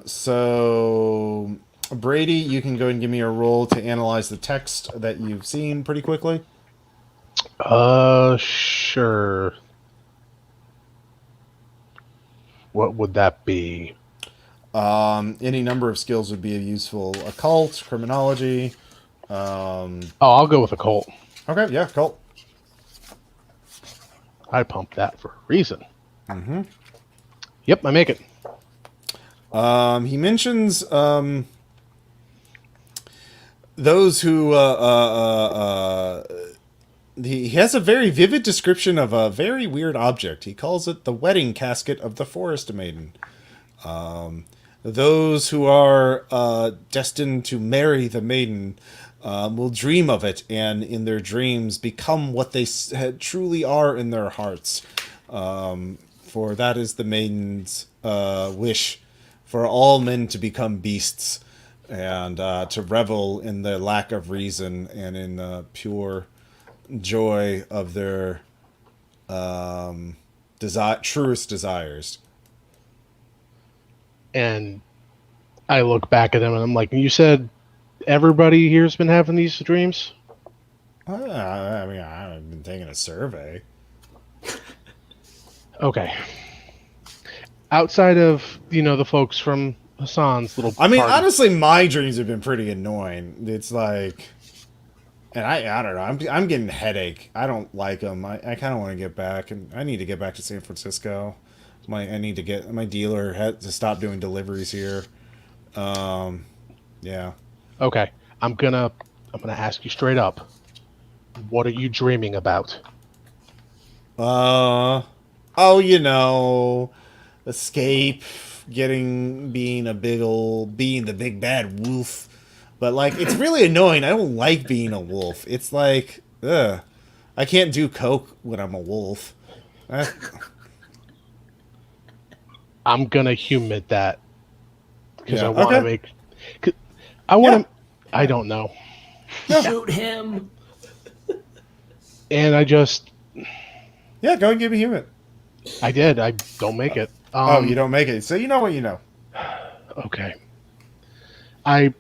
So Brady, you can go and give me a roll to analyze the text that you've seen pretty quickly. Sure. What would that be? Any number of skills would be useful. Occult, criminology. I'll go with a Colt. Okay, yeah, occult. I pumped that for a reason. Yep, I make it. He mentions those who he has a very vivid description of a very weird object. He calls it the wedding casket of the forest maiden. Those who are destined to marry the maiden will dream of it, and in their dreams become what they truly are in their hearts. For that is the maiden's wish, for all men to become beasts, and to revel in the lack of reason and in the pure joy of their truest desires. And I look back at him and I'm like, you said everybody here's been having these dreams? I mean, I've been taking a survey. Okay. Outside of, the folks from Hassan's little I mean, party. honestly, my dreams have been pretty annoying. It's like, and I don't know. I'm getting a headache. I don't like them. I kind of want to get back, and I need to get back to San Francisco. I need to get my dealer had to stop doing deliveries here. Yeah. Okay. I'm gonna ask you straight up. What are you dreaming about? Escape, being the big bad wolf. But like, it's really annoying. I don't like being a wolf. It's like, ugh. I can't do coke when I'm a wolf. I'm gonna humid that because Yeah, I want to okay. make. I want to. I don't know, Shoot him. and I just. Yeah, go and give me human. I did. I don't make it. You don't make it. So you know what you know. Okay. I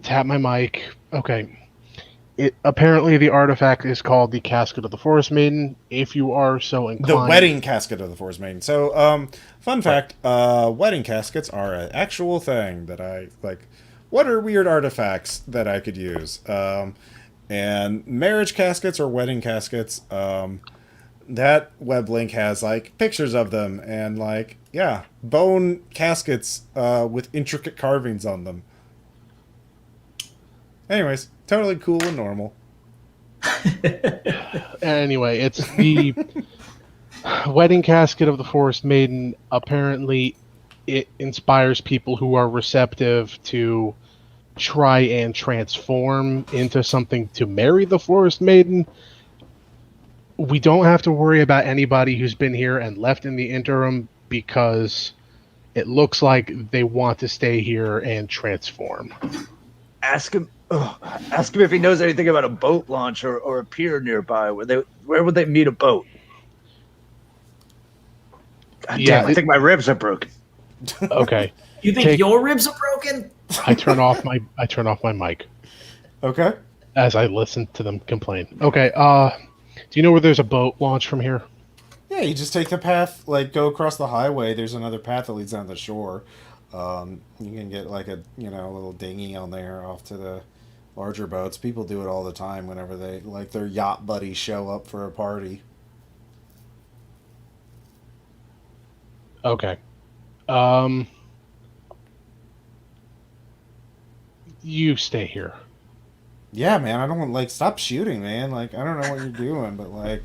tap my mic. Okay. Apparently the artifact is called the Casket of the Forest Maiden. If you are so inclined. The wedding casket of the Forest Maiden. So, fun fact, wedding caskets are an actual thing that I like. What are weird artifacts that I could use? And marriage caskets or wedding caskets, that web link has like pictures of them and like, yeah, bone caskets with intricate carvings on them. Anyways, totally cool and normal. Anyway, it's the wedding casket of the Forest Maiden. Apparently, it inspires people who are receptive to try and transform into something to marry the Forest Maiden. We don't have to worry about anybody who's been here and left in the interim because it looks like they want to stay here and transform. Ask him if he knows anything about a boat launch or a pier nearby. Where would they meet a boat? God damn, I think my ribs are broken. Okay. You think your ribs are broken? I turn off my mic Okay. as I listen to them complain. Okay, do you know where there's a boat launch from here? Yeah, you just take the path, like go across the highway. There's another path that leads down the shore. You can get like a little dinghy on there off to the larger boats. People do it all the time whenever they like their yacht buddies show up for a party. Okay. You stay here. Yeah, man, I don't want like stop shooting, man. Like I don't know what you're doing, but like,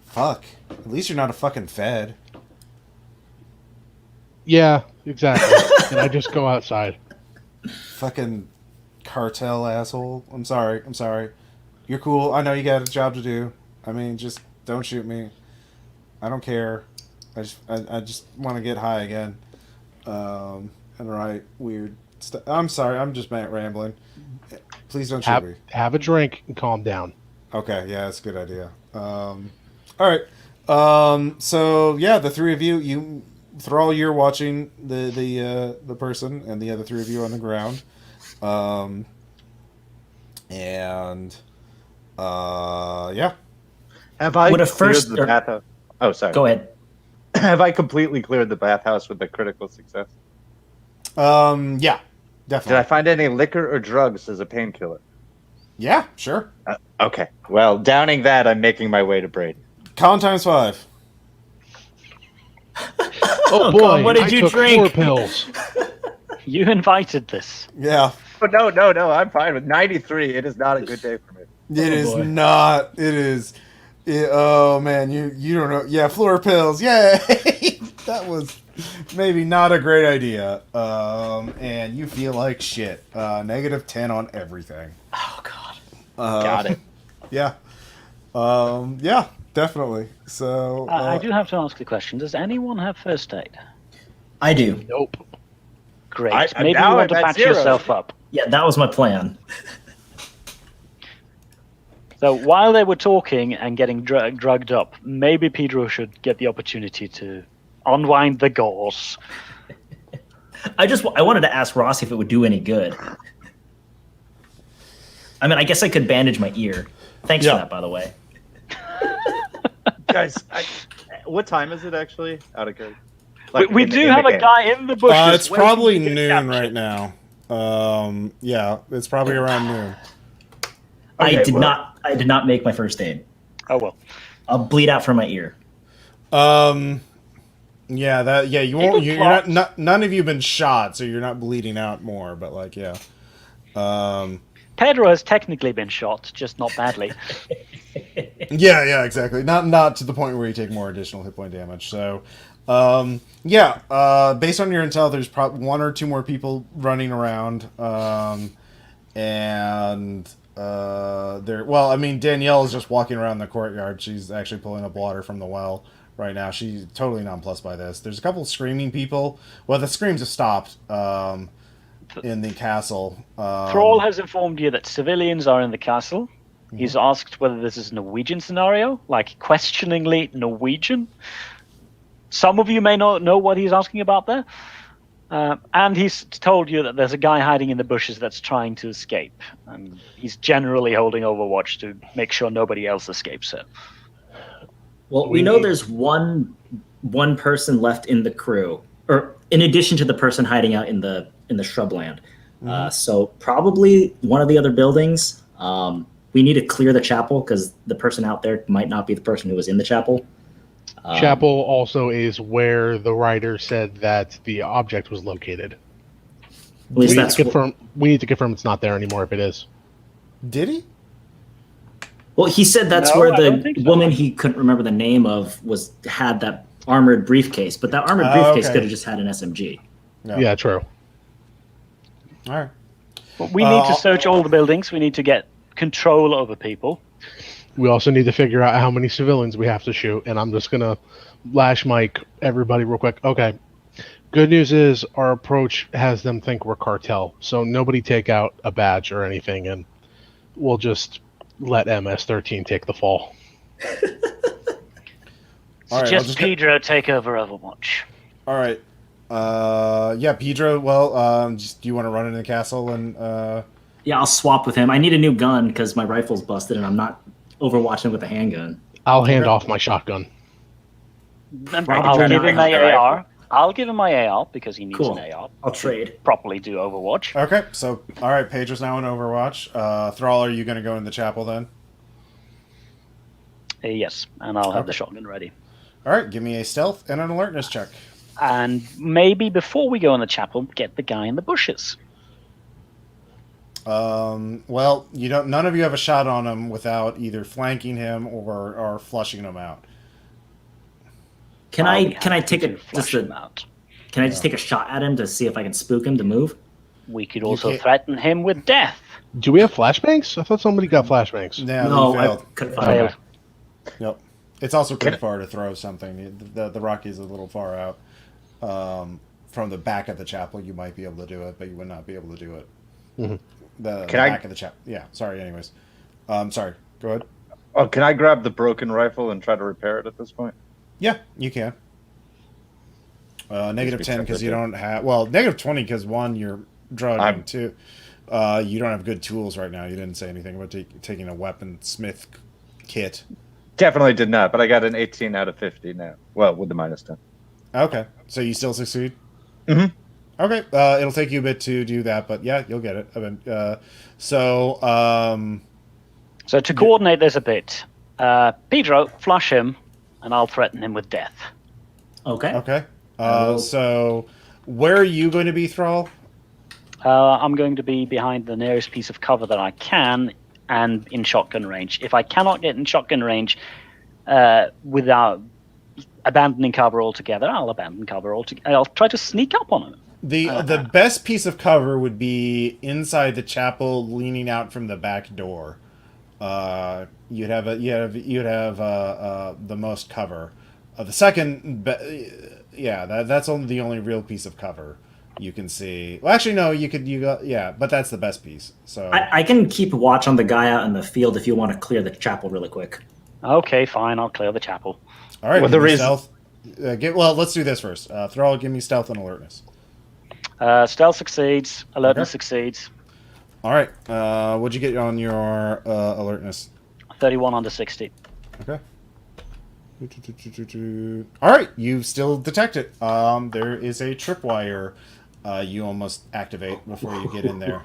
fuck. At least you're not a fucking Fed. Yeah, exactly. And I just go outside. Fucking cartel asshole. I'm sorry. You're cool. I know you got a job to do. I mean, just don't shoot me. I don't care. I just want to get high again. And write weird stuff. I'm sorry. I'm just rambling. Please don't shoot me. Have a drink and calm down. Okay. Yeah, that's a good idea. All right. So yeah, the three of you, Thrall, you're watching the person, and the other three of you on the ground. Yeah. Have I Would a cleared first- the bathhouse? Oh, sorry. Go ahead. Have I completely cleared the bathhouse with a critical success? Yeah, Did I definitely. find any liquor or drugs as a painkiller? Yeah, sure. Okay. Well, downing that, I'm making my way to Brady. Con times 5. Oh boy, God, what did I you took drink? 4 pills. You invited this. Yeah. Oh, no, I'm fine with 93. It is not a good day for me. It is boy. not. It is. Oh man, you don't know. Yeah, floor pills. Yay! That was maybe not a great idea. And you feel like shit. -10 on everything. Oh God. Got it. Yeah. Yeah, definitely. So I do have to ask the question: does anyone have first aid? I do. Nope. Great. I- Maybe now you want I'm to at patch 0. yourself up. Yeah, that was my plan. So while they were talking and getting drugged up, maybe Pedro should get the opportunity to unwind the gauze. I wanted to ask Ross if it would do any good. I mean, I guess I could bandage my ear. Thanks Yeah. for that, by the way. Guys, what time is it actually? Out of curiosity. We do have a guy in the bushes. it's waiting probably to get noon captured. right now. Yeah, it's probably around noon. Okay, I did not make my first aid. Oh well. I'll bleed out from my ear. Yeah, you People won't. You're not. None of you've been shot, so you're not bleeding out more. But like, yeah. Pedro has technically been shot, just not badly. Yeah, exactly. Not to the point where you take more additional hit point damage. So, based on your intel, there's probably 1 or 2 more people running around, and there. Well, I mean, Danielle is just walking around the courtyard. She's actually pulling up water from the well right now. She's totally nonplussed by this. There's a couple screaming people. Well, the screams have stopped. In the castle. Thrall has informed you that civilians are in the castle. He's asked whether this is a Norwegian scenario, like questioningly Norwegian. Some of you may not know what he's asking about there. And he's told you that there's a guy hiding in the bushes that's trying to escape. And he's generally holding overwatch to make sure nobody else escapes it. Well, we know there's one person left in the crew, or in addition to the person hiding out in the shrubland. So probably one of the other buildings. We need to clear the chapel because the person out there might not be the person who was in the chapel. Chapel also is where the writer said that the object was located. At least that's We need to confirm it's not there anymore if it is. Did he? well, he said that's No, where I don't think the so. woman he couldn't remember the name of had that armored briefcase, but that armored briefcase okay. could have just had an SMG. No. Yeah, true. All right. But we need to search all the buildings. We need to get control over people. We also need to figure out how many civilians we have to shoot, and I'm just gonna lash mic everybody real quick. Okay. Good news is our approach has them think we're cartel, so nobody take out a badge or anything, and we'll just let MS-13 take the fall. All right. Just Pedro take over Overwatch. All right. Yeah, Pedro. Well, do you want to run into the castle and? Yeah, I'll swap with him. I need a new gun because my rifle's busted and I'm not overwatching with a handgun. I'll hand off my shotgun. I'll trying to give him hide my the AR. I'll give him my AR because he needs Cool. an AR. I'll trade. Properly do Overwatch. Okay. So, all right. Pedro's now in Overwatch. Thrall, are you going to go in the chapel then? Yes, and I'll have Okay. the shotgun ready. All right. Give me a stealth and an alertness check. And maybe before we go in the chapel, get the guy in the bushes. Well, you don't. None of you have a shot on him without either flanking him or flushing him out. Can I'll I be happy take to a flush him out. can I just take a shot at him to see if I can spook him to move? We could You also can't- threaten him with death. Do we have flashbangs? I thought somebody got flashbangs. No, you I failed. couldn't find Failed. it. Yep. It's also Can pretty far to throw something. The Rocky is a little far out. From the back of the chapel, you might be able to do it, but you would not be able to do it. Mhm. The Can I- back of the chapel. Yeah. Sorry. Anyways. Sorry. Go ahead. Oh, can I grab the broken rifle and try to repair it at this point? Yeah, you can. Negative be 10 because you tempted don't have. Well, negative 20 because one, you're drugged, I'm- and two, you don't have good tools right now. You didn't say anything about taking a weaponsmith kit. Definitely did not, but I got an 18 out of 50 now. Well, with the minus 10. Okay, so you still succeed. Mhm. Okay, it'll take you a bit to do that, but yeah, you'll get it. I mean, so So to coordinate this a bit, Pedro, flush him, and I'll threaten him with death. Okay. okay. will- So where are you going to be, Thrall? I'm going to be behind the nearest piece of cover that I can and in shotgun range. If I cannot get in shotgun range without abandoning cover altogether, I'll abandon cover altogether. I'll try to sneak up on him. The best piece of cover would be inside the chapel, leaning out from the back door. You'd have the most cover. The second, that's only the only real piece of cover you can see. Well, actually, no, but that's the best piece. So I can keep watch on the guy out in the field if you want to clear the chapel really quick. Okay, fine. I'll clear the chapel. all right, Well, give the me reason- stealth. Let's do this first. Thrall, give me stealth and alertness. Stealth succeeds. Alertness Okay. succeeds. All right, what'd you get on your alertness? 31 under 60. Okay. All right, you still detect it. There is a tripwire. You almost activate before you get in there.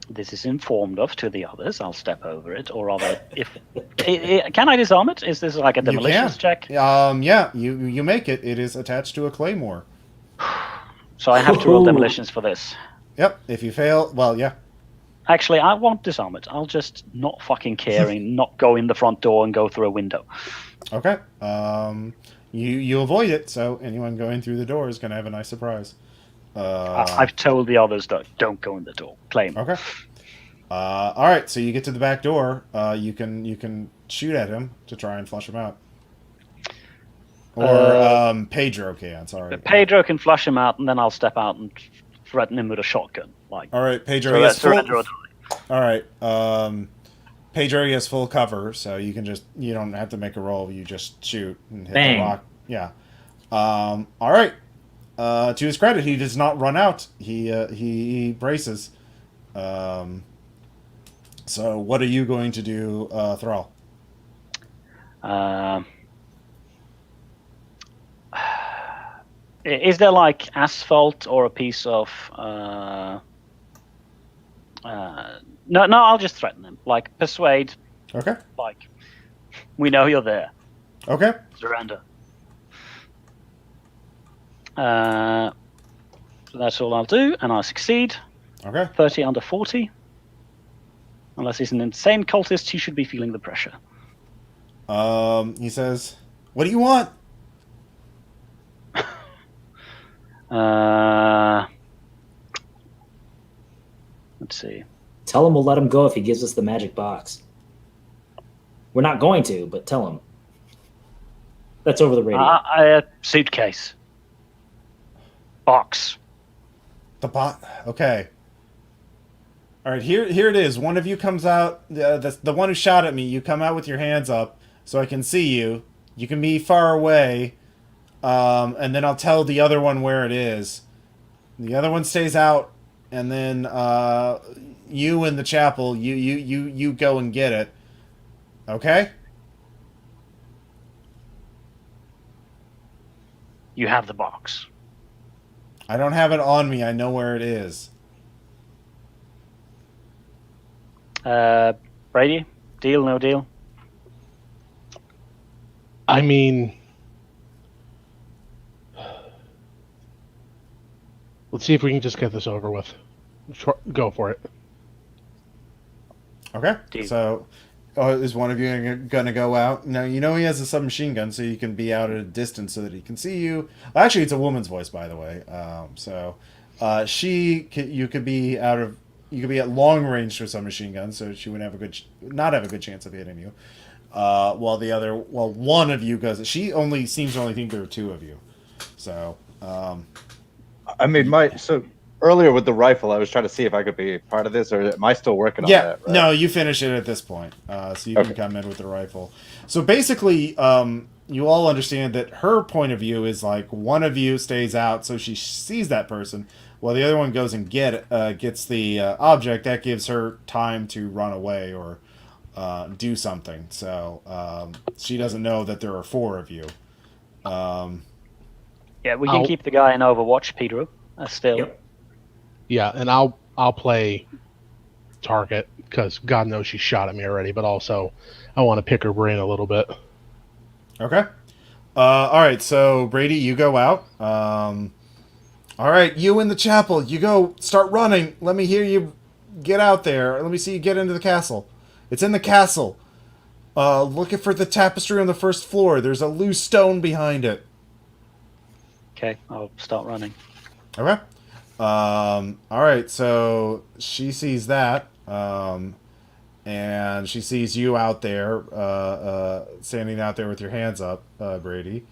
This is informed of to the others. I'll step over it, or rather, if can I disarm it? Is this like a demolitions check? Yeah, you make it. It is attached to a claymore. So I have to roll Ooh. demolitions for this. Yep. If you fail, well, yeah. Actually, I won't disarm it. I'll just not fucking care and not go in the front door and go through a window. Okay. You avoid it, so anyone going through the door is going to have a nice surprise. I've told the others that don't go in the door. Claim. Okay. All right. So you get to the back door. You can shoot at him to try and flush him out. Or Pedro can. Sorry. Pedro can flush him out, and then I'll step out and threaten him with a shotgun. Like, All right, Pedro. so He has surrender or full, all right. Pedro, he has full cover, so you don't have to make a roll. You just shoot and hit Bang. the rock. Yeah. All right. To his credit, he does not run out. He braces. So what are you going to do, Thrall? Is there like asphalt or a piece of? No, I'll just threaten him. Like persuade. Okay. Like, we know you're there. Okay. Surrender. So that's all I'll do, and I succeed. Okay. 30 under 40. Unless he's an insane cultist, he should be feeling the pressure. He says, "What do you want?" Let's see. Tell him we'll let him go if he gives us the magic box. We're not going to, but tell him. That's over the radio. Suitcase. Box. The bot. Okay. All right. Here it is. One of you comes out. The one who shot at me. You come out with your hands up so I can see you. You can be far away, and then I'll tell the other one where it is. The other one stays out, and then you in the chapel. You go and get it. Okay. You have the box. I don't have it on me. I know where it is. Brady? Deal, no deal? I mean, let's see if we can just get this over with. Go for it. Okay. Deal. So, is one of you going to go out? Now, you know he has a submachine gun, so you can be out at a distance so that he can see you. Well, actually, it's a woman's voice, by the way. So, You could be at long range for some machine guns, so she would not have a good chance of hitting you. While one of you goes, she only seems to only think there are two of you. So, I mean, so earlier with the rifle, I was trying to see if I could be part of this, or am I still working on that? Right? No, you finish it at this point, so you can come in with the rifle. So basically, you all understand that her point of view is like one of you stays out, so she sees that person, while the other one goes and gets the object. That gives her time to run away or do something. So she doesn't know that there are four of you. Yeah, we can keep the guy in Overwatch, Pedro. Still. Yep. Yeah, and I'll play target because God knows she shot at me already, but also I want to pick her brain a little bit. Okay. All right. So Brady, you go out. All right, you in the chapel. You go start running. Let me hear you get out there. Let me see you get into the castle. It's in the castle. Looking for the tapestry on the first floor. There's a loose stone behind it. Okay, I'll start running. Okay. All right. So she sees that, and she sees you out there, standing out there with your hands up, Brady.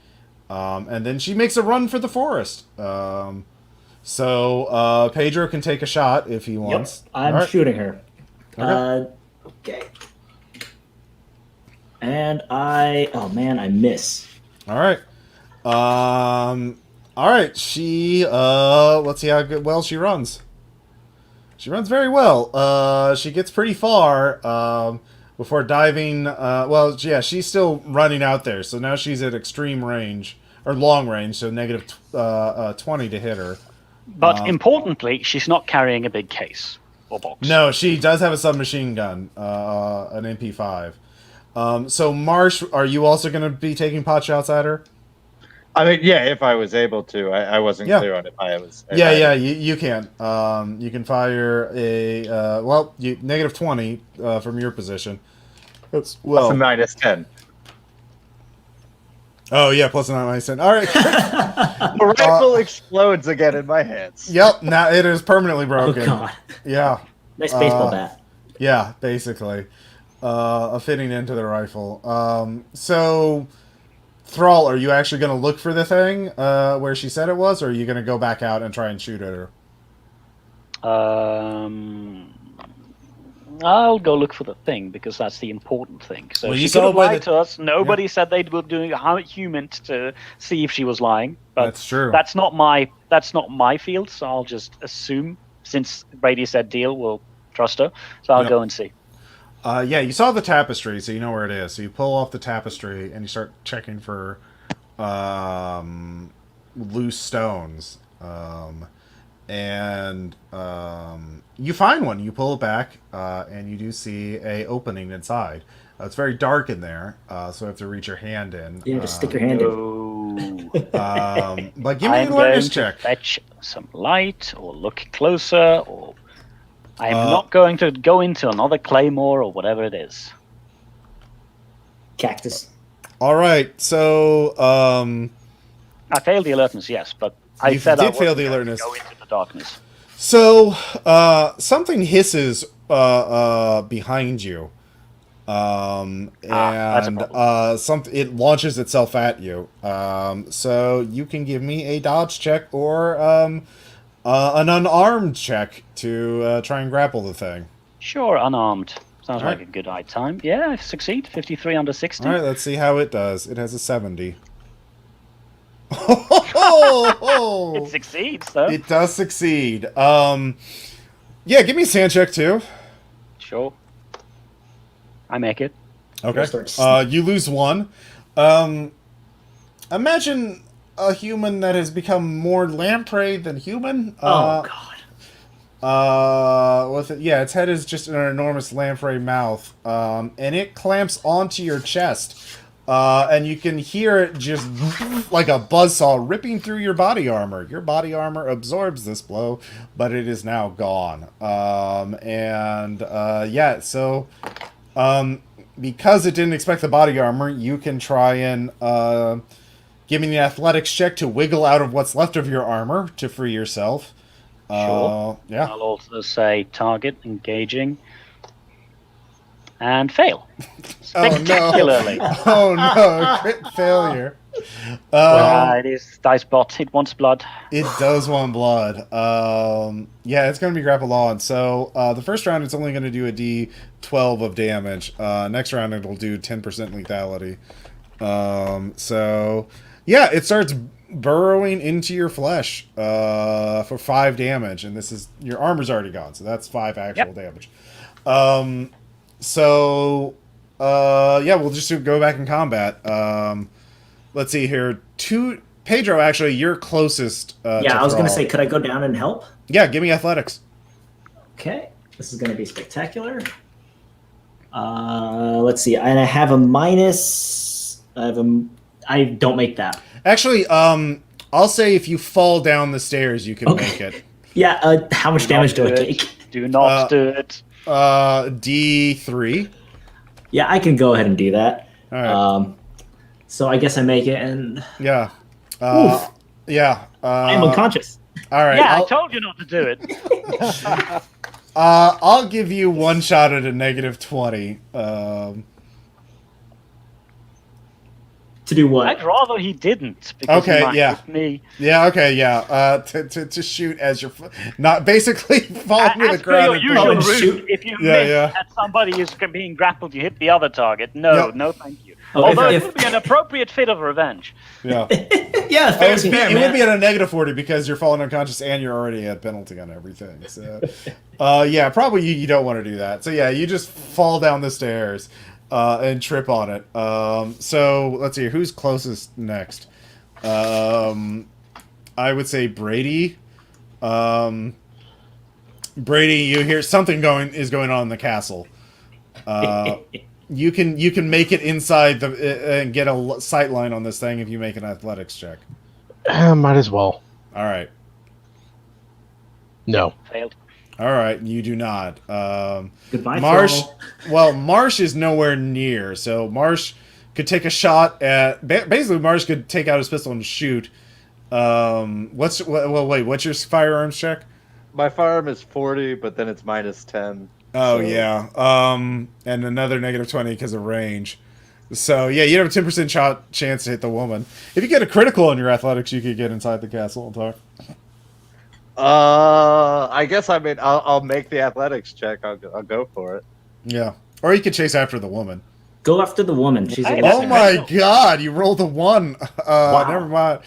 And then she makes a run for the forest. So Pedro can take a shot if he wants. Yep, I'm shooting her. Okay. And I miss. All right. All right. She let's see how well she runs. She runs very well. She gets pretty far before diving. She's still running out there. So now she's at extreme range or long range, so negative 20 to hit her. But importantly, she's not carrying a big case or box. No, she does have a submachine gun, an MP5. So Marsh, are you also going to be taking pot shots at her? I mean, yeah, if I was able to. I wasn't clear on if I was. You can. You can fire a negative 20 from your position. Plus a minus 10. Oh yeah, plus a minus 10. All right. The rifle explodes again in my hands. Yep. Now it is permanently broken. Oh God. Yeah. Nice baseball bat. Yeah, basically, fitting into the rifle. So. Thrall, are you actually going to look for the thing where she said it was, or are you going to go back out and try and shoot at her? I'll go look for the thing because that's the important thing. So well, she could have lied to us. Nobody said they were doing human to see if she was lying. But that's true. That's not my field. So I'll just assume, since Brady said deal, we'll trust her. So I'll go and see. You saw the tapestry, so you know where it is. So you pull off the tapestry and you start checking for loose stones. You find one. You pull it back, and you do see a opening inside. It's very dark in there, so you have to reach your hand in. Yeah, just stick your hand in. But give me an awareness check. Fetch some light, or look closer, or... I'm not going to go into another claymore or whatever it is. Cactus. All right, so I failed the alertness, yes, but I said I fail the alertness. Go into the darkness. So something hisses behind you, it launches itself at you. So you can give me a dodge check or an unarmed check to try and grapple the thing. Sure, unarmed. Sounds like a good time. Yeah, I succeed. 53 under 60. All right, let's see how it does. It has a 70. It succeeds, though. It does succeed. Give me a sand check, too. Sure. I make it. Okay. You lose one. Imagine a human that has become more lamprey than human. God. Its head is just an enormous lamprey mouth, and it clamps onto your chest, and you can hear it just like a buzzsaw ripping through your body armor. Your body armor absorbs this blow, but it is now gone. Because it didn't expect the body armor, you can try and give me an athletics check to wiggle out of what's left of your armor to free yourself. Sure. Yeah. I'll also say target, engaging, and fail. Spectacularly. Oh no, crit failure. It is dice bot. It wants blood. It does want blood. Yeah, it's going to be grapple on. So the first round, it's only going to do a D12 of damage. Next round, it'll do 10% lethality. So yeah, it starts burrowing into your flesh for 5 damage, and this is your armor's already gone, so that's 5 actual damage. So yeah, we'll just go back in combat. Let's see here. Pedro, actually, you're closest. Yeah, I was going to say, could I go down and help? Yeah, give me athletics. Okay, this is going to be spectacular. Let's see. And I have a minus. I don't make that. Actually, I'll say if you fall down the stairs, you can make it. Yeah. How much damage do I take? Do not do it. D3. Yeah, I can go ahead and do that. All right. So I guess I make it, and Yeah. Oof. Yeah. I'm unconscious. All right. Yeah, I told you not to do it. I'll give you one shot at a -20. To do what? I'd rather he didn't. Because Okay, he might yeah. hit me. Yeah. Okay. Yeah. To shoot as you're not basically falling to the As per ground. your and usual shoot. route, if you Yeah, miss yeah. at somebody who's being grappled, you hit the other target. No, Yep. no, thank you. Oh, Although if- it would be an appropriate fit of revenge. Yeah. Yeah, fair, It fair, would man. be at a -40 because you're falling unconscious and you're already at penalty on everything. So, yeah, probably you don't want to do that. So yeah, you just fall down the stairs and trip on it. So let's see, who's closest next? I would say Brady. Brady, you hear something is going on in the castle. You can make it inside and get a sight line on this thing if you make an athletics check. Might as well. All right. No. Failed. All right, you do not. Goodbye, Marsh. Thrall. Well, Marsh is nowhere near, so Marsh could take a shot at. Basically, Marsh could take out his pistol and shoot. What's your firearms check? My firearm is 40, but then it's -10. Oh So- yeah. And another -20 because of range. So yeah, you have a 10% chance to hit the woman. If you get a critical on your athletics, you could get inside the castle and talk. I guess I'll make the athletics check. I'll go for it. Yeah. Or you could chase after the woman. Go after the woman. She's Hey, a that's Oh my god, you rolled a 1. Wow. Never mind.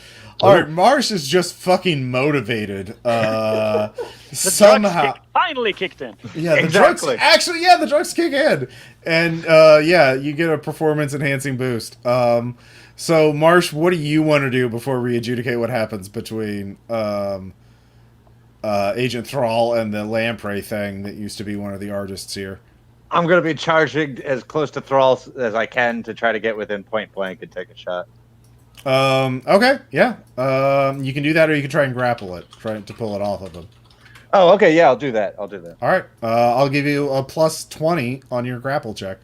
Alright, Marsh is just fucking motivated. The Somehow. drugs finally kicked in. Yeah, the Exactly. drugs actually, the drugs kick in. And yeah, you get a performance enhancing boost. So Marsh, what do you want to do before we adjudicate what happens between Agent Thrall and the lamprey thing that used to be one of the artists here? I'm going to be charging as close to Thrall as I can to try to get within point blank and take a shot. Okay, yeah. You can do that, or you can try and grapple it, try to pull it off of him. Oh, okay, yeah, I'll do that. All right, I'll give you a +20 on your grapple check,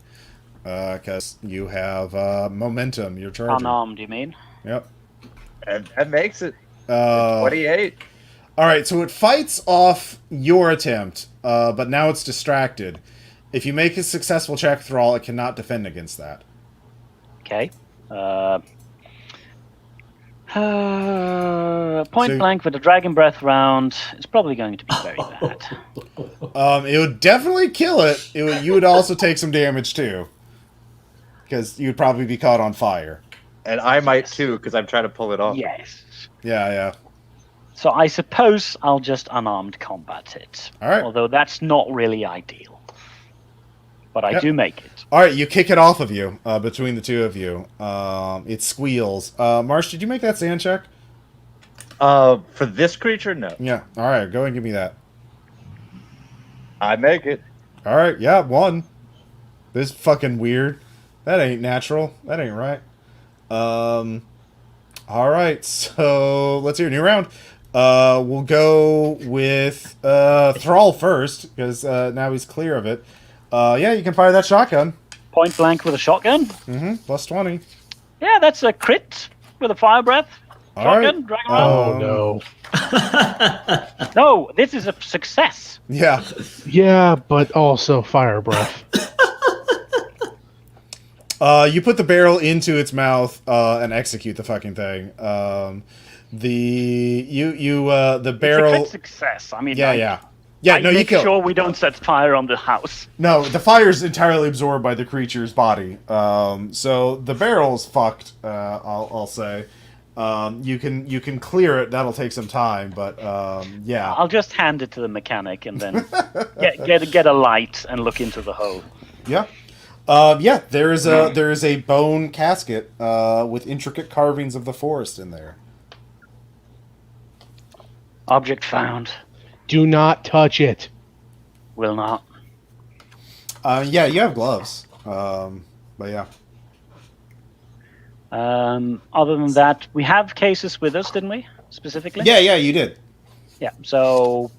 because you have momentum. You're charging. Unarmed, you mean? Yep. And that makes it 28. 28. All right, so it fights off your attempt, but now it's distracted. If you make a successful check, Thrall, it cannot defend against that. Okay. Point So- blank with a dragon breath round is probably going to be very bad. It would definitely kill it. You would also take some damage too, because you would probably be caught on fire. And I might too, because I'm trying to pull it off. Yes. Yeah. So I suppose I'll just unarmed combat it. All right. Although that's not really ideal. But I Yep. do make it. All right, you kick it off of you, between the two of you. It squeals. Marsh, did you make that sand check? For this creature, no. Yeah. All right, go and give me that. I make it. All right, yeah, 1. This is fucking weird. That ain't natural. That ain't right. All right, so let's hear a new round. We'll go with Thrall first, because now he's clear of it. Yeah, you can fire that shotgun. Point blank with a shotgun. +20. Yeah, that's a crit with a fire breath. All Shotgun, right. drag him out. Oh no. No, this is a success. Yeah. Yeah, but also fire breath. You put the barrel into its mouth and execute the fucking thing. The It's a barrel. crit success. I mean, Yeah. I No, you make kill. sure we don't set fire on the house. No, the fire is entirely absorbed by the creature's body. So the barrel's fucked. I'll say. You can clear it. That'll take some time, but yeah. I'll just hand it to the mechanic and then get a light and look into the hole. Yeah. There is a bone casket with intricate carvings of the forest in there. Object found. Do not touch it. Will not. Yeah, you have gloves. But yeah. Other than that, we have cases with us, didn't we? Specifically. Yeah, you did. Yeah. So,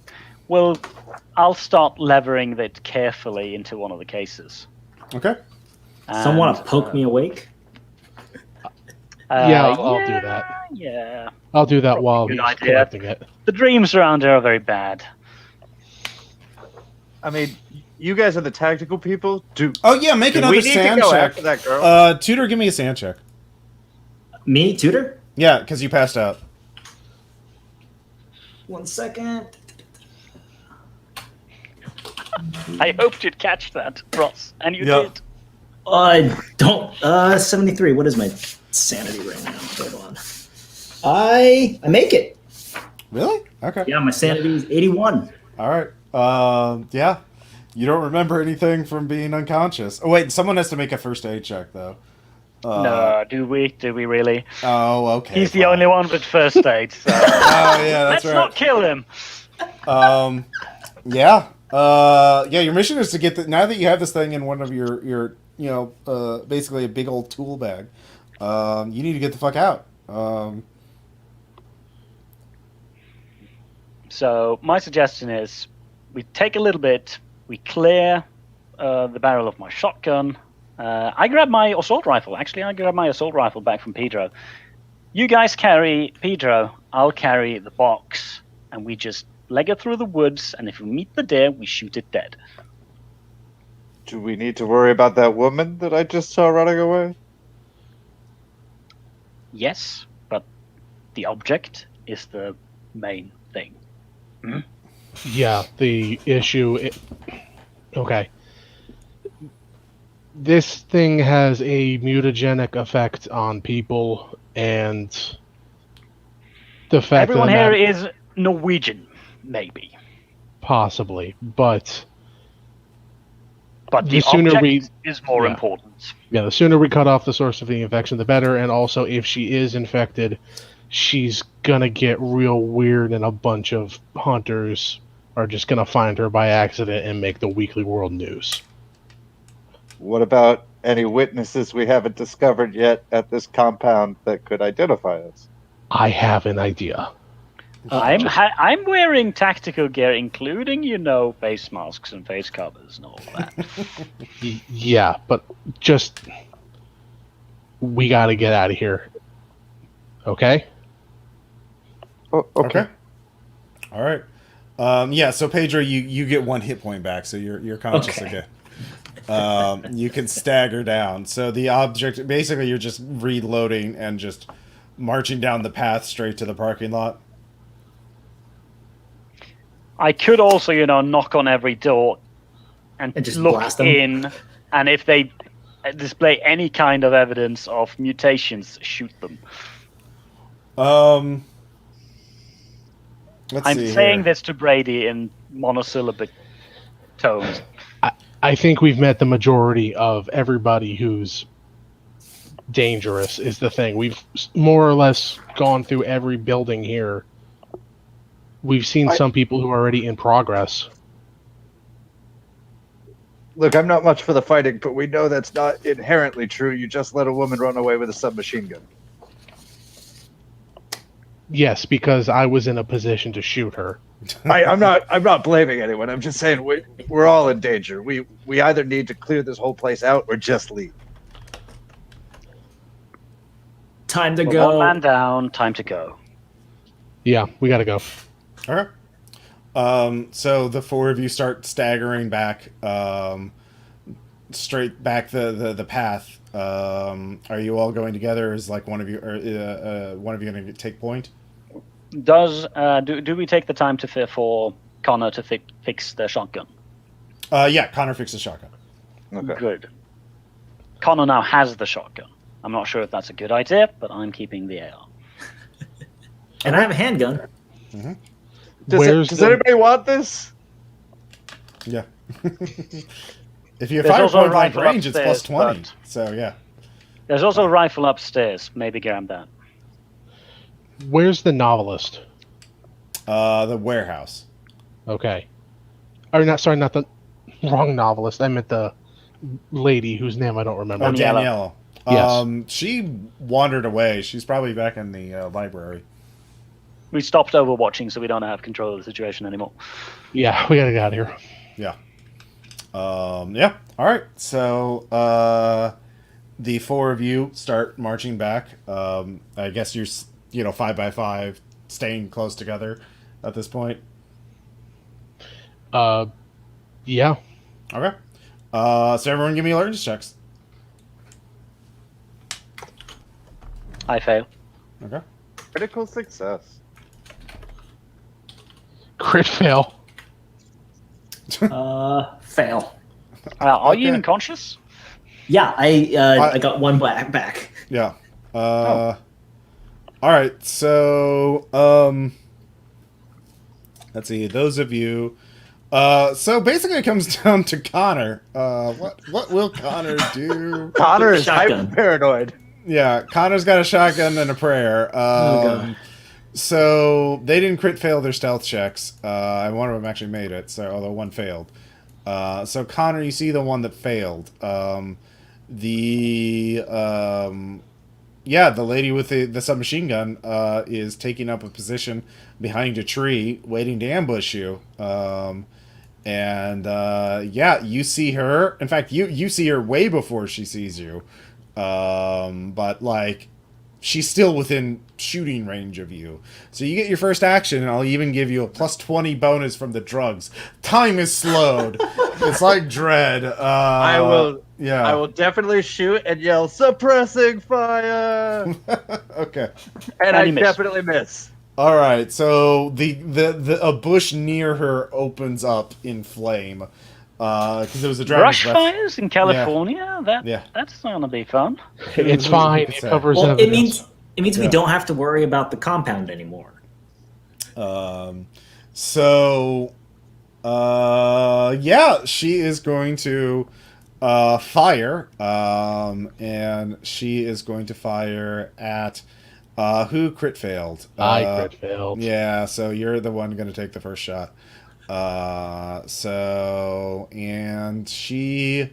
I'll start levering it carefully into one of the cases. Okay. Someone want to poke me awake? Yeah, I'll do that. Yeah. I'll do that while Good he's idea. collecting it. The dreams around here are very bad. I mean, you guys are the tactical people. Oh yeah, make Do another we need to sand go check. after that girl? Tutor, give me a sand check. Me, tutor? Yeah, because you passed out. 1 second. I hoped you'd catch that, Ross, and you Yep. did. I don't. 73. What is my sanity right now? Hold on. I make it. Really? Okay. Yeah, my sanity is 81. All right. Yeah. You don't remember anything from being unconscious. Oh wait, someone has to make a first aid check though. No, do we? Do we really? Oh, okay. He's the fine. only one with first aid, so Oh yeah, that's let's not kill him. right. Yeah. Your mission is to get now that you have this thing in one of your basically a big old tool bag. You need to get the fuck out. So my suggestion is we take a little bit, we clear the barrel of my shotgun. I grab my assault rifle. Actually, I grab my assault rifle back from Pedro. You guys carry Pedro. I'll carry the box, and we just leg it through the woods. And if we meet the deer, we shoot it dead. Do we need to worry about that woman that I just saw running away? Yes, but the object is the main thing. Yeah, the issue. Okay. This thing has a mutagenic effect on people, and the fact Everyone that here is Norwegian, maybe, possibly, but but the The sooner object we- is more yeah. important. yeah, the sooner we cut off the source of the infection, the better. And also, if she is infected, she's gonna get real weird, and a bunch of hunters are just gonna find her by accident and make the Weekly World News. What about any witnesses we haven't discovered yet at this compound that could identify us? I have an idea. I'm wearing tactical gear, including face masks and face covers and all that. Yeah, but just we got to get out of here. Okay? Oh, okay. All right. So Pedro, you get 1 hit point back, so you're conscious Okay. again. You can stagger down. So the object, basically, you're just reloading and just marching down the path straight to the parking lot. I could also, knock on every door and And just look blast them? in, and if they display any kind of evidence of mutations, shoot them. Let's I'm see saying here. this to Brady in monosyllabic tones. I think we've met the majority of everybody who's dangerous is the thing. We've more or less gone through every building here. We've seen some people who are already in progress. Look, I'm not much for the fighting, but we know that's not inherently true. You just let a woman run away with a submachine gun. Yes, because I was in a position to shoot her. I'm not blaming anyone. I'm just saying we're all in danger. We either need to clear this whole place out or just leave. Time to One go. man down. Time to go. Yeah, we gotta go. Okay. So the four of you start staggering back, straight back the path. Are you all going together? Is like one of you, or one of you going to take point? Do we take the time for Connor to fix the shotgun? Yeah, Connor fixes shotgun. Okay. Good. Connor now has the shotgun. I'm not sure if that's a good idea, but I'm keeping the AR. And I have a handgun. Does anybody want this? Yeah. If you There's fire also a point blank rifle range, it's plus upstairs, 20. but- So yeah. There's also a rifle upstairs. Maybe grab that. Where's the novelist? The warehouse. Okay. Or not? Sorry, not the wrong novelist. I meant the lady whose name I don't remember. Oh, Daniela. Daniela. Yes. She wandered away. She's probably back in the library. We stopped overwatching, so we don't have control of the situation anymore. Yeah, we gotta get out of here. Yeah. Yeah. All right. So the four of you start marching back. I guess you're 5 by 5, staying close together at this point. Yeah. Okay. So everyone, give me alertness checks. I fail. Okay. Critical success. Crit fail. Fail. Are you Okay. even conscious? Yeah, I got one back. Yeah. Oh. All right. So let's see. Those of you. So basically, it comes down to Connor. What will Connor do? Connor is Shotgun. hyper paranoid. Yeah, Connor's got a shotgun and a prayer. God. So they didn't crit fail their stealth checks. And one of them actually made it. So although one failed. So Connor, you see the one that failed. The lady with the submachine gun is taking up a position behind a tree, waiting to ambush you. You see her. In fact, you see her way before she sees you. But like, she's still within shooting range of you. So you get your first action, and I'll even give you a plus 20 bonus from the drugs. Time is slowed. It's like Dread. I will. Yeah. I will definitely shoot and yell suppressing fire, Okay. and And I you miss. definitely miss. All right. So a bush near her opens up in flame. Because it was a Brush dragon's breath. fires in California? Yeah. That's gonna be fun. It's fine. It covers Well, it evidence. means we Yeah. don't have to worry about the compound anymore. She is going to fire, and she is going to fire at who crit failed. I crit failed. Yeah, so you're the one going to take the first shot. And she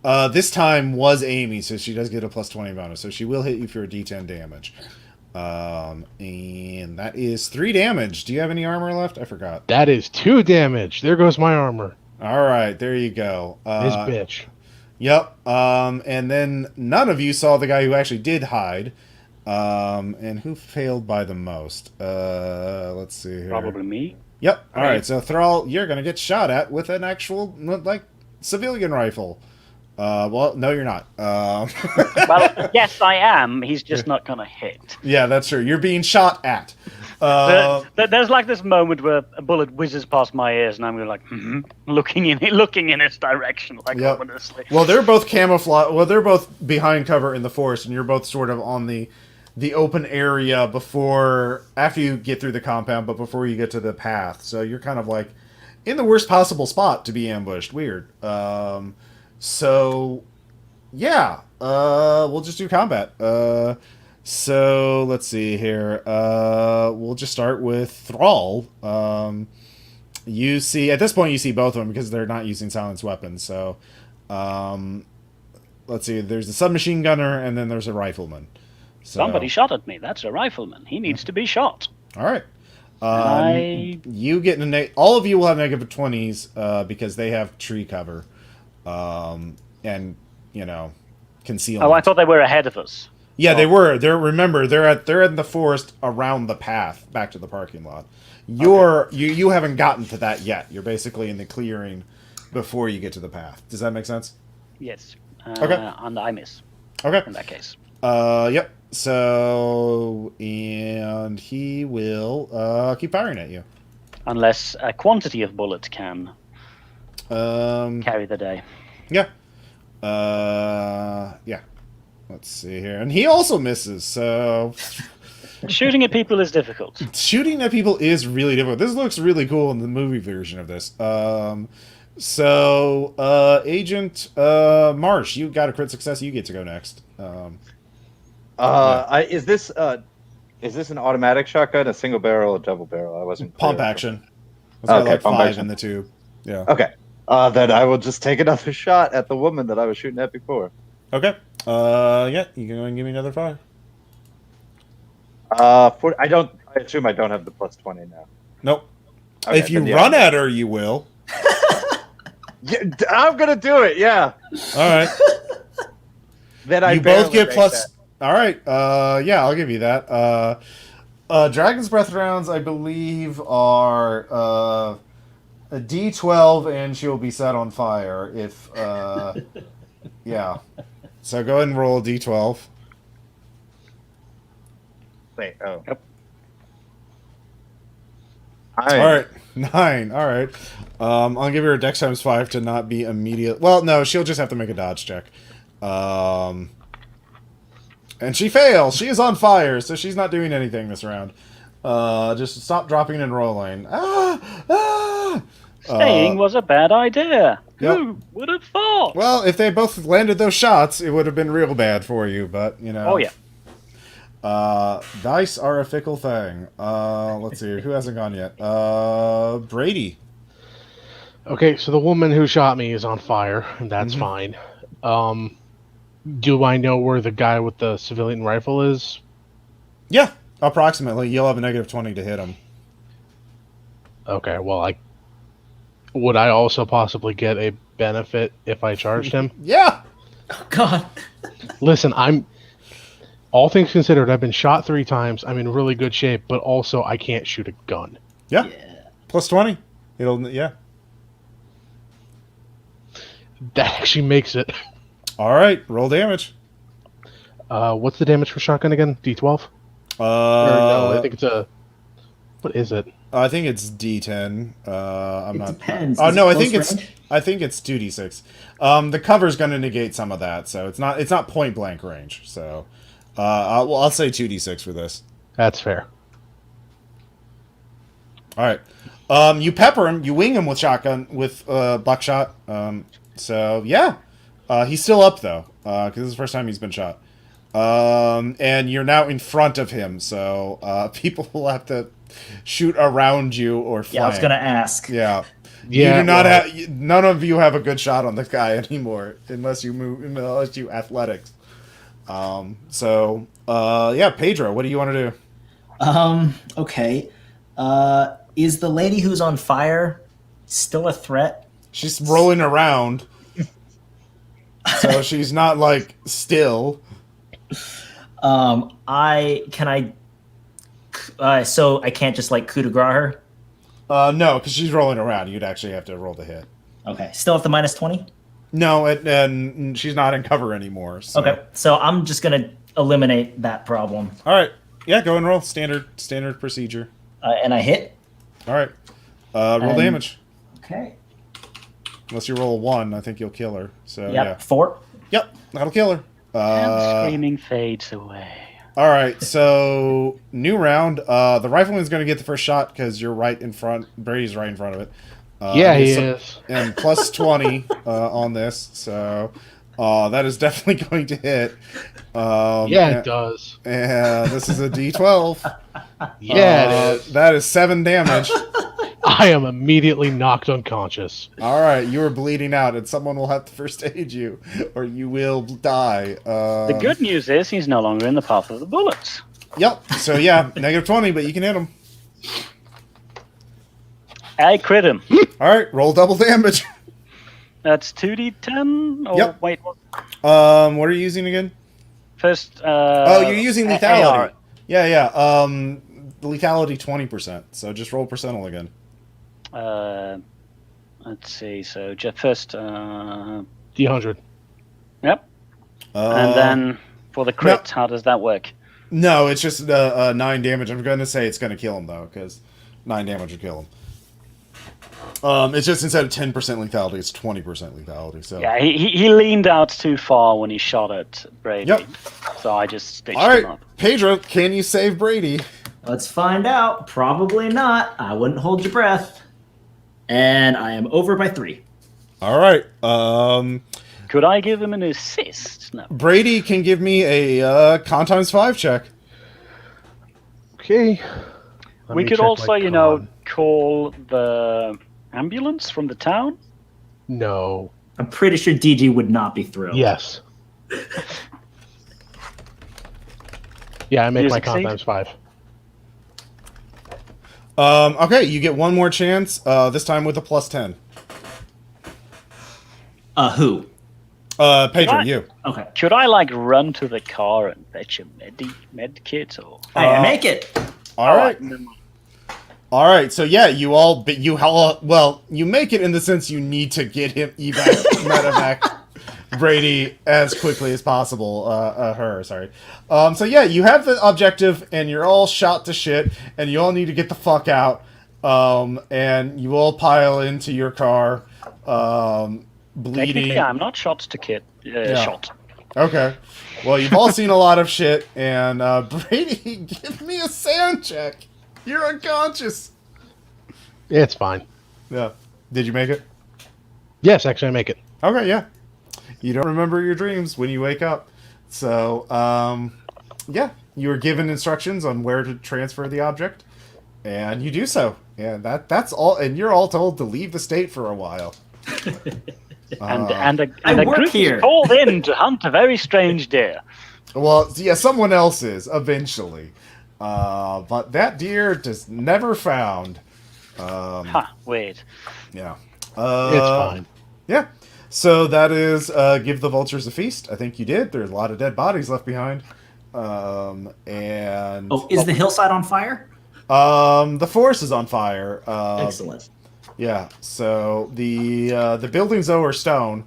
this time was Amy, so she does get a plus 20 bonus, so she will hit you for a D10 damage. And that is 3 damage. Do you have any armor left? I forgot. That is 2 damage. There goes my armor. All right, there you go. This bitch. Yep. And then none of you saw the guy who actually did hide. And who failed by the most? Let's see here. Probably me. Yep. All Right. right. So Thrall, you're gonna get shot at with an actual civilian rifle. Well, no, you're not. Well, yes, I am. He's just not gonna hit. Yeah, that's true. You're being shot at. There's like this moment where a bullet whizzes past my ears, and I'm like, looking in its direction, like Yep. ominously. Well, they're both camouflage. Well, they're both behind cover in the forest, and you're both sort of on the open area after you get through the compound, but before you get to the path. So you're kind of like in the worst possible spot to be ambushed. Weird. So yeah, we'll just do combat. So let's see here. We'll just start with Thrall. You see, at this point, you see both of them because they're not using silenced weapons. So, let's see. There's a submachine gunner, and then there's a rifleman. So, Somebody shot at me. That's a rifleman. He needs to be shot. all right. I- You get all of you will have negative 20s because they have tree cover, and concealment. Oh, I thought they were ahead of us. Yeah, they were. Remember, they're in the forest around the path back to the parking lot. You haven't gotten to that yet. You're basically in the clearing before you get to the path. Does that make sense? Yes. Okay. And I miss Okay. in that case. Yep. So, and he will keep firing at you. Unless a quantity of bullets can Um, carry the day. yeah. Yeah. Let's see here, and he also misses. So, Shooting at people is difficult. shooting at people is really difficult. This looks really cool in the movie version of this. So, Agent Marsh, you got a crit success. You get to go next. Is this an automatic shotgun, a single barrel, a double barrel? I wasn't clear. Pump action. It's got Okay, like pump 5 action. in the tube. Yeah. Okay. Then I will just take another shot at the woman that I was shooting at before. Okay. Yeah, you can go and give me another 5. I assume I don't have the plus 20 now. Nope. Okay, If you then, yeah. run at her, you will. Yeah, I'm gonna do it. Yeah. All right. Then I You both barely get make plus. that. All right. Yeah, I'll give you that. Dragon's Breath rounds, I believe, are a D12, and she'll be set on fire if. Yeah. So go ahead and roll a D12. Wait. Oh. Yep. All right. 9. All right. I'll give her a Dex times 5 to not be immediate. Well, no, she'll just have to make a dodge check. And she fails. She is on fire, so she's not doing anything this round. Just stop dropping and rolling. Staying was a bad idea. Yep. Who would have thought? Well, if they both landed those shots, it would have been real bad for you, but, you know. Oh, yeah. Dice are a fickle thing. Let's see. Who hasn't gone yet? Brady. Okay, so the woman who shot me is on fire, and that's fine. Do I know where the guy with the civilian rifle is? Yeah, approximately. You'll have a negative 20 to hit him. Okay, well, would I also possibly get a benefit if I charged him? Yeah! Oh, God. Listen, all things considered, I've been shot 3 times. I'm in really good shape, but also I can't shoot a gun. Yeah. Plus 20. Yeah. That actually makes it. All right, roll damage. What's the damage for shotgun again? D12? Or no, I think it's a... What is it? I think it's D10. I'm It not. depends. Oh Is no, it I think close it's. range? I think it's 2d6. The cover's going to negate some of that, so it's not. It's not point blank range. So, I'll say 2d6 for this. That's fair. All right. You pepper him. You wing him with buckshot. So yeah, he's still up though, because this is the first time he's been shot. And you're now in front of him, so people will have to shoot around you or flank. Yeah, I was gonna ask. Yeah. Yeah, You do not well- have. None of you have a good shot on this guy anymore, unless you athletics. Yeah, Pedro, what do you want to do? Okay. Is the lady who's on fire still a threat? She's rolling around, so she's not like still. So I can't just like coup de grace her. No, because she's rolling around. You'd actually have to roll to hit. Okay, still at the minus 20. No, and she's not in cover anymore. So. Okay, so I'm just gonna eliminate that problem, All right. Yeah, go and roll. Standard procedure. and I hit. All right. Roll And- damage. Okay. Unless you roll a 1, I think you'll kill her. So Yep. yeah. 4. Yep, that'll kill her. And screaming fades away. All right, so new round. The rifleman's going to get the first shot because you're right in front. Brady's right in front of it. Yeah, he so- is. And plus 20 on this, so that is definitely going to hit. Yeah, it does. And this is a D12. Yeah, it is. That is 7 damage. I am immediately knocked unconscious. All right, you are bleeding out, and someone will have to first aid you, or you will die. The good news is he's no longer in the path of the bullets. Yep. So yeah, negative 20, but you can hit him. I crit him. All right, roll double damage. That's 2d10? Or Yep. wait, What are you using again? First. Oh, you're using lethality. AR. Yeah. Lethality 20%. So just roll percentile again. Let's see. So first. D100. Yep. And then for the crit, how does that work? No, it's just 9 damage. I'm going to say it's going to kill him, though, because 9 damage would kill him. It's just instead of 10% lethality, it's 20% lethality. So yeah, he leaned out too far when he shot at Brady. Yep. So I just stitched all right, him up. Pedro, can you save Brady? Let's find out. Probably not. I wouldn't hold your breath. And I am over by 3. All right. Could I give him an assist? No. Brady can give me a con times 5 check. Okay. Let We me could check also, my con. call the ambulance from the town. No. I'm pretty sure DG would not be thrilled. Yes. Yeah, I make You my succeed? con times 5. Okay, you get one more chance. This time with a plus 10. Who? Pedro, Right. you. Okay. Could I run to the car and fetch a med kit or? Hey, I make it. All right. never mind. All right. So yeah, you make it in the sense you need to get him medevac Brady as quickly as possible. So yeah, you have the objective, and you're all shot to shit, and you all need to get the fuck out. And you all pile into your car, bleeding. Technically, I'm not shot to kit. Shot. Okay. Well, you've all seen a lot of shit, and Brady, give me a sound check. You're unconscious. It's fine. Yeah. Did you make it? Yes, actually, I make it. Okay, yeah. You don't remember your dreams when you wake up. So, yeah. You were given instructions on where to transfer the object, and you do so. And that's all. And you're all told to leave the state for a while. And a I work group here. is called in to hunt a very strange deer. Well, yeah, someone else is eventually. But that deer just never found. Weird. Yeah. It's fine. Yeah. So that is give the vultures a feast. I think you did. There's a lot of dead bodies left behind. And Is the hillside on fire? the forest is on fire. Excellent. Yeah. So the buildings though are stone,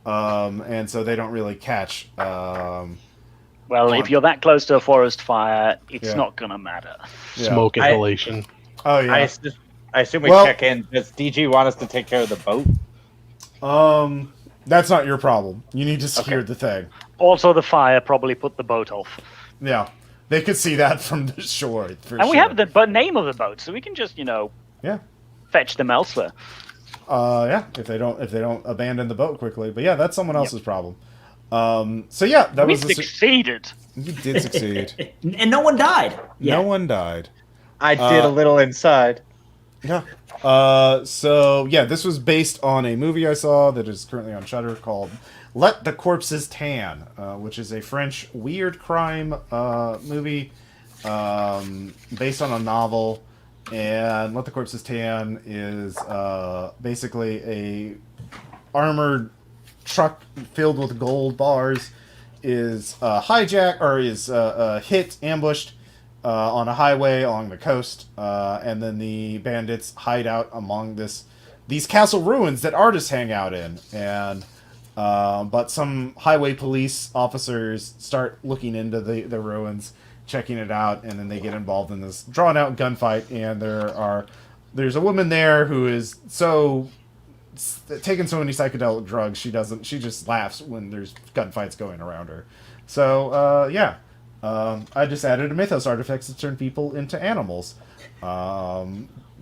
and so they don't really catch. Well, if you're that close to a forest fire, it's Yeah. not gonna matter. Yeah. Smoke inhalation. Oh yeah. I assume we Well- check in. Does DG want us to take care of the boat? That's not your problem. You need to secure the thing. Also, the fire probably put the boat off. Yeah. They could see that from the shore. And we have the name of the boat, so we can just, Yeah. fetch them elsewhere. Yeah. If they don't abandon the boat quickly, but yeah, that's someone else's problem. So yeah, that We was succeeded. you did succeed. And no one died. Yeah. No one died. I did a little inside. Yeah. So yeah, this was based on a movie I saw that is currently on Shudder called "Let the Corpses Tan," which is a French weird crime movie based on a novel. And "Let the Corpses Tan" is basically a armored truck filled with gold bars is hijacked or is hit, ambushed on a highway along the coast, and then the bandits hide out among these castle ruins that artists hang out in. And but some highway police officers start looking into the ruins, checking it out, and then they get involved in this drawn out gunfight. And there's a woman there who is taking so many psychedelic drugs she just laughs when there's gunfights going around her. So yeah. I just added a mythos artifacts to turn people into animals.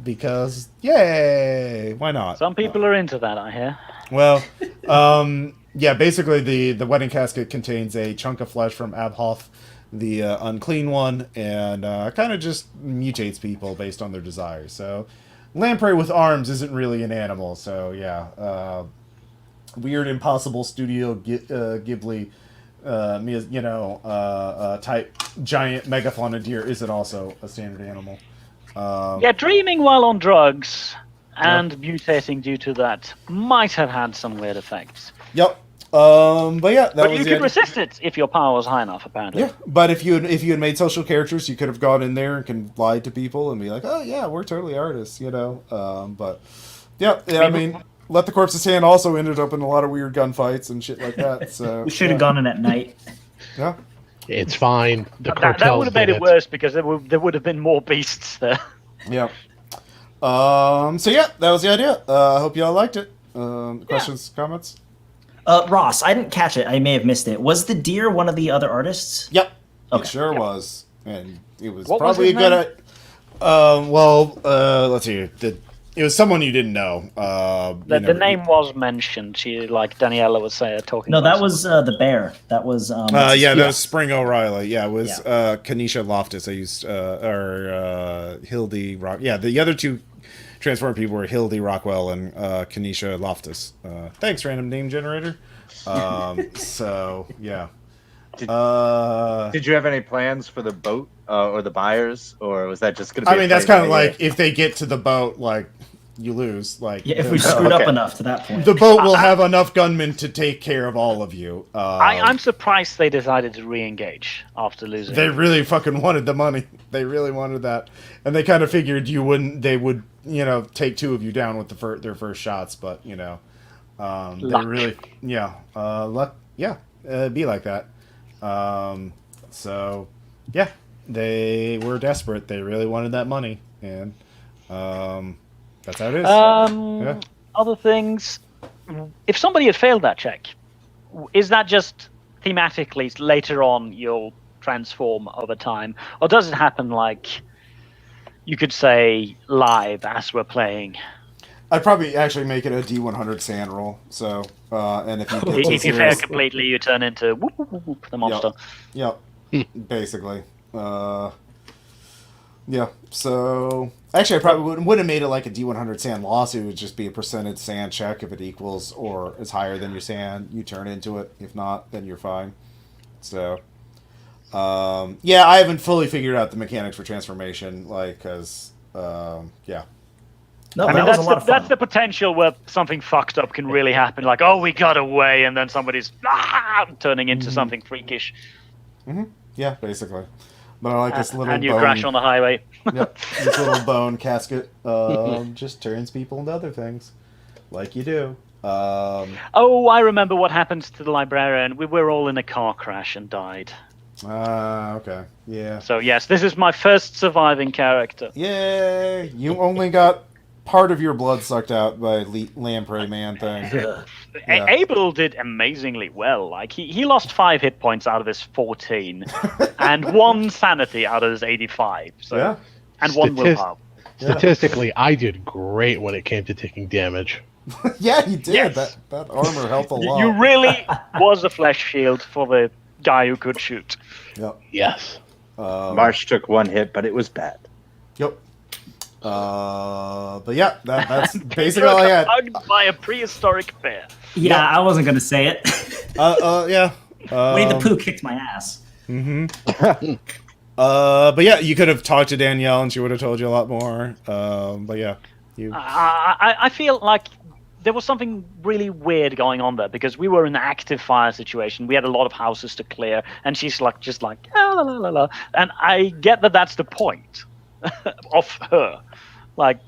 Because, yay! Why not? Some people are into that, I hear. Well, yeah, basically the wedding casket contains a chunk of flesh from Abhoth, the unclean one, and kind of just mutates people based on their desires. So, lamprey with arms isn't really an animal, so yeah. Weird Impossible Studio Ghibli type giant megafauna deer isn't also a standard animal. Yeah, dreaming while on drugs and mutating due to that might have had some weird effects. Yep. But yeah, that But was you the could idea. resist it if your power was high enough, apparently. Yeah, but if you had made social characters, you could have gone in there and can lie to people and be like, "Oh yeah, we're totally artists," you know. But yeah, I mean, Let the Corpse's Hand also ended up in a lot of weird gunfights and shit like that. So We should have gone in at night. Yeah, It's fine. The That cartels would have made did it worse because there would have been more beasts there. yeah. So yeah, that was the idea. I hope y'all liked it. Questions, comments? Ross, I didn't catch it. I may have missed it. Was the deer one of the other artists? Yep, Okay. it sure was, and it was What was probably his a good. name? Let's see. It was someone you didn't know. The name was mentioned. She, like Daniela was talking. No, about that was the bear. That was. Yeah, that was Spring O'Reilly. Yeah, it was Yeah. Kanisha Loftus. I used Hildy Rock. Yeah, the other two transformed people were Hildy Rockwell and Kanisha Loftus. Thanks, random name generator. So yeah. Did you have any plans for the boat or the buyers, or was that just going to be? I mean, that's kind of like if they get to the boat, like you lose. Like Yeah, if we screwed up enough to that point. the boat will have enough gunmen to take care of all of you. I'm surprised they decided to re-engage after losing. They really fucking wanted the money. They really wanted that, and they kind of figured you wouldn't. They would, take two of you down with their first shots. But they Luck. really, luck. Yeah, it'd be like that. So yeah, they were desperate. They really wanted that money, and that's how it is. Yeah. Other things. If somebody had failed that check, is that just thematically later on you'll transform over time, or does it happen like you could say live as we're playing? I'd probably actually make it a D100 sand roll. So, and if you get too If you fail serious, completely, you turn into whoop, whoop, whoop, whoop, the monster. Yep. Basically. Yeah. So actually, I probably wouldn't have made it like a D100 sand loss. It would just be a percentage sand check. If it equals or is higher than your sand, you turn into it. If not, then you're fine. So, yeah, I haven't fully figured out the mechanics for transformation, because, yeah. No, I that mean, was a lot of fun. that's the potential where something fucked up can really happen. Like, oh, we got away, and then somebody's turning into something freakish. Yeah, basically. But I like this little and you bone. crash on the highway. Yep, this little bone casket just turns people into other things, like you do. Oh, I remember what happened to the librarian. We were all in a car crash and died. Okay, yeah. So yes, this is my first surviving character. Yay! You only got part of your blood sucked out by lamprey man thing. Yeah. Abel did amazingly well. Like he lost 5 hit points out of his 14, and 1 sanity out of his 85. So Yeah. and 1 willpower. Statistically, I did great when it came to taking damage. Yeah, you did. Yes. That armor helped a lot. You really was a flesh shield for the guy who could shoot. Yep. Yes. Marsh took 1 hit, but it was bad. Yep. But yeah, that's basically all I had. Hugged by a prehistoric bear. Yeah, I wasn't going to say it. Yeah. Winnie the Pooh kicked my ass. But yeah, you could have talked to Danielle and she would have told you a lot more. But yeah, you. I feel like there was something really weird going on there because we were in an active fire situation. We had a lot of houses to clear, and she's like, just like, ah, la, la, la, la. And I get that that's the point of her. Like,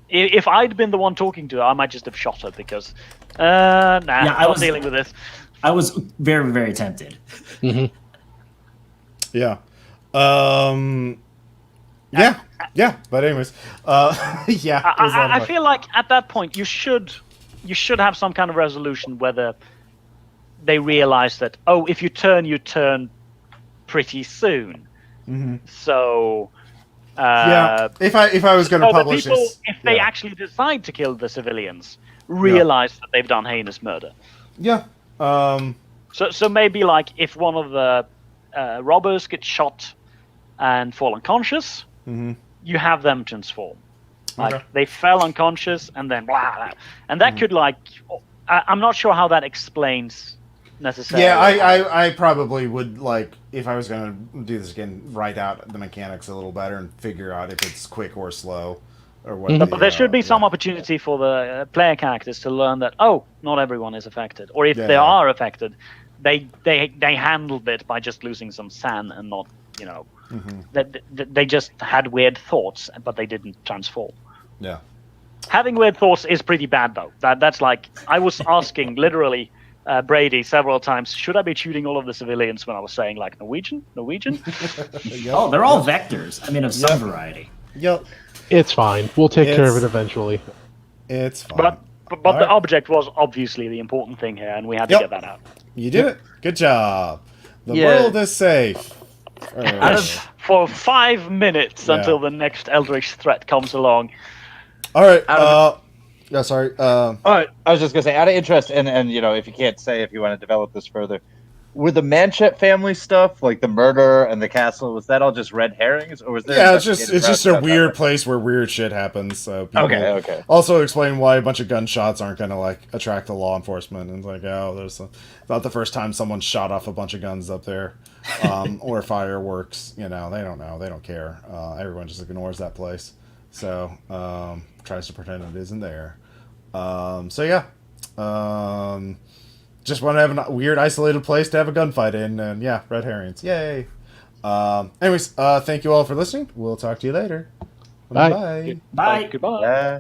if I'd been the one talking to her, I might just have shot her because, I'm not dealing with this. I was very, very tempted. Yeah. Yeah. But anyways, yeah. it was a lot of I fun. feel like at that point you should have some kind of resolution whether they realize that, oh, if you turn pretty soon. So Yeah. If I was going to so the publish people, this, if they actually decide to kill the civilians, realize that they've done heinous murder. yeah. So maybe like if one of the robbers gets shot and fall unconscious, you have them transform. Like Okay. they fell unconscious and then blah, blah. And that could like I'm not sure how that explains necessarily. Yeah, I probably would, like, if I was going to do this again, write out the mechanics a little better and figure out if it's quick or slow. or what. But there should be some opportunity for the player characters to learn that not everyone is affected, or if they are affected, they handled it by just losing some sand and not that they just had weird thoughts, but they didn't transform. Yeah. Having weird thoughts is pretty bad, though. That's like I was asking literally Brady several times, should I be shooting all of the civilians when I was saying like Norwegian? Oh, they're all vectors. I mean, of some variety. Yep. It's fine. We'll take care of it eventually. It's fine. But the object was obviously the important thing here, and we had to get that out. You did it. Good job. The world is safe. For 5 minutes until the next Eldritch threat comes along. All right. Yeah, sorry. All right. I was just gonna say, out of interest, and if you can't say if you want to develop this further, were the Manchette family stuff, like the murder and the castle, was that all just red herrings, or was there? Yeah, it's just a weird place where weird shit happens. So okay. Also explain why a bunch of gunshots aren't gonna like attract the law enforcement, and it's like, there's not the first time someone shot off a bunch of guns up there, or fireworks. They don't know, they don't care. Everyone just ignores that place, so tries to pretend it isn't there. Just want to have a weird, isolated place to have a gunfight in, and red herrings. Yay! Anyways, thank you all for listening. We'll talk to you later. Bye. Bye. Goodbye. Yeah.